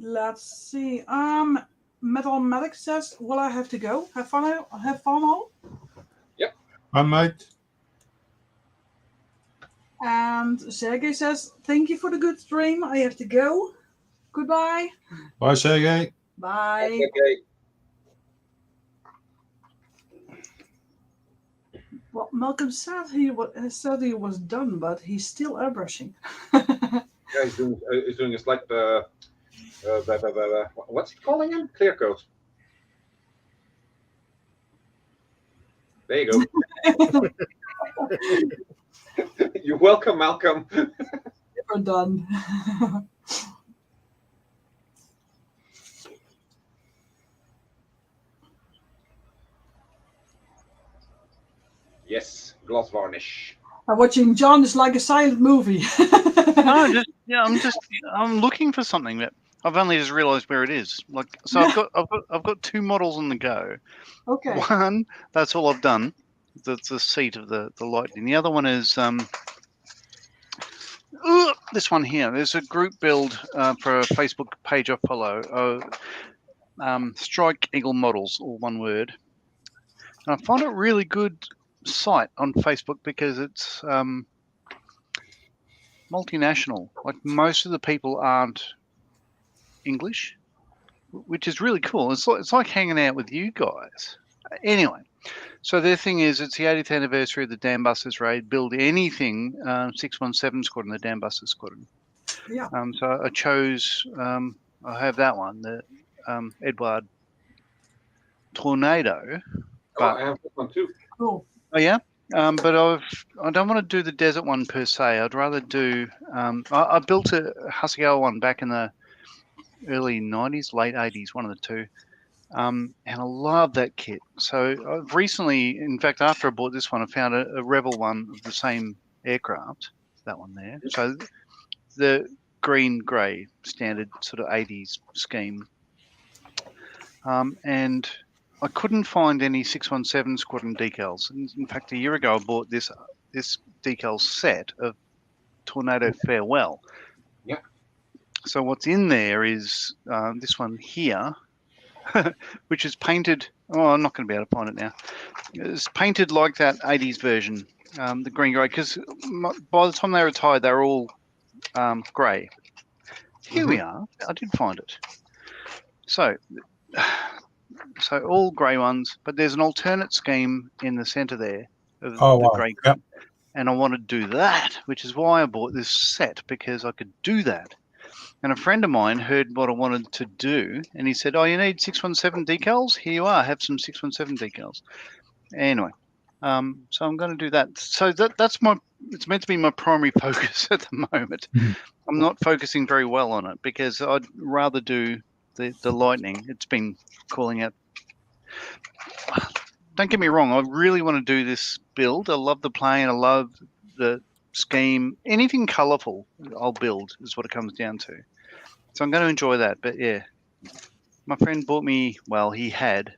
Speaker 3: Let's see. Metal Medic says, "Will I have to go? Have fun. Have fun all."
Speaker 1: I might.
Speaker 3: And Sergey says, "Thank you for the good stream. I have to go. Goodbye."
Speaker 1: Bye, Sergey.
Speaker 3: Bye.
Speaker 5: okay.
Speaker 3: Well, Malcolm said he was done, but he's still airbrushing.
Speaker 5: Yeah, he's doing it's like the what's it called again? Clear coat. There you go. You're welcome, Malcolm.
Speaker 3: We're done.
Speaker 5: Yes, gloss varnish.
Speaker 3: Watching John is like a silent movie.
Speaker 7: No, I'm looking for something that I've only just realised where it is. Like, so I've got 2 models on the go.
Speaker 3: Okay.
Speaker 7: One, that's all I've done. That's the seat of the Lightning. The other one is this one here. There's a group build for a Facebook page I follow. Strike Eagle Models, all one word. And I find it really good site on Facebook because it's multinational. Like, most of the people aren't English, which is really cool. It's like hanging out with you guys. Anyway, so their thing is, it's the 80th anniversary of the Dam Busters raid. Build anything 617 Squadron, the Dam Busters Squadron.
Speaker 3: Yeah.
Speaker 7: So I chose. I have that one, the Edward Tornado.
Speaker 5: I have that one too.
Speaker 3: Cool.
Speaker 7: Oh yeah. But I don't want to do the desert one per se. I'd rather do. I built a Hasegawa one back in the early 90s, late 80s, one of the two. And I love that kit. So I've recently, in fact, after I bought this one, I found a Rebel one of the same aircraft. That one there. So the green grey standard sort of 80s scheme. And I couldn't find any 617 Squadron decals. In fact, a year ago, I bought this decal set of Tornado Farewell.
Speaker 5: Yeah.
Speaker 7: So what's in there is this one here, which is painted. Oh, I'm not going to be able to find it now. It's painted like that 80s version, the green grey, because by the time they retired, they were all grey. Here we are. I did find it. So all grey ones, but there's an alternate scheme in the centre there of the grey.
Speaker 1: Yep.
Speaker 7: And I want to do that, which is why I bought this set, because I could do that. And a friend of mine heard what I wanted to do, and he said, "Oh, you need 617 decals? Here you are. Have some 617 decals." Anyway, so I'm going to do that. So that's it's meant to be my primary focus at the moment.
Speaker 1: Mm-hmm.
Speaker 7: I'm not focusing very well on it because I'd rather do the Lightning. It's been calling out. Don't get me wrong. I really want to do this build. I love the plane. I love the scheme. Anything colourful, I'll build, is what it comes down to. So I'm going to enjoy that. But yeah, my friend bought me. Well, he had.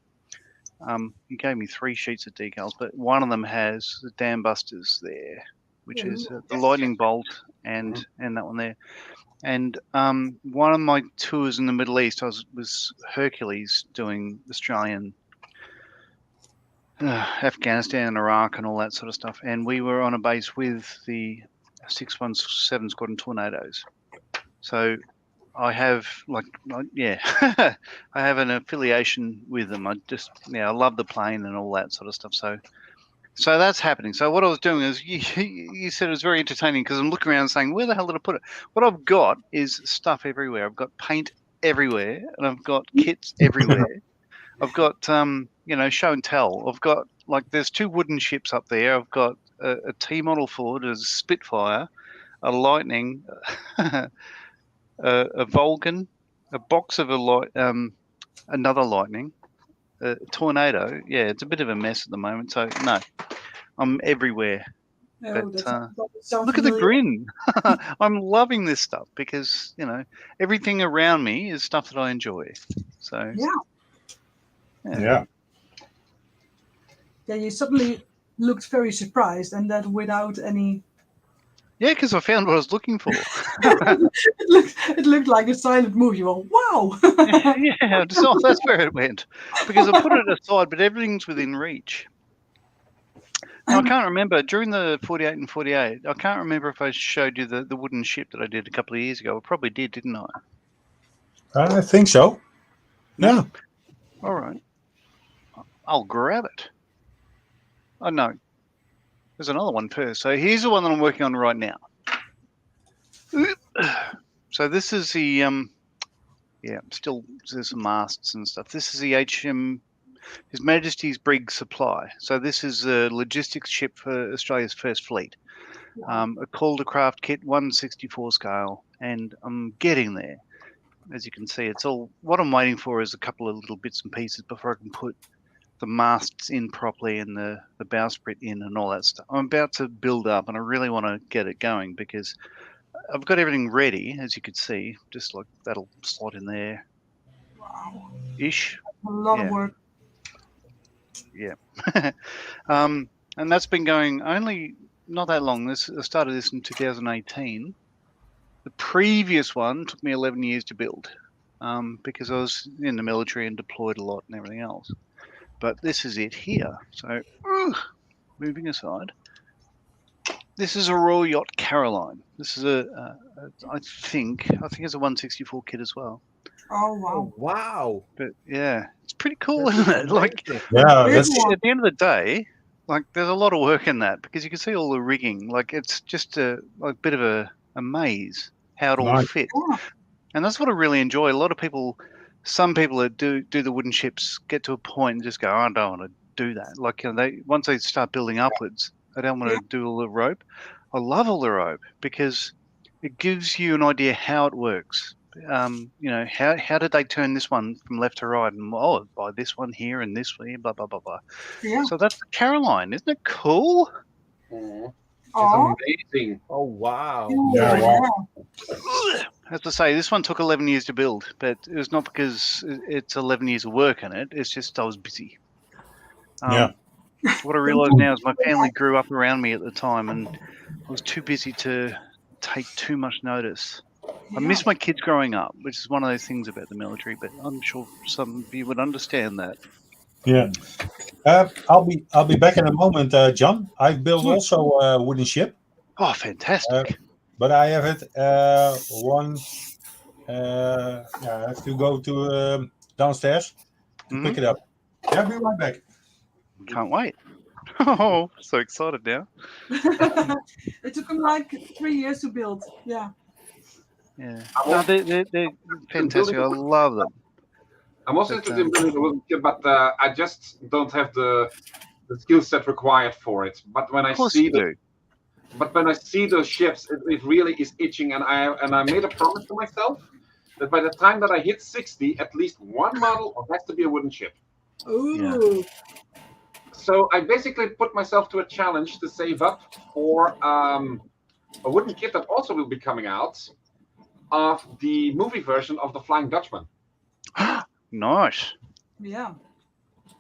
Speaker 7: He gave me 3 sheets of decals, but one of them has the Dam Busters there, which is the Lightning Bolt and that one there. And one of my tours in the Middle East, was Hercules doing Australian, Afghanistan and Iraq and all that sort of stuff. And we were on a base with the 617 Squadron Tornadoes. So I have I have an affiliation with them. I love the plane and all that sort of stuff. So that's happening. So what I was doing is, you said it was very entertaining because I'm looking around saying, where the hell did I put it? What I've got is stuff everywhere. I've got paint everywhere, and I've got kits everywhere. I've got, show and tell. I've got, there's 2 wooden ships up there. I've got a T model forward, a Spitfire, a Lightning, a Vulcan, a box of another Lightning, a Tornado. Yeah, it's a bit of a mess at the moment. So no, I'm everywhere.
Speaker 3: Oh,
Speaker 7: But,
Speaker 3: that sounds
Speaker 7: look at the
Speaker 3: familiar.
Speaker 7: grin. I'm loving this stuff because, everything around me is stuff that I enjoy. So,
Speaker 3: Yeah.
Speaker 1: Yeah.
Speaker 3: Yeah, you suddenly looked very surprised, and that without any.
Speaker 7: yeah, because I found what I was looking for.
Speaker 3: it looked like a silent movie. You went, wow.
Speaker 7: yeah, so that's where it went. Because I put it aside, but everything's within reach. Now, I can't remember, during the 48 and 48, I can't remember if I showed you the wooden ship that I did a couple of years ago. I probably did, didn't I?
Speaker 1: I think so. Yeah.
Speaker 7: All right. I'll grab it. Oh, no. There's another one first. So here's the one that I'm working on right now. So this is the, still there's some masts and stuff. This is the His Majesty's Brig Supply. So this is a logistics ship for Australia's first fleet. A Calder Craft kit, 1/64 scale, and I'm getting there. As you can see, it's all. What I'm waiting for is a couple of little bits and pieces before I can put the masts in properly and the bowsprit in and all that stuff. I'm about to build up, and I really want to get it going because I've got everything ready, as you can see. Just like that'll slot in there.
Speaker 3: Wow.
Speaker 7: Ish.
Speaker 3: A lot of work.
Speaker 7: Yeah. And that's been going only not that long. I started this in 2018. The previous one took me 11 years to build because I was in the military and deployed a lot and everything else. But this is it here. So, moving aside, this is a Royal Yacht Caroline. This is I think it's a 1/64 kit as well.
Speaker 3: Oh, wow.
Speaker 6: Oh, wow.
Speaker 7: But yeah, it's pretty cool,
Speaker 6: That
Speaker 7: isn't
Speaker 6: is
Speaker 7: it? Like,
Speaker 6: amazing.
Speaker 1: Yeah.
Speaker 3: Big
Speaker 1: That's,
Speaker 3: one.
Speaker 7: at the end of the day, like there's a lot of work in that because you can see all the rigging. Like it's just a bit of a maze how it all
Speaker 1: Nice.
Speaker 7: fits.
Speaker 3: Yeah.
Speaker 7: And that's what I really enjoy. A lot of people, some people that do the wooden ships get to a point and just go, I don't want to do that. Like once they start building upwards, they don't want to do all the rope. I love all the rope because it gives you an idea how it works. How did they turn this one from left to right, and by this one here and this one, blah blah blah blah.
Speaker 3: Yeah.
Speaker 7: So that's the Caroline, isn't it cool?
Speaker 5: It's
Speaker 3: Oh,
Speaker 5: amazing.
Speaker 6: Oh, wow.
Speaker 1: Yeah, wow.
Speaker 7: As I say, this one took 11 years to build, but it was not because it's 11 years of work in it. It's just I was busy.
Speaker 1: Yeah.
Speaker 7: What I realise now is my family grew up around me at the time, and I was too busy to take too much notice. I miss my kids growing up, which is one of those things about the military, but I'm sure some of you would understand that.
Speaker 1: Yeah. I'll be back in a moment, John. I've built also a wooden ship,
Speaker 7: Oh, fantastic.
Speaker 1: but I have it one. I have to go to downstairs to pick it up. Yeah, I'll be right back.
Speaker 7: Can't wait. Oh, so excited now.
Speaker 3: It took them like 3 years to build. Yeah.
Speaker 7: Yeah. No, they're fantastic. I love them.
Speaker 5: I'm also interested in building a wooden ship, but I just don't have the skill set required for it. But when I see those ships, it really is itching, and I made a promise to myself that by the time that I hit 60, at least one model has to be a wooden ship.
Speaker 3: Ooh.
Speaker 5: So I basically put myself to a challenge to save up for a wooden kit that also will be coming out of the movie version of The Flying Dutchman.
Speaker 7: Nice.
Speaker 3: Yeah.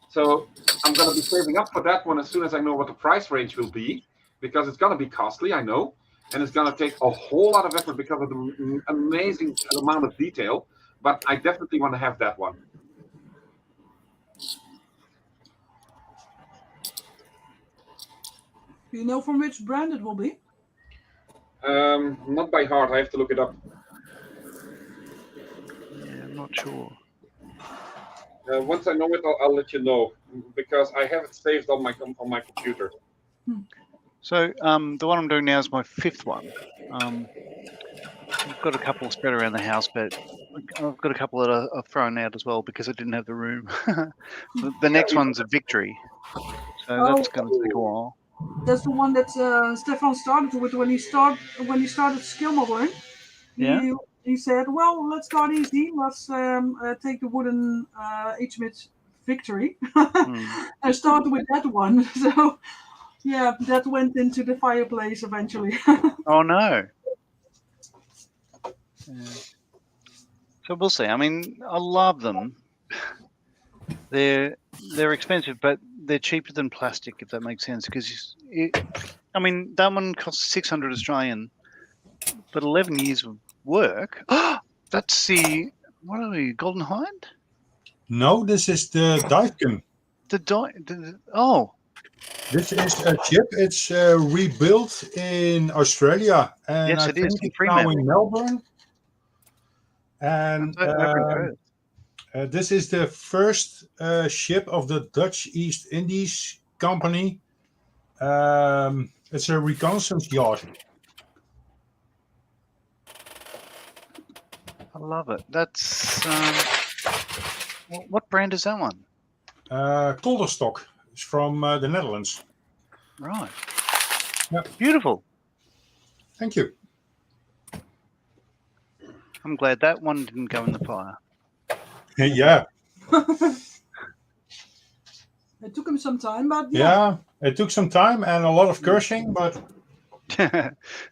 Speaker 5: So I'm going to be saving up for that one as soon as I know what the price range will be, because it's going to be costly, I know, and it's going to take a whole lot of effort because of the amazing amount of detail, but I definitely want to have that one.
Speaker 3: Do you know from which brand it will be?
Speaker 5: Not by heart, I have to look it up.
Speaker 7: Yeah, I'm not sure.
Speaker 5: Once I know it, I'll let you know, because I have it saved on my computer.
Speaker 7: So the one I'm doing now is my 5th one. I've got a couple spread around the house, but I've got a couple that I've thrown out as well because I didn't have the room. The next one's a Victory, so that's going to take a while.
Speaker 3: That's the one that Stefan started with when he started skill modeling.
Speaker 7: Yeah.
Speaker 3: He said, "Well, let's start easy. Let's take the wooden HMIT Victory." I started with that one, so Yeah, that went into the fireplace eventually.
Speaker 7: Oh no. Yeah. So we'll see. I mean, I love them. They're expensive, but they're cheaper than plastic, if that makes sense. Because I mean, that one costs 600 Australian, but 11 years of work. That's the what are we? Golden Hind?
Speaker 1: No, this is the Daikin.
Speaker 7: Oh.
Speaker 1: This is a ship. It's rebuilt in Australia, and
Speaker 7: Yes,
Speaker 1: I
Speaker 7: it
Speaker 1: think
Speaker 7: is, in
Speaker 1: it's now
Speaker 7: Fremantle.
Speaker 1: in Melbourne. And this is the first ship of the Dutch East Indies Company. It's a reconnaissance yacht.
Speaker 7: I love it. That's what brand is that one?
Speaker 1: Kolderstock. It's from the Netherlands.
Speaker 7: Right.
Speaker 1: Yep.
Speaker 7: Beautiful.
Speaker 1: Thank you.
Speaker 7: I'm glad that one didn't go in the fire.
Speaker 1: Yeah.
Speaker 3: It took him some time, but
Speaker 1: Yeah, it took some time and a lot of cursing, but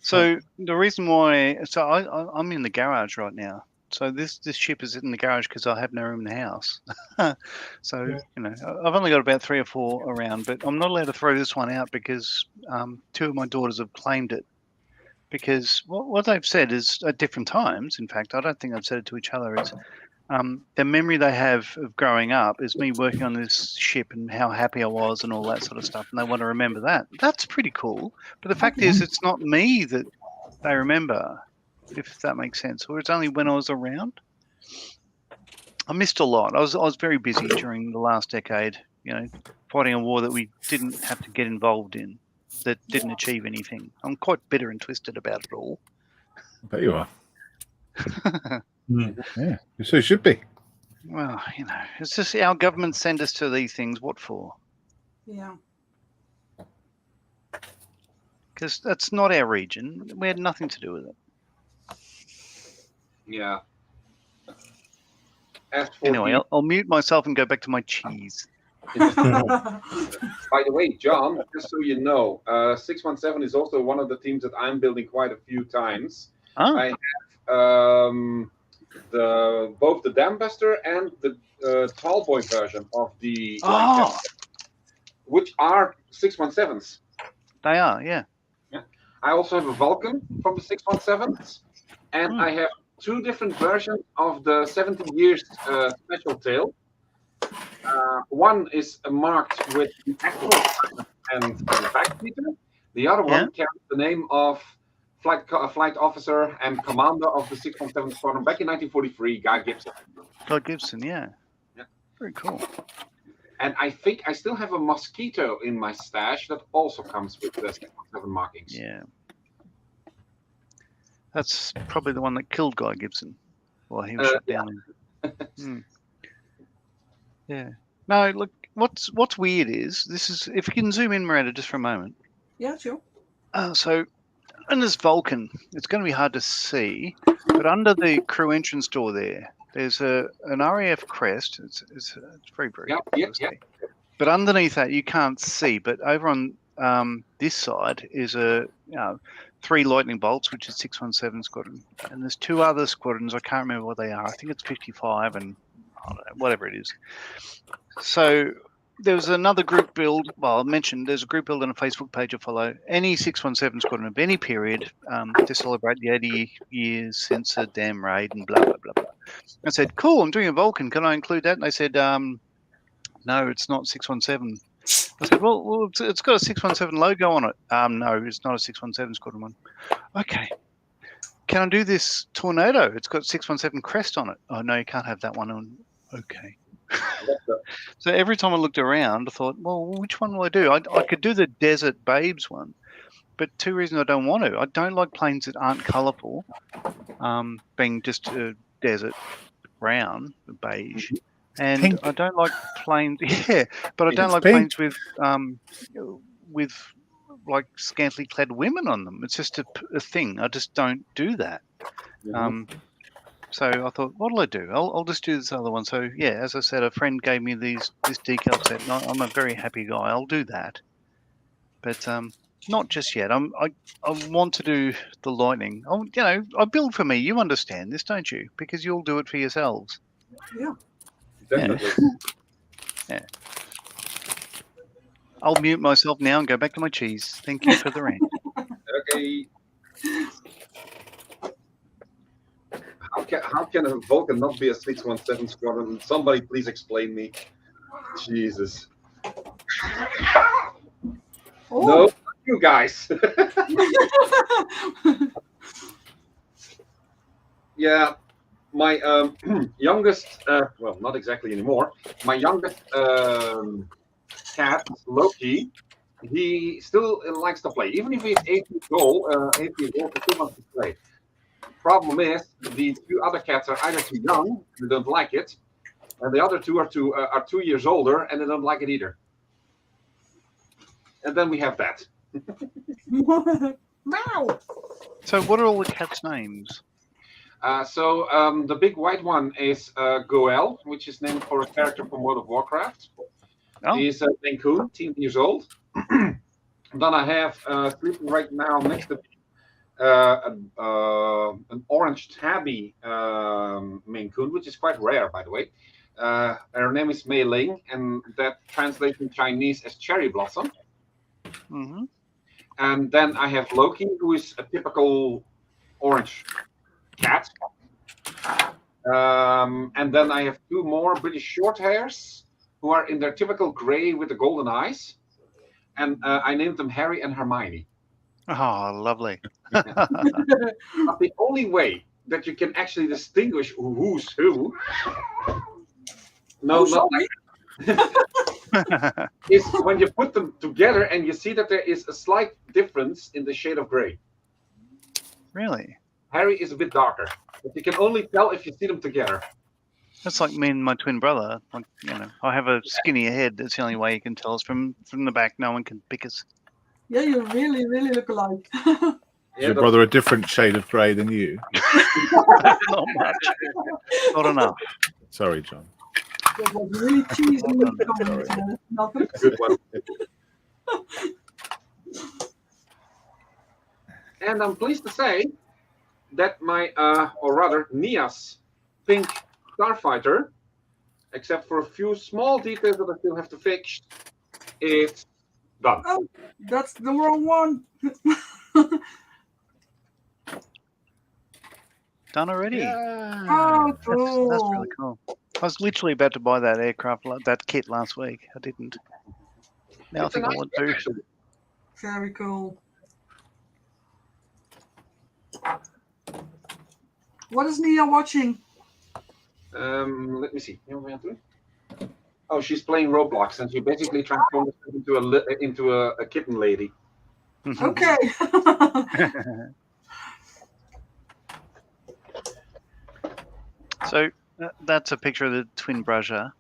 Speaker 7: So the reason why, I'm in the garage right now. So this ship is in the garage because I have no room in the house. So
Speaker 1: Yeah.
Speaker 7: you know, I've only got about 3 or 4 around, but I'm not allowed to throw this one out because 2 of my daughters have claimed it. Because what they've said is at different times. In fact, I don't think they've said it to each other. Is the memory they have of growing up is me working on this ship and how happy I was and all that sort of stuff, and they want to remember that. That's pretty cool. But the fact is, it's not me that they remember, if that makes sense, or it's only when I was around. I missed a lot. I was very busy during the last decade, you know, fighting a war that we didn't have to get involved in, that didn't achieve anything. I'm quite bitter and twisted about it all.
Speaker 2: I bet you are.
Speaker 1: Mm.
Speaker 2: Yeah, so it should be.
Speaker 7: Well, you know, it's just our government send us to these things. What for?
Speaker 3: yeah.
Speaker 7: Because that's not our region. We had nothing to do with it.
Speaker 5: Yeah. As for
Speaker 7: Anyway, I'll mute myself and go back to my cheese.
Speaker 5: By the way, John, just so you know, 617 is also one of the teams that I'm building quite a few times.
Speaker 7: Ah.
Speaker 5: I have both the Dambuster and the Tallboy version of the which are 617s.
Speaker 7: They are, yeah.
Speaker 5: I also have a Vulcan from the 617s, and I have 2 different versions of the 70 years special tail. One is marked with the actual and backseater. The other one carries the name of flight officer and commander of the 617 Squadron back in 1943, Guy Gibson.
Speaker 7: Guy Gibson, yeah. Very cool.
Speaker 5: And I think I still have a Mosquito in my stash that also comes with the 617 markings.
Speaker 7: Yeah. That's probably the one that killed Guy Gibson while he was shut down. Yeah. No, look, what's weird is, this is, if you can zoom in, Miranda, just for a moment.
Speaker 3: Yeah, sure.
Speaker 7: So, in this Vulcan, it's going to be hard to see, but under the crew entrance door there's an RAF crest. It's very, very
Speaker 5: Yep.
Speaker 7: But underneath that, you can't see. But over on this side is 3 lightning bolts, which is 617 Squadron. And there's 2 other squadrons. I can't remember what they are. I think it's 55 and I don't know, whatever it is. So there was another group build. Well, I mentioned there's a group build on a Facebook page I follow. Any 617 Squadron of any period to celebrate the 80 years since a damn raid and blah, blah, blah, blah. I said, cool, I'm doing a Vulcan. Can I include that? And they said, no, it's not 617. I said, well, it's got a 617 logo on it. No, it's not a 617 Squadron one. Okay. Can I do this Tornado? It's got 617 crest on it. Oh, no, you can't have that one on. Okay. So every time I looked around, I thought, well, which one will I do? I could do the Desert Babes one, but 2 reasons I don't want to. I don't like planes that aren't colourful, being just a desert brown, beige. And
Speaker 2: Pink.
Speaker 7: I don't like planes, but I don't
Speaker 2: It's
Speaker 7: like
Speaker 2: pink.
Speaker 7: planes with like scantily clad women on them. It's just a thing. I just don't do that. So I thought, what'll I do? I'll just do this other one. So yeah, as I said, a friend gave me this decal set. And I'm a very happy guy. I'll do that. but not just yet. I want to do the lightning. I build for me. You understand this, don't you? Because you'll do it for yourselves.
Speaker 3: Yeah.
Speaker 5: Definitely.
Speaker 7: Yeah. I'll mute myself now and go back to my cheese. Thank you for the rant.
Speaker 5: Okay. How can a Vulcan not be a 617 squadron? Somebody please explain me. Jesus.
Speaker 3: Oh.
Speaker 5: No, not you guys. Yeah, my youngest, well, not exactly anymore. My youngest cat, Loki, he still likes to play. Even if he's 8 years old, he still wants to play. Problem is, the two other cats are either too young, they don't like it, and the other two are 2 years older, and they don't like it either. And then we have that.
Speaker 3: Wow.
Speaker 7: So what are all the cats' names?
Speaker 5: So the big white one is Goel, which is named for a character from World of Warcraft.
Speaker 7: Oh.
Speaker 5: He's a Maine 10 years old. Then I have sleeping right now next to me an orange tabby Maine Coon, which is quite rare, by the way. Her name is Mei Ling, and that translates in Chinese as cherry blossom.
Speaker 7: Mm-hmm.
Speaker 5: And then I have Loki, who is a typical orange cat. And then I have two more British short hairs who are in their typical gray with the golden eyes. And I named them Harry and Hermione.
Speaker 7: Oh, lovely.
Speaker 5: But the only way that you can actually distinguish who's who, is when you put them together and you see that there is a slight difference in the shade of gray.
Speaker 7: Really?
Speaker 5: Harry is a bit darker, but you can only tell if you see them together.
Speaker 7: That's like me and my twin brother. Like, I have a skinnier head. That's the only way you can tell us from the back. No one can pick us.
Speaker 3: Yeah, you really, really look alike.
Speaker 2: Is your brother a different shade of grey than you?
Speaker 7: Not much. Not enough.
Speaker 2: Sorry, John.
Speaker 3: That was really cheesy comment, Malcolm.
Speaker 5: Good one. And I'm pleased to say that my, or rather, Nia's pink Starfighter, except for a few small details that I still have to fix, is done.
Speaker 3: Oh, that's the wrong one.
Speaker 7: Done already?
Speaker 3: Oh, cool.
Speaker 7: That's really cool. I was literally about to buy that aircraft, that kit last week. I didn't. Now
Speaker 5: It's
Speaker 7: I think
Speaker 5: a
Speaker 7: I
Speaker 5: nice
Speaker 7: want
Speaker 5: kit,
Speaker 7: to.
Speaker 5: actually.
Speaker 3: Very cool. What is Nia watching?
Speaker 5: Let me see. Oh, she's playing Roblox, and she basically transformed herself into a kitten lady.
Speaker 3: Okay.
Speaker 7: So that's a picture of the twin brother.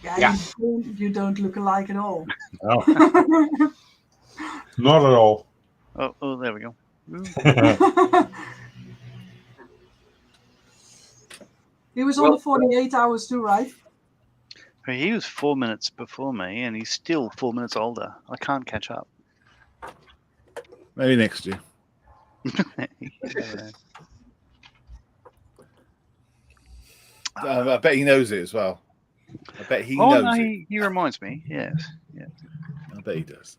Speaker 3: Yeah. You don't look alike at all.
Speaker 1: No, not at all.
Speaker 7: Oh, there we go.
Speaker 3: He was on the 48 hours too, right?
Speaker 7: He was 4 minutes before me, and he's still 4 minutes older. I can't catch up.
Speaker 2: Maybe next year. I bet he knows it as well. I bet he knows it.
Speaker 7: He reminds me. Yes. Yeah.
Speaker 2: I bet he does.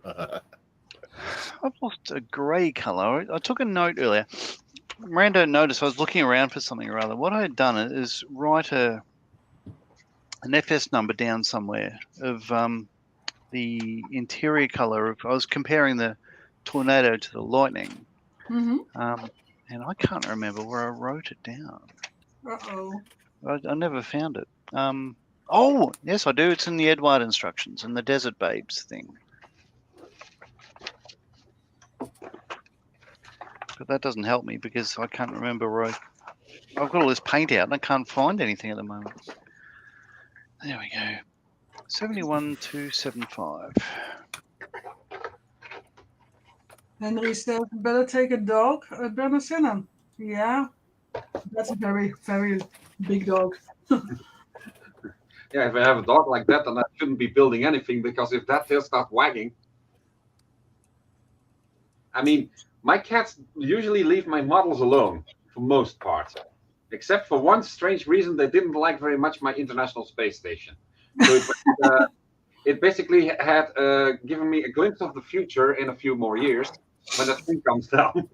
Speaker 7: I've lost a grey colour. I took a note earlier. Miranda noticed I was looking around for something or other. What I had done is write an FS number down somewhere of the interior colour of. I was comparing the tornado to the lightning,
Speaker 3: Mm-hmm.
Speaker 7: and I can't remember where I wrote it down.
Speaker 3: Uh-oh.
Speaker 7: I never found it. Oh, yes, I do. It's in the Edward instructions and the Desert Babes thing. But that doesn't help me because I can't remember where I've got all this paint out and I can't find anything at the moment. There we go. 71275.
Speaker 3: Henry says, better take a dog, better send him. Yeah, that's a very, very big dog.
Speaker 5: Yeah, if I have a dog like that, then I shouldn't be building anything, because if that tail starts wagging. I mean, my cats usually leave my models alone for most part, except for one strange reason. They didn't like very much my International Space Station. So it basically had given me a glimpse of the future in a few more years when that thing comes down.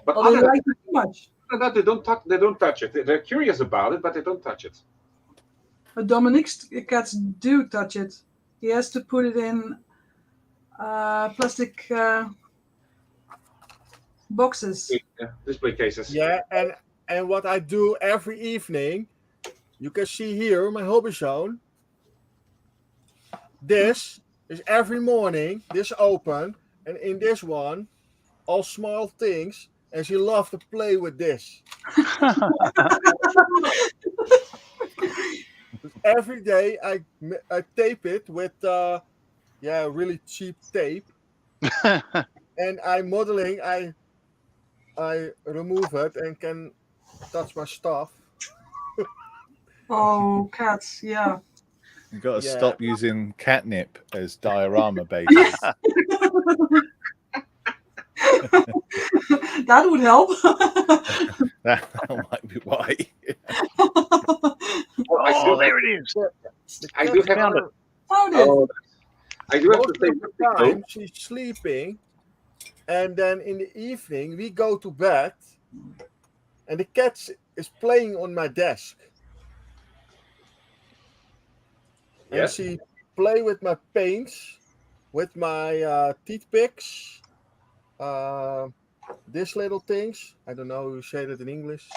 Speaker 5: But
Speaker 3: Oh, they
Speaker 5: other
Speaker 3: like it too much.
Speaker 5: than that, they don't touch it. They're curious about it, but they don't touch it.
Speaker 3: But Dominic's cats do touch it. He has to put it in plastic boxes.
Speaker 5: Display cases.
Speaker 6: Yeah, and what I do every evening, you can see here my hobby zone. This is every morning. This open, and in this one, all small things, and she loves to play with this. Every day I tape it with really cheap tape, and I'm modeling. I remove it and can touch my stuff.
Speaker 3: Oh, cats, yeah.
Speaker 2: You've got to
Speaker 6: Yeah.
Speaker 2: stop using catnip as diorama bases.
Speaker 3: That would help.
Speaker 2: That might be why.
Speaker 7: Oh, there it is.
Speaker 5: I do have
Speaker 7: Found it.
Speaker 3: Found it.
Speaker 5: Oh, I do have
Speaker 6: Most
Speaker 5: to say
Speaker 6: of the time she's sleeping, and then in the evening we go to bed, and the cat is playing on my desk. And
Speaker 5: Yes.
Speaker 6: she play with my paints, with my teeth picks, these little things. I don't know how you say that in English.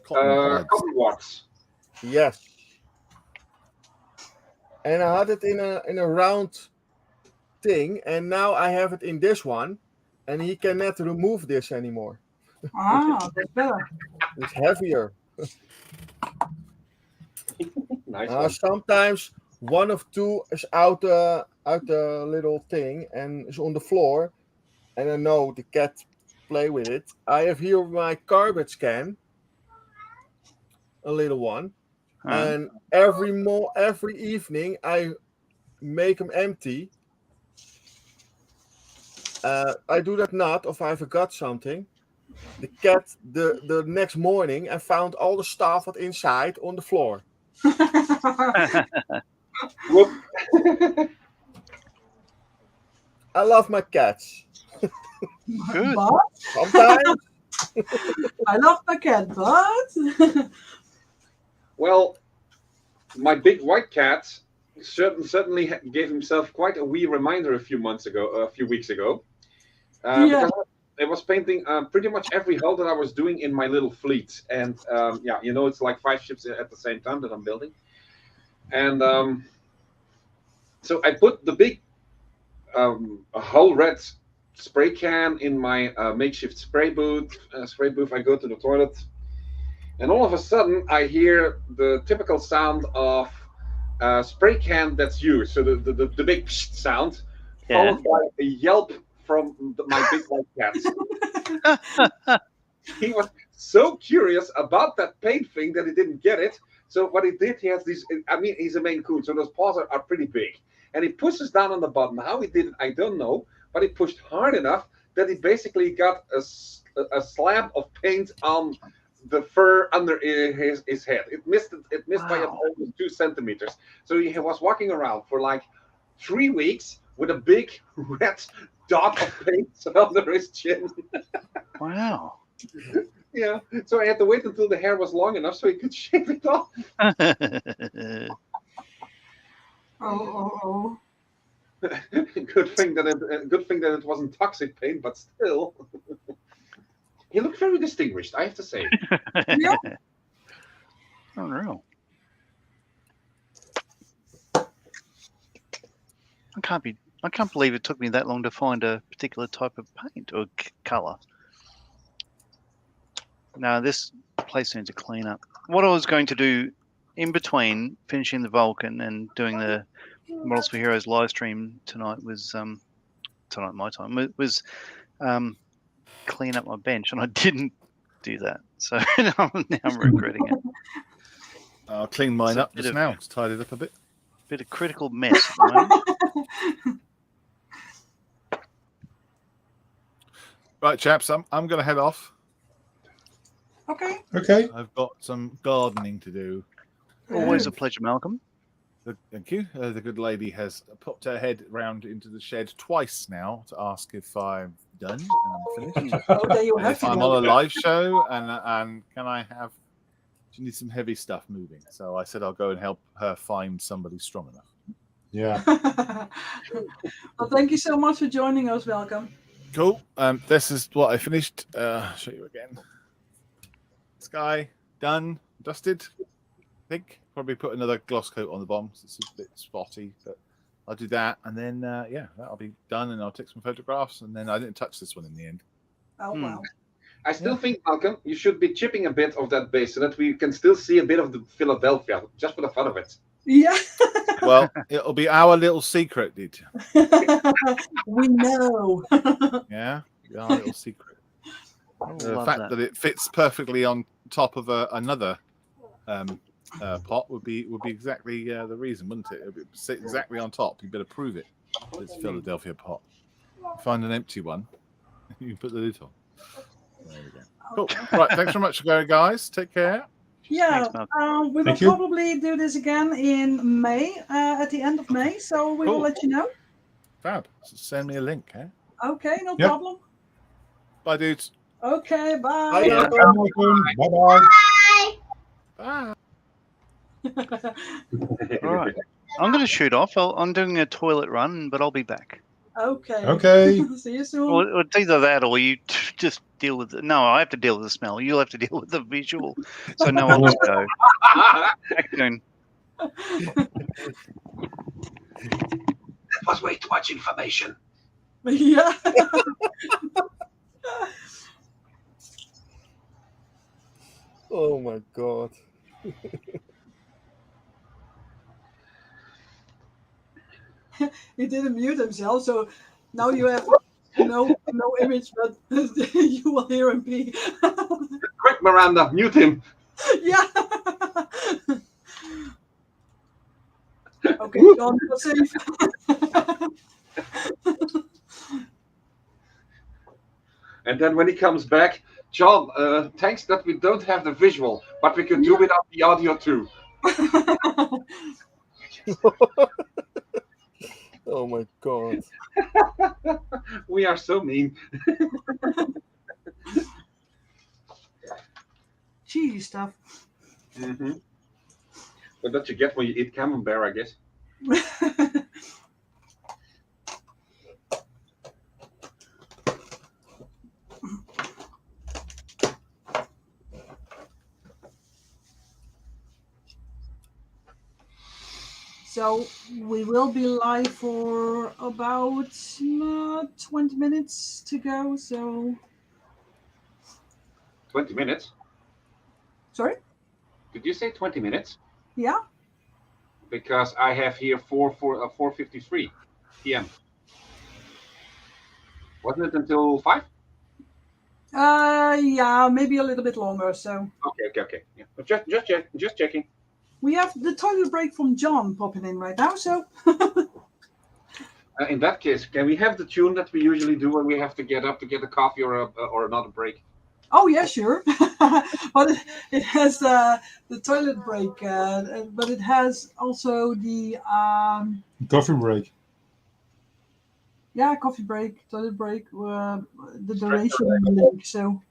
Speaker 5: Cotton wax.
Speaker 6: Yes. And I had it in a round thing, and now I have it in this one, and he cannot remove this anymore.
Speaker 3: Ah, that's better.
Speaker 6: It's heavier.
Speaker 5: Nice one.
Speaker 6: Sometimes one of two is out the little thing and is on the floor, and I know the cat play with it. I have here my garbage can, a little one, and every evening I make them empty. I do that not if I forgot something. The cat the next morning I found all the stuff inside on the floor.
Speaker 5: Whoop.
Speaker 6: I love my cats.
Speaker 7: Good.
Speaker 3: But
Speaker 6: Sometimes
Speaker 3: I love my cat, but
Speaker 5: Well, my big white cat certainly gave himself quite a wee reminder a few weeks ago.
Speaker 3: Yeah.
Speaker 5: Because I was painting pretty much every hull that I was doing in my little fleet, and it's like 5 ships at the same time that I'm building, and so I put the big hull red spray can in my makeshift spray booth. I go to the toilet, and all of a sudden I hear the typical sound of spray can that's used. So the big psst sound, followed by a yelp from my big white cat. He was so curious about that paint thing that he didn't get it. So what he did, he has these. I mean, he's a Maine Coon, so those paws are pretty big, and he pushes down on the button. How he did it, I don't know, but he pushed hard enough that he basically got a slab of paint on the fur under his head. It missed by almost 2 centimeters. So he was walking around for like 3 weeks with a big red dot of paint under his chin.
Speaker 7: Wow.
Speaker 5: Yeah. So I had to wait until the hair was long enough so he could shave it off.
Speaker 3: oh.
Speaker 5: Good thing that it wasn't toxic paint, but still. He looked very distinguished, I have to say.
Speaker 3: Yeah.
Speaker 7: Unreal. I can't believe it took me that long to find a particular type of paint or color. No, this place needs a clean up. What I was going to do in between finishing the Vulcan and doing the Models for Heroes live stream tonight was tonight my time was clean up my bench, and I didn't do that. So now I'm regretting it.
Speaker 2: I'll clean mine
Speaker 7: It's a
Speaker 2: up
Speaker 7: bit
Speaker 2: just
Speaker 7: of-
Speaker 2: now. It's tidied up a bit.
Speaker 7: Bit of critical mess at the moment.
Speaker 2: Right, chaps, I'm going to head off.
Speaker 3: Okay.
Speaker 1: Okay.
Speaker 2: I've got some gardening to do.
Speaker 7: Always a pleasure, Malcolm.
Speaker 2: Thank you. The good lady has popped her head round into the shed twice now to ask if I'm done and I'm finished.
Speaker 3: Oh, there you have
Speaker 2: If
Speaker 3: to
Speaker 2: I'm
Speaker 3: go.
Speaker 2: on a live show and can I have? She needs some heavy stuff moving, so I said I'll go and help her find somebody strong enough.
Speaker 1: Yeah.
Speaker 3: Well, thank you so much for joining us. Welcome.
Speaker 2: Cool. This is what I finished. I'll show you again. Sky done, dusted. I think probably put another gloss coat on the bottom. So it's a bit spotty, but I'll do that, and then yeah, that'll be done. And I'll take some photographs. And then I didn't touch this one in the end.
Speaker 3: Oh wow.
Speaker 5: I still think, Malcolm, you should be chipping a bit of that base so that we can still see a bit of the Philadelphia, just for the fun of it.
Speaker 3: Yeah.
Speaker 2: Well, it'll be our little secret, dude.
Speaker 3: We know.
Speaker 2: Yeah, our little secret. The fact that it fits perfectly on top of another pot would be exactly the reason, wouldn't it? It would sit exactly on top. You better prove it. It's a Philadelphia pot. Find an empty one. You can put the lid on. There we go. Cool. Right. Thanks very much, guys. Take care.
Speaker 3: Yeah, we will
Speaker 1: Thank you.
Speaker 3: probably do this again in May, at the end of May. So we will
Speaker 2: Cool.
Speaker 3: let you know.
Speaker 2: Fab. So send me a link. Eh?
Speaker 3: Okay, no
Speaker 1: Yep.
Speaker 3: problem.
Speaker 2: Bye, dudes.
Speaker 3: Okay, bye.
Speaker 6: Bye,
Speaker 1: Bye, Malcolm. Bye-bye.
Speaker 4: Bye.
Speaker 7: All right. I'm going to shoot off. I'm doing a toilet run, but I'll be back.
Speaker 3: Okay.
Speaker 1: Okay.
Speaker 3: See you soon.
Speaker 7: Or it's either that or you just deal with it. No, I have to deal with the smell. You'll have to deal with the visual. So no, I'll just go. Back soon.
Speaker 5: That was way too much information.
Speaker 3: Yeah.
Speaker 6: Oh my god.
Speaker 3: He didn't mute himself, so now you have no image, but you will hear him be.
Speaker 5: Quick, Miranda, mute him.
Speaker 3: Yeah. Okay, John, you're safe.
Speaker 5: And then when he comes back, John, thanks that we don't have the visual, but we can do without the audio too.
Speaker 6: Oh my god.
Speaker 5: We are so mean.
Speaker 3: Cheesy stuff.
Speaker 5: Mm-hmm. But that you get when you eat camembert, I guess.
Speaker 3: So we will be live for about 20 minutes to go. So
Speaker 5: 20 minutes?
Speaker 3: sorry?
Speaker 5: Did you say 20 minutes?
Speaker 3: Yeah.
Speaker 5: Because I have here 4:53 p.m. Wasn't it until 5?
Speaker 3: Yeah, maybe a little bit longer. So
Speaker 5: Okay. Yeah. Just checking.
Speaker 3: we have the toilet break from John popping in right now. So
Speaker 5: In that case, can we have the tune that we usually do when we have to get up to get a coffee or another break?
Speaker 3: oh yeah, sure. But it has the toilet break, but it has also the
Speaker 1: Coffee break.
Speaker 3: yeah, coffee break, toilet break, the duration link. So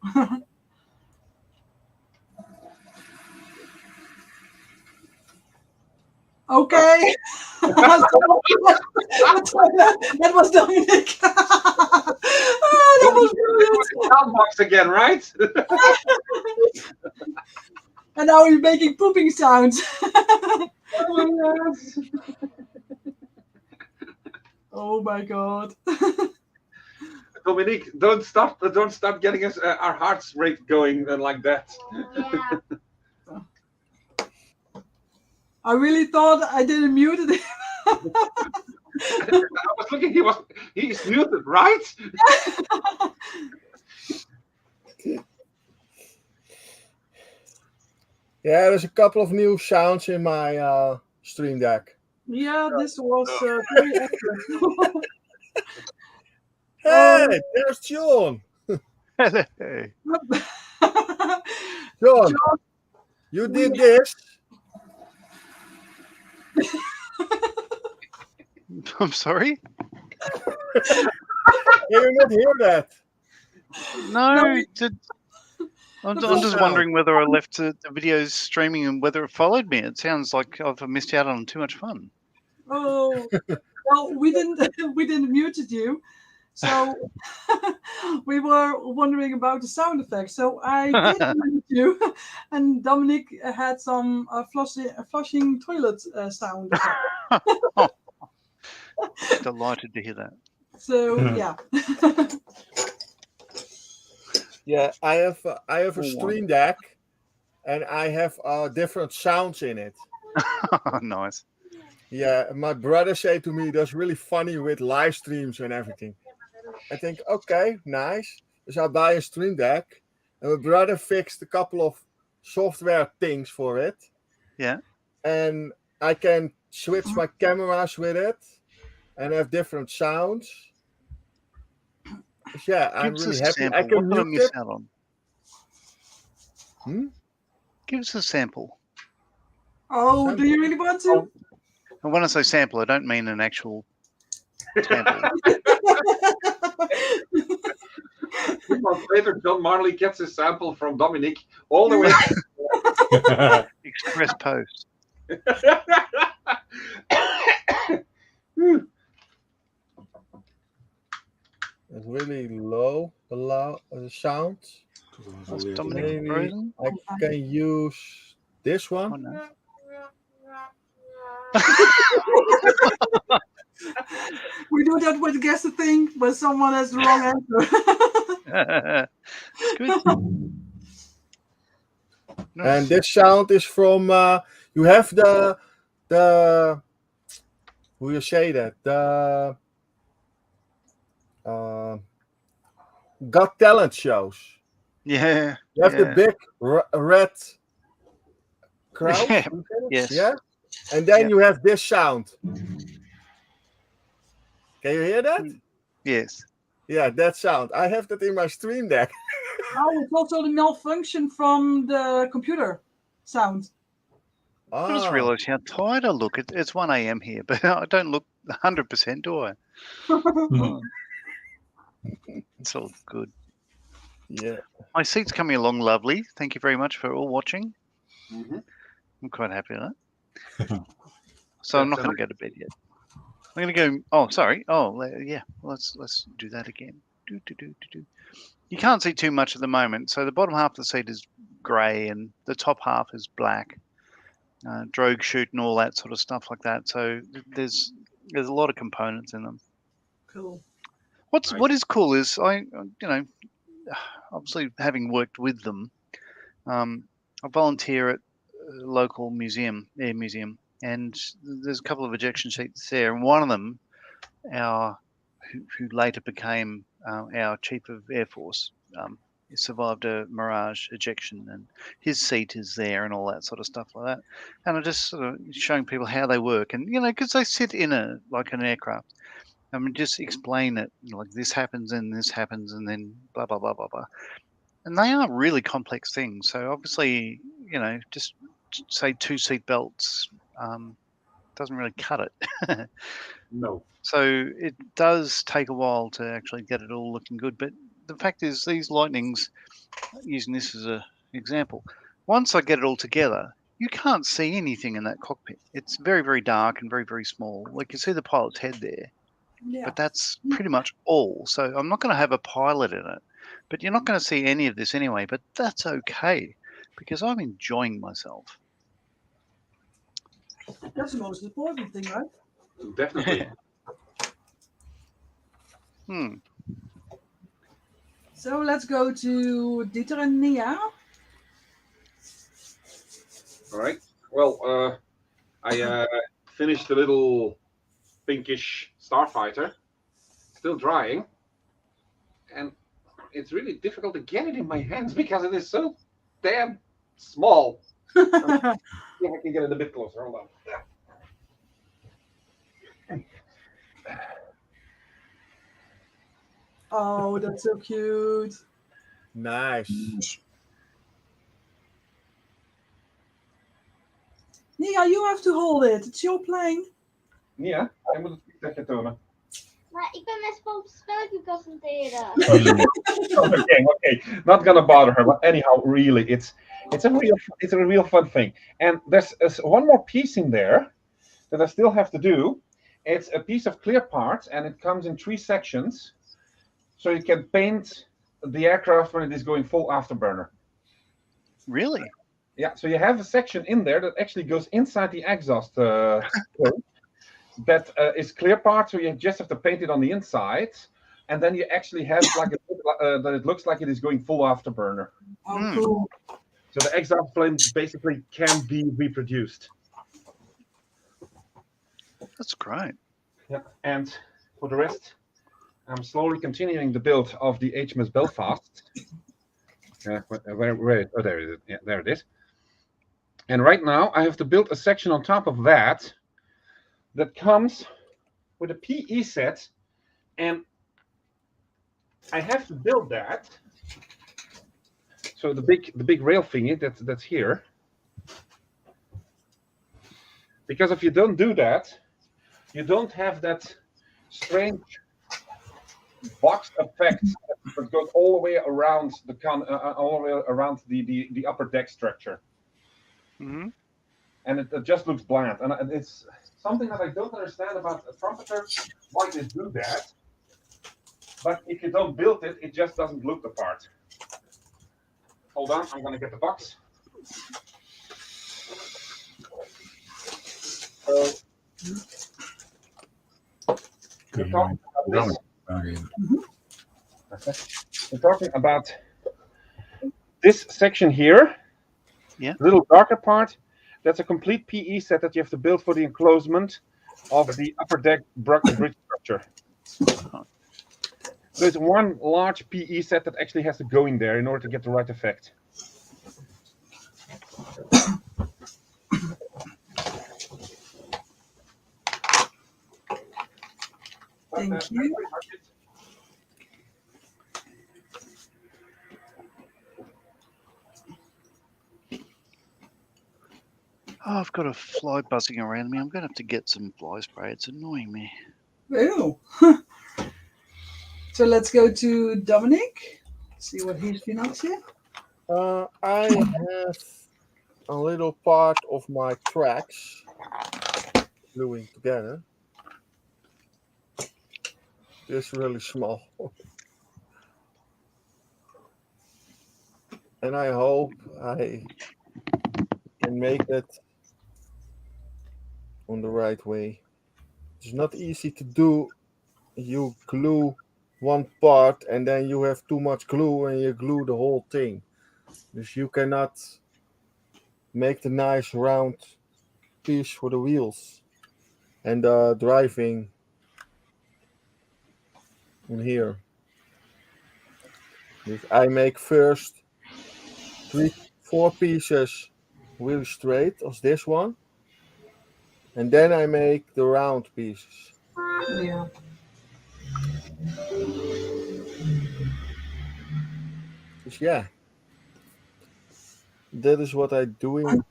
Speaker 3: okay. That was Dominic. That was brilliant.
Speaker 5: Soundbox again, right?
Speaker 3: And now he's making pooping sounds. Oh my god.
Speaker 5: Dominique, don't start getting us our hearts rate going like that.
Speaker 4: Yeah.
Speaker 3: I really thought I didn't mute it.
Speaker 5: I was looking. He's muted, right?
Speaker 6: Yeah, there's a couple of new sounds in my Stream Deck.
Speaker 3: Yeah, this was very accurate.
Speaker 6: Hey, there's John.
Speaker 7: Hey.
Speaker 6: John,
Speaker 3: John,
Speaker 6: you did this.
Speaker 7: I'm sorry.
Speaker 6: Can you not hear that?
Speaker 7: No, I'm
Speaker 3: The
Speaker 7: just
Speaker 6: sound.
Speaker 7: wondering whether I left the videos streaming and whether it followed me. It sounds like I've missed out on too much fun.
Speaker 3: Oh, well, we didn't muted you, so we were wondering about the sound effects. So I did mute you, and Dominic had some flushing toilet sound effect.
Speaker 7: Delighted to hear that.
Speaker 3: So yeah.
Speaker 6: Yeah, I have a
Speaker 7: Oh,
Speaker 6: Stream Deck, and I have different sounds in it.
Speaker 7: Nice.
Speaker 6: Yeah, my brother said to me, "That's really funny with live streams and everything." I think, okay, nice. So I buy a Stream Deck, and my brother fixed a couple of software things for it.
Speaker 7: Yeah.
Speaker 6: And I can switch my cameras with it, and have different sounds. Yeah, I'm
Speaker 7: Give us
Speaker 6: really
Speaker 7: a
Speaker 6: happy. I
Speaker 7: sample.
Speaker 6: can
Speaker 7: What did I
Speaker 6: mute
Speaker 7: miss
Speaker 6: it.
Speaker 7: out on? Give us a sample.
Speaker 3: Oh, do you really want to?
Speaker 7: And when I say sample, I don't mean an actual sample.
Speaker 5: 3 months later, John Marley gets a sample from Dominic all the way.
Speaker 7: Express post.
Speaker 6: It's really low, the sound.
Speaker 7: Is Dominic
Speaker 6: Maybe
Speaker 7: frozen?
Speaker 6: I can use this
Speaker 7: Oh,
Speaker 6: one.
Speaker 7: no.
Speaker 3: We do that with guess the thing, but someone has the wrong answer.
Speaker 7: Good. Nice.
Speaker 6: And this sound is from you have the how you say that, the Got Talent shows.
Speaker 7: Yeah.
Speaker 6: You have the
Speaker 7: yeah.
Speaker 6: big red crowd.
Speaker 7: Yeah. Yes.
Speaker 6: Yeah. And then
Speaker 7: Yeah.
Speaker 6: you have this sound. Can you hear that?
Speaker 7: Yes.
Speaker 6: Yeah, that sound. I have that in my Stream Deck.
Speaker 3: Oh, it's also the malfunction from the computer sound.
Speaker 7: I just
Speaker 6: Ah,
Speaker 7: realised how tired I look. It's 1 a.m. here, but I don't look 100%, do I? Oh. It's all good.
Speaker 6: yeah.
Speaker 7: My seat's coming along lovely. Thank you very much for all watching.
Speaker 5: Mhm.
Speaker 7: I'm quite happy with that. So I'm not
Speaker 5: That's
Speaker 7: going to go to bed yet. I'm going to go. Oh, sorry. Oh, yeah. Let's do that again. Do. You can't see too much at the moment. So the bottom half of the seat is grey, and the top half is black. Drogue chute and all that sort of stuff like that. So there's a lot of components in them.
Speaker 3: Cool.
Speaker 7: What is cool is I obviously having worked with them, I volunteer at a local air museum, and there's a couple of ejection seats there, and one of them, who later became our Chief of Air Force, he survived a Mirage ejection, and his seat is there and all that sort of stuff like that. And I'm just sort of showing people how they work, and because they sit in an aircraft. I mean, just explain it like this happens and this happens and then blah blah blah blah blah. And they are really complex things. So obviously, just say 2 seat belts doesn't really cut it.
Speaker 5: No.
Speaker 7: So it does take a while to actually get it all looking good. But the fact is, these Lightnings, using this as an example, once I get it all together, you can't see anything in that cockpit. It's very, very dark and very, very small. Like you see the pilot's head there,
Speaker 3: Yeah.
Speaker 7: but that's pretty much all. So I'm not going to have a pilot in it, but you're not going to see any of this anyway. But that's okay because I'm enjoying myself.
Speaker 3: That's the most important thing, right?
Speaker 5: Definitely.
Speaker 3: So let's go to Dieter and Nia.
Speaker 5: All right. Well, I finished the little pinkish starfighter, still drying, and it's really difficult to get it in my hands because it is so damn small. See if I can get it a bit closer. Hold on.
Speaker 3: Oh, that's so cute.
Speaker 6: Nice.
Speaker 3: Nia, you have to hold it. It's your plane.
Speaker 5: Nia, jij moet het vliegtuigje tonen.
Speaker 9: Maar ik ben met spelletje concentreren.
Speaker 5: Okay. Not gonna bother her, but anyhow, really, it's a real fun thing. And there's one more piece in there that I still have to do. It's a piece of clear parts, and it comes in 3 sections, so you can paint the aircraft when it is going full afterburner.
Speaker 7: Really?
Speaker 5: Yeah, so you have a section in there that actually goes inside the exhaust cone that is clear part, so you just have to paint it on the inside, and then you actually have like that it looks like it is going full afterburner.
Speaker 3: Oh, cool.
Speaker 5: So the exhaust flame basically can be reproduced.
Speaker 7: That's great.
Speaker 5: Yeah, and for the rest, I'm slowly continuing the build of the HMS Belfast. Where? Oh, there it is. Yeah, there it is. And right now, I have to build a section on top of that comes with a PE set, and I have to build that. So the big rail thingy that's here, because if you don't do that, you don't have that strange box effect that goes all the way around the upper deck structure.
Speaker 7: Mm-hmm.
Speaker 5: And it just looks bland, and it's something that I don't understand about a trumpeter. Why they do that? But if you don't build it, it just doesn't look the part. Hold on, I'm gonna get the box. So we're talking about this. We're talking about this section here.
Speaker 7: Yeah.
Speaker 5: The little darker part. That's a complete PE set that you have to build for the enclosement of the upper deck bridge structure. So it's one large PE set that actually has to go in there in order to get the right effect.
Speaker 3: Thank you.
Speaker 7: Oh, I've got a fly buzzing around me. I'm going to have to get some fly spray. It's annoying me.
Speaker 3: Ew. So let's go to Dominic. See what he's been up to.
Speaker 6: I have a little part of my tracks gluing together. Just really small. And I hope I can make it on the right way. It's not easy to do. You glue one part and then you have too much glue and you glue the whole thing. Dus you cannot make the nice round piece for the wheels and the driving in here. Dus I make first 3-4 pieces really straight as this one, and then I make the round pieces.
Speaker 3: Yeah.
Speaker 6: Dus yeah, that is what I'm doing.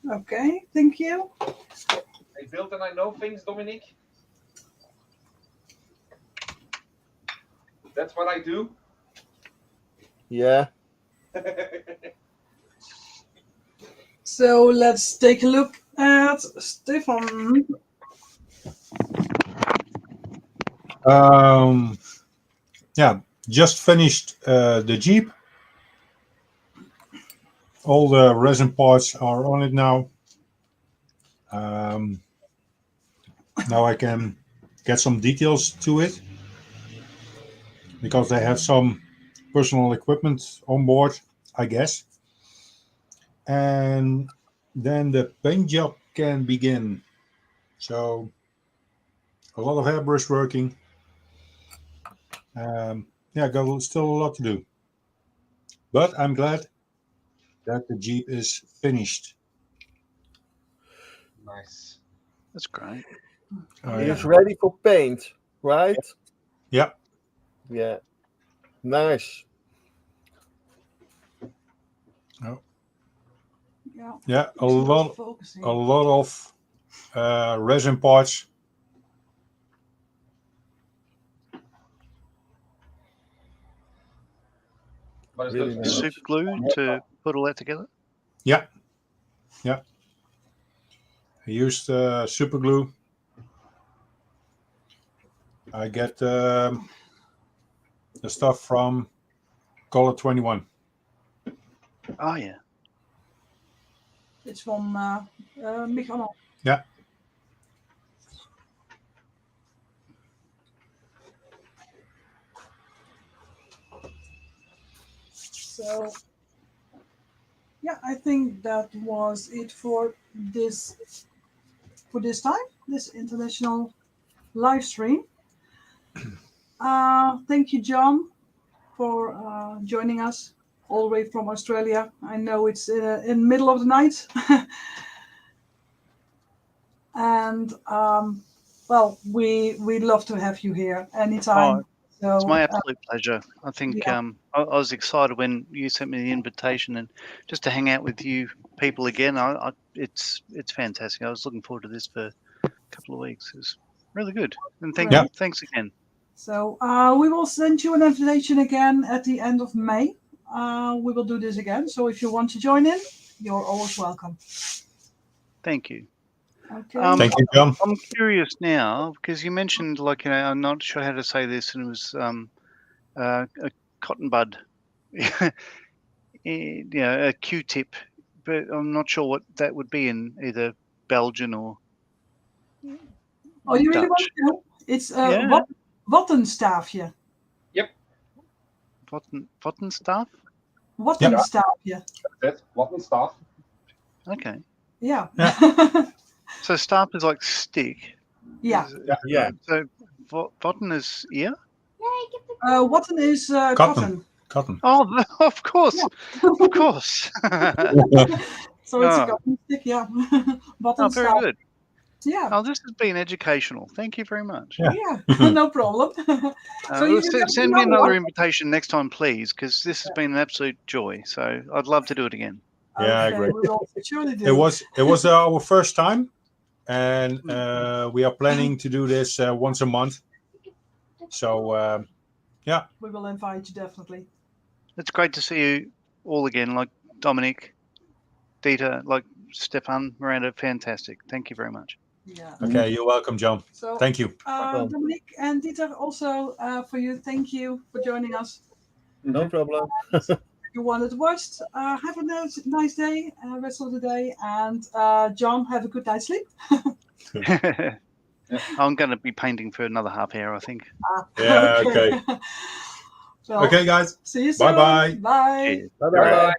Speaker 3: Okay, thank you.
Speaker 5: I build and I know things, Dominique. That's what I do.
Speaker 6: Yeah.
Speaker 3: So let's take a look at Stefan.
Speaker 1: Yeah, just finished the Jeep. All the resin parts are on it now. Now I can get some details to it because they have some personal equipment on board, I guess. And then the paint job can begin. So a lot of airbrush working. Yeah, got still a lot to do. But I'm glad that the Jeep is finished.
Speaker 5: Nice.
Speaker 7: That's great.
Speaker 6: It's ready for paint, right?
Speaker 1: Yeah.
Speaker 6: Yeah. Nice.
Speaker 3: Yeah.
Speaker 1: Yeah, a
Speaker 3: It's not
Speaker 1: lot
Speaker 3: focusing.
Speaker 1: of resin parts.
Speaker 5: But it's
Speaker 6: Really
Speaker 5: good.
Speaker 6: nice.
Speaker 7: Super glue to put all that together.
Speaker 1: Yeah. I used super glue. I get the stuff from Color 21.
Speaker 7: Oh yeah.
Speaker 3: It's from Michael.
Speaker 1: Yeah.
Speaker 3: So, yeah, I think that was it for this time, this international live stream. Thank you, John, for joining us all the way from Australia. I know it's in the middle of the night. And well, we love to have you here anytime. So
Speaker 7: It's my absolute pleasure. I think
Speaker 3: yeah.
Speaker 7: I was excited when you sent me the invitation and just to hang out with you people again. It's fantastic. I was looking forward to this for a couple of weeks. It's really good. And
Speaker 1: Yeah.
Speaker 7: thanks again.
Speaker 3: So we will send you an invitation again at the end of May. We will do this again. So if you want to join in, you're always welcome.
Speaker 7: Thank you.
Speaker 3: Okay.
Speaker 1: Thank you, John.
Speaker 7: I'm curious now because you mentioned, like, I'm not sure how to say this, and it was a cotton bud, a Q-tip, but I'm not sure what that would be in either Belgian or
Speaker 3: Oh, you really
Speaker 7: Dutch.
Speaker 3: want to know? It's
Speaker 7: Yeah.
Speaker 3: wattenstaafje.
Speaker 7: Wattenstaaf?
Speaker 3: Wattenstaafje.
Speaker 5: That's what and stuff.
Speaker 7: Okay.
Speaker 3: Yeah.
Speaker 7: So staff is like stick.
Speaker 3: Yeah.
Speaker 6: Yeah.
Speaker 7: So Watten is ear?
Speaker 3: Watten is cotton.
Speaker 1: Cotton.
Speaker 7: Oh, of course. Of course.
Speaker 3: So it's a
Speaker 7: Ah.
Speaker 3: cotton stick, yeah.
Speaker 7: Oh, very
Speaker 3: Wattenstaaf.
Speaker 7: good.
Speaker 3: Yeah.
Speaker 7: Oh, this has been educational. Thank you very much.
Speaker 3: Yeah. No problem. So you can
Speaker 7: Send me
Speaker 3: know
Speaker 7: another
Speaker 3: what-
Speaker 7: invitation next time, please, because this has been an absolute joy. So I'd love to do it again.
Speaker 1: Yeah,
Speaker 3: Okay,
Speaker 1: great.
Speaker 3: we will surely do.
Speaker 1: It was our first time, and we are planning to do this once a month. So
Speaker 3: We will invite you definitely.
Speaker 7: It's great to see you all again, like Dominic, Dieter, like Stefan, Miranda. Fantastic. Thank you very much.
Speaker 3: Yeah.
Speaker 1: okay, you're welcome, John.
Speaker 3: So
Speaker 1: Thank you.
Speaker 3: Dominique and Dieter, also for you, thank you for joining us.
Speaker 6: No problem.
Speaker 3: If you wanted to watch, have a nice day, rest of the day, and John, have a good night's sleep.
Speaker 7: I'm going to be painting for another half hour, I think.
Speaker 1: Yeah, okay.
Speaker 3: Well,
Speaker 1: Okay, guys.
Speaker 3: see you soon.
Speaker 1: Bye-bye.
Speaker 3: Bye.
Speaker 7: Cheers.
Speaker 6: Bye bye.